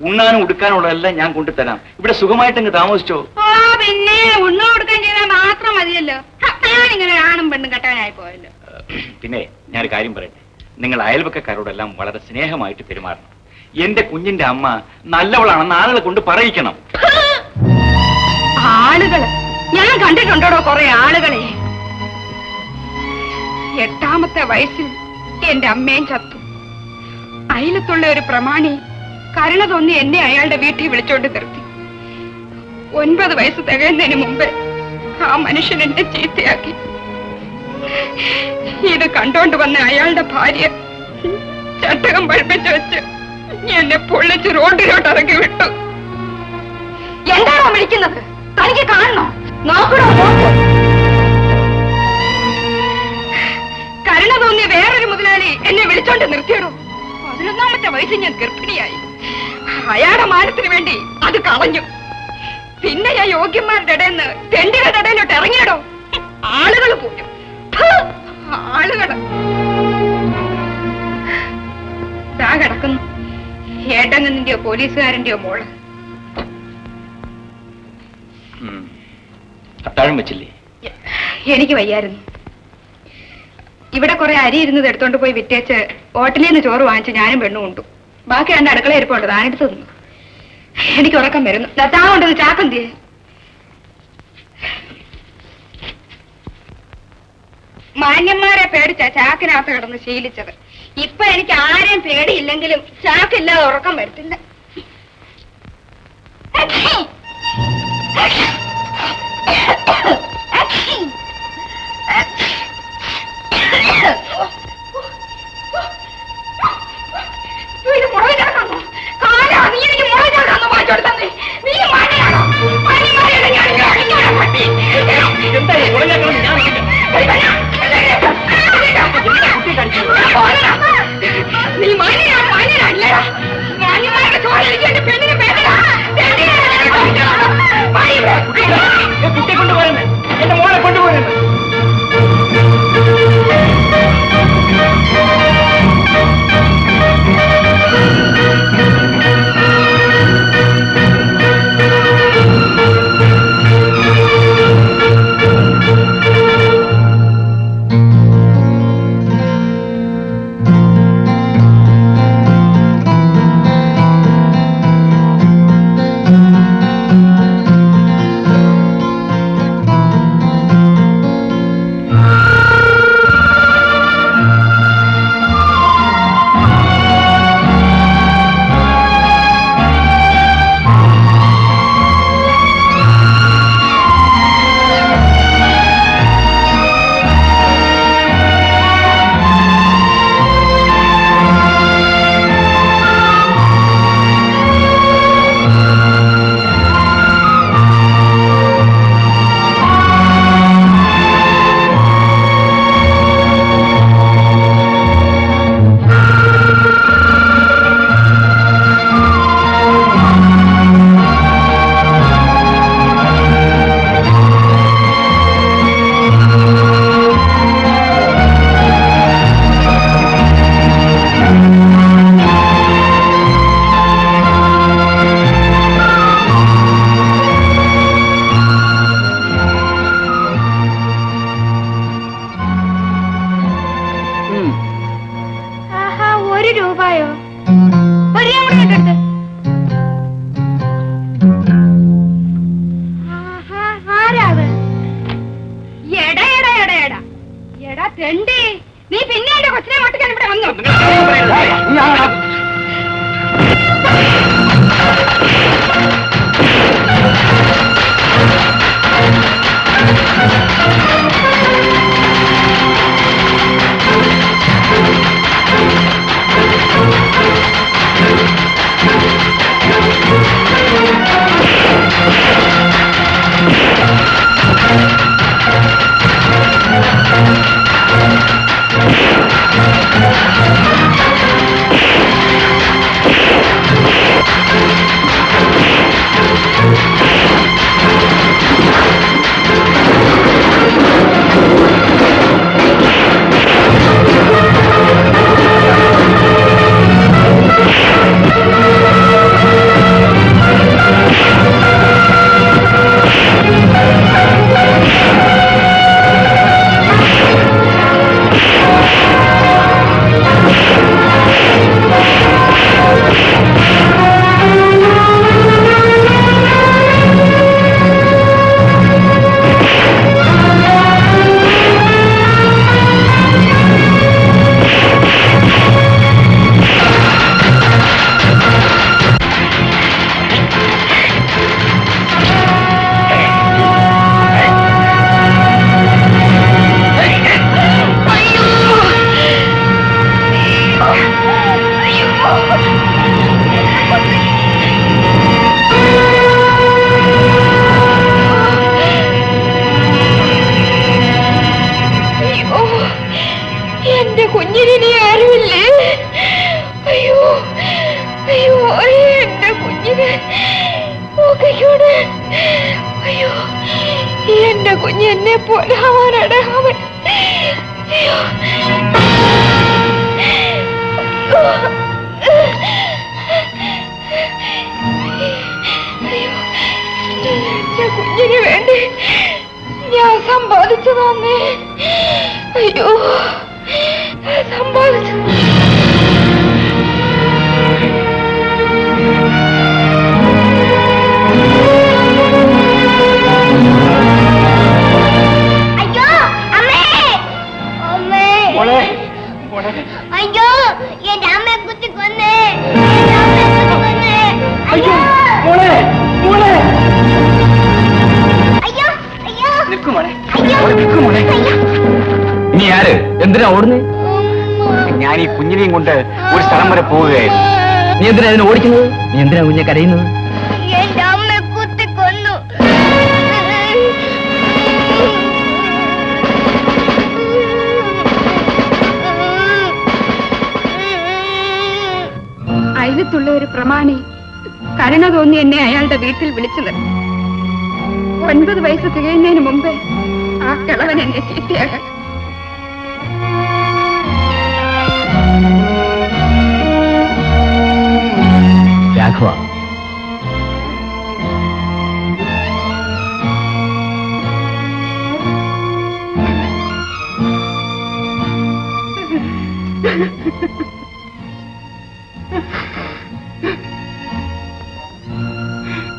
ഉണ്ണാനും ഉടുക്കാനുള്ളതെല്ലാം ഞാൻ കൊണ്ടുതരാം. ഇവിടെ സുഖമായിട്ടങ്ങ് താമസിച്ചോ? ഓ പിന്നെ ഉണ്ണ കൊടുക്കാൻ ചെയ്താൽ മാത്രം മതിയല്ലോ. ഞാനിങ്ങനെ ആണും പെണ്ണും കെട്ടവനായി പോയല്ലോ. പിന്നെ ഞാനൊരു കാര്യം പറയട്ടെ, നിങ്ങൾ അയൽവക്കക്കാരോടെല്ലാം വളരെ സ്നേഹമായിട്ട് പെരുമാറണം. എന്റെ കുഞ്ഞിന്റെ അമ്മ നല്ലവളാണെന്ന് ആളുകളെ കൊണ്ട് പറയിക്കണം. ആളുകള് ഞാൻ കണ്ടിട്ടുണ്ടോ കുറെ ആളുകളെ. 8ാമത്തെ വയസ്സിൽ എന്റെ അമ്മയും ചത്തു. അയലത്തുള്ള ഒരു പ്രമാണി കരുണ തോന്നി എന്നെ അയാളുടെ വീട്ടിൽ വിളിച്ചോണ്ട് നിർത്തി. 9 വയസ്സ് തികയുന്നതിന് മുമ്പേ ആ മനുഷ്യൻ എന്നെ ചീത്തയാക്കി. ഇത് കണ്ടോണ്ട് വന്ന അയാളുടെ ഭാര്യ ചട്ടകം പഴിപ്പിച്ചു വെച്ച് എന്നെ പൊള്ളിച്ച് റോഡിലോട്ട് ഇറക്കി വിട്ടു. എന്താണോ വിളിക്കുന്നത്? തനിക്ക് കാണണോ? നോക്കണോ? കരുണ തോന്നിയ വേറൊരു മുതലാളി എന്നെ വിളിച്ചോണ്ട് നിർത്തിയിടും. 11ാമത്തെ വയസ്സിൽ ഞാൻ ഗർഭിണിയായി. അയാളുടെ മാനത്തിന് വേണ്ടി അത് കളഞ്ഞു. പിന്നെ ഞാൻ യോഗ്യന്മാരുടെ ഇടയിന്ന് തെണ്ടികളുടെ ഇടയിലോട്ട് ഇറങ്ങിയടോ. ആളുകൾ പോലും ആളുകൾ ദാ കിടക്കുന്നു ഏട്ടങ്ങന്നിന്റെയോ പോലീസുകാരന്റെയോ മോള്. അത്താഴം വെച്ചില്ലേ? എനിക്ക് വയ്യായിരുന്നു. ഇവിടെ കുറെ അരി ഇരുന്നത് എടുത്തോണ്ട് പോയി വിറ്റേച്ച് ഹോട്ടലിൽ നിന്ന് ചോറ് വാങ്ങിച്ച് ഞാനും പെണ്ണും കൊണ്ടു. ബാക്കി 2 അടുക്കള ഇരിപ്പുണ്ട്, താനെടുത്ത് തിന്നു. എനിക്ക് ഉറക്കം വരുന്നു. താ കൊണ്ടത് ചാക്കന്തിയെ. മാന്യന്മാരെ പേടിച്ച ചാക്കിനകത്ത് കിടന്ന് ശീലിച്ചത്. ഇപ്പൊ എനിക്ക് ആരെയും പേടിയില്ലെങ്കിലും ചാക്കില്ലാതെ ഉറക്കം വരത്തില്ല. ഇത് മുളക് ചാക്കാണോ? കാലാ നീ എനിക്ക് മുളക് ചാക്കാന്നോ വാങ്ങിച്ചോടുത്തേ? നീ മാന്യനാണോ? മാന്യന്മാരെയല്ല ഞാൻ പട്ടി. നീ മാന്യനാണ്, മാന്യനല്ലേ? മാന്യന്മാരുടെ ചോരയിലേക്ക് എന്റെ പെണ്ണിനെ പേരടാ. കുട്ടിയെ കൊണ്ടുപോകുന്നത്, എന്റെ മോളെ കൊണ്ടുപോകുന്നത്. നീ പിന്നെ എന്റെ കൊച്ചിനെ മോട്ടിക്കാൻ ഇവിടെ വന്നു. എന്റെ കുഞ്ഞിനെ ആരുമില്ലേ? അയ്യോ അയ്യോ എന്റെ കുഞ്ഞിനെ നോക്കിക്കൂടെ. അയ്യോ എന്റെ കുഞ്ഞ് എന്നെ പോലെ ആവാനാണ് അവൻ. അയ്യോ എന്റെ കുഞ്ഞിന് വേണ്ടി ഞാൻ സമ്പാദിച്ചതാന്നേ. അയ്യോ സമ്പാദിച്ചു. അയ്യോ അമ്മേ അമ്മേ അയ്യോ എന്റെ അമ്മയെ കുത്തി കൊന്നേ. അയ്യോ അയ്യോ അയ്യോ ഇനി ആര് എന്തിനാ ഓടുന്നേ? ഞാൻ ഈ കുഞ്ഞിനെയും കൊണ്ട് ഒരു സ്ഥലം വരെ പോവുകയായിരുന്നു. നീ എന്തിനാ ഇതിനെ ഓടിക്കുന്നത്? നീ എന്തിനാ കുഞ്ഞെ കരയുന്നത്? എന്റെ അമ്മയെ കുത്തി കൊന്നു. അയലത്തുള്ള ഒരു പ്രമാണി കരുണ തോന്നി എന്നെ അയാളുടെ വീട്ടിൽ വിളിച്ചത്. 9 വയസ്സ് തികയുന്നതിന് മുമ്പേ ആ കിളവൻ എന്നെ ചീത്തയാകാൻ. രാഘവ,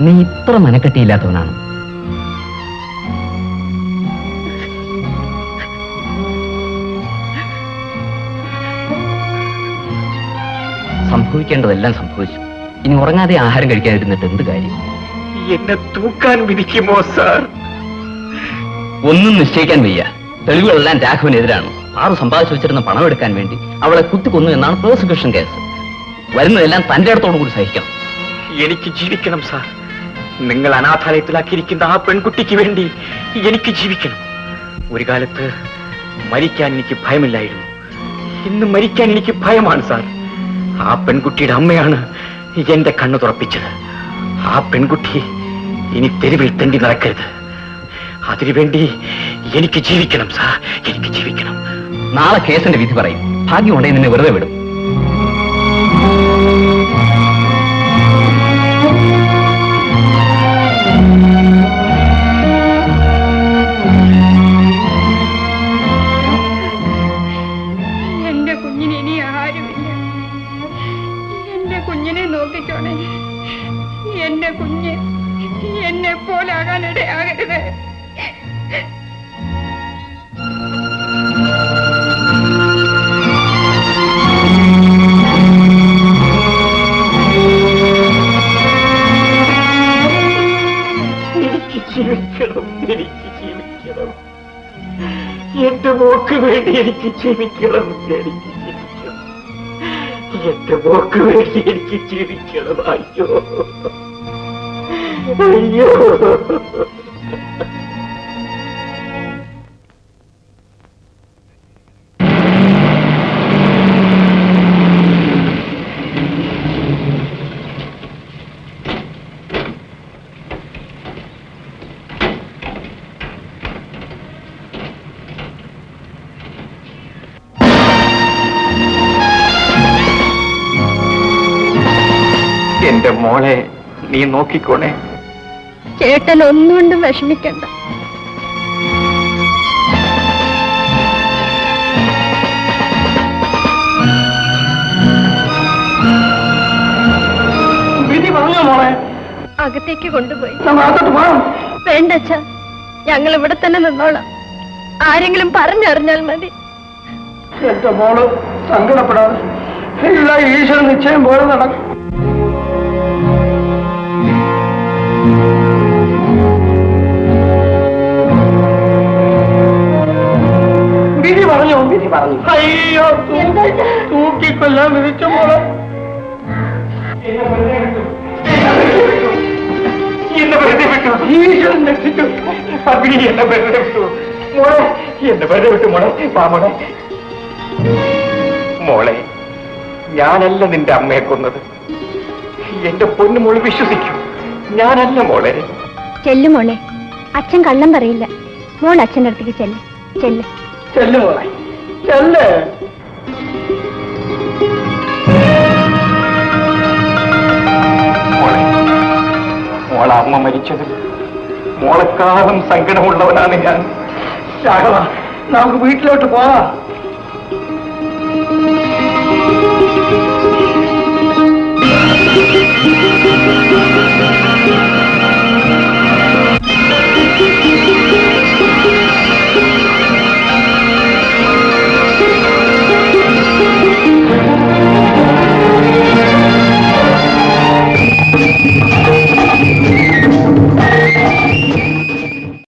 നീ ഇത്ര മനക്കെട്ടിയില്ലാത്തവനാണ്. സംഭവിക്കേണ്ടതെല്ലാം സംഭവിച്ചു. ഇനി ഉറങ്ങാതെ ആഹാരം കഴിക്കാതിരുന്നിട്ട് എന്ത് കാര്യം? എന്നെ തൂക്കാൻ വിധിക്കുമോ സാർ? ഒന്നും നിശ്ചയിക്കാൻ വയ്യ. തെളിവുകളെല്ലാം രാഘവനെതിരാണ്. പാറു സമ്പാദിച്ചു വെച്ചിരുന്ന പണം എടുക്കാൻ വേണ്ടി അവളെ കുത്തിക്കൊന്നു എന്നാണ് പ്രോസിക്യൂഷൻ കേസ്. വരുന്നതെല്ലാം തന്റെ അടുത്തോടു കൂടി സഹിക്കണം. എനിക്ക് ജീവിക്കണം സാർ. നിങ്ങൾ അനാഥാലയത്തിലാക്കിയിരിക്കുന്ന ആ പെൺകുട്ടിക്ക് വേണ്ടി എനിക്ക് ജീവിക്കണം. ഒരു കാലത്ത് മരിക്കാൻ എനിക്ക് ഭയമില്ലായിരുന്നു. ഇന്ന് മരിക്കാൻ എനിക്ക് ഭയമാണ് സാർ. ആ പെൺകുട്ടിയുടെ അമ്മയാണ് എന്റെ കണ്ണു തുറപ്പിച്ചത്. ആ പെൺകുട്ടി ഇനി തെരുവിൽ തെണ്ടി നടക്കരുത്. അതിനുവേണ്ടി എനിക്ക് ജീവിക്കണം സാർ, എനിക്ക് ജീവിക്കണം. നാളെ കേസിന്റെ വിധി പറയും. ഭാഗ്യമുണ്ടെങ്കിൽ നിന്നെ വെറുതെ വിടും. എന്റെ കുഞ്ഞിന് ഇനി ആരുമില്ല. എന്റെ കുഞ്ഞിനെ നോക്കിക്കോണേ. എന്റെ കുഞ്ഞ് എന്നെ പോലാകാനിടയാകരുത്. എന്റെ മോക്ക് വേണ്ടി എനിക്ക് ജീവിക്കണം, എനിക്ക് ജീവിക്കണം, എന്റെ മോക്ക് വേണ്ടി എനിക്ക് ജീവിക്കണം. അയ്യോ അയ്യോ. എന്റെ മോളെ നീ നോക്കിക്കോണേ. ചേട്ടൻ ഒന്നുകൊണ്ടും വിഷമിക്കണ്ട. വിധി പറഞ്ഞോ മോളെ? അകത്തേക്ക് കൊണ്ടുപോയി. അകത്തോട്ട് പോകാം. വേണ്ട അച്ഛാ, ഞങ്ങൾ ഇവിടെ തന്നെ നിന്നോളാം. ആരെങ്കിലും പറഞ്ഞറിഞ്ഞാൽ മതി. എന്റെ മോള് സങ്കടപ്പെടാതെ ഇല്ല, ഈശ്വരൻ നിശ്ചയം പോലെ നടക്കും. വിധി പറഞ്ഞോ? വിധി പറഞ്ഞു. അയ്യോ, തൂക്കിക്കൊല്ലാൻ വിധിച്ച മോളെ. എന്നെ വെറുതെ വിട്ടു, ഈശ്വരൻ രക്ഷിച്ചു. അഗ്നി എന്നെ വെറുതെ വിട്ടു മോളെ, എന്നെ വെറുതെ വിട്ടു മോളെ. വാ മോളെ. മോളെ, ഞാനല്ല നിന്റെ അമ്മയെ കൊന്നത്. എന്റെ പൊന്നു മോള് വിശ്വസിക്കൂ, ഞാനല്ല മോളെ. ചെല്ലു മോളെ, അച്ഛൻ കള്ളം പറയില്ല. മോൾ അച്ഛൻ്റെ അടുത്തേക്ക് ചെല്ല്. ചെല്ല് ചെല്ലു മോളെ, ചെല്ല്. മോളെ, മോളെ അമ്മ മരിച്ചത് മോളെക്കാളും സങ്കടമുള്ളവനാണ് ഞാൻ. രാഘവ, നമുക്ക് വീട്ടിലോട്ട് പോവാം.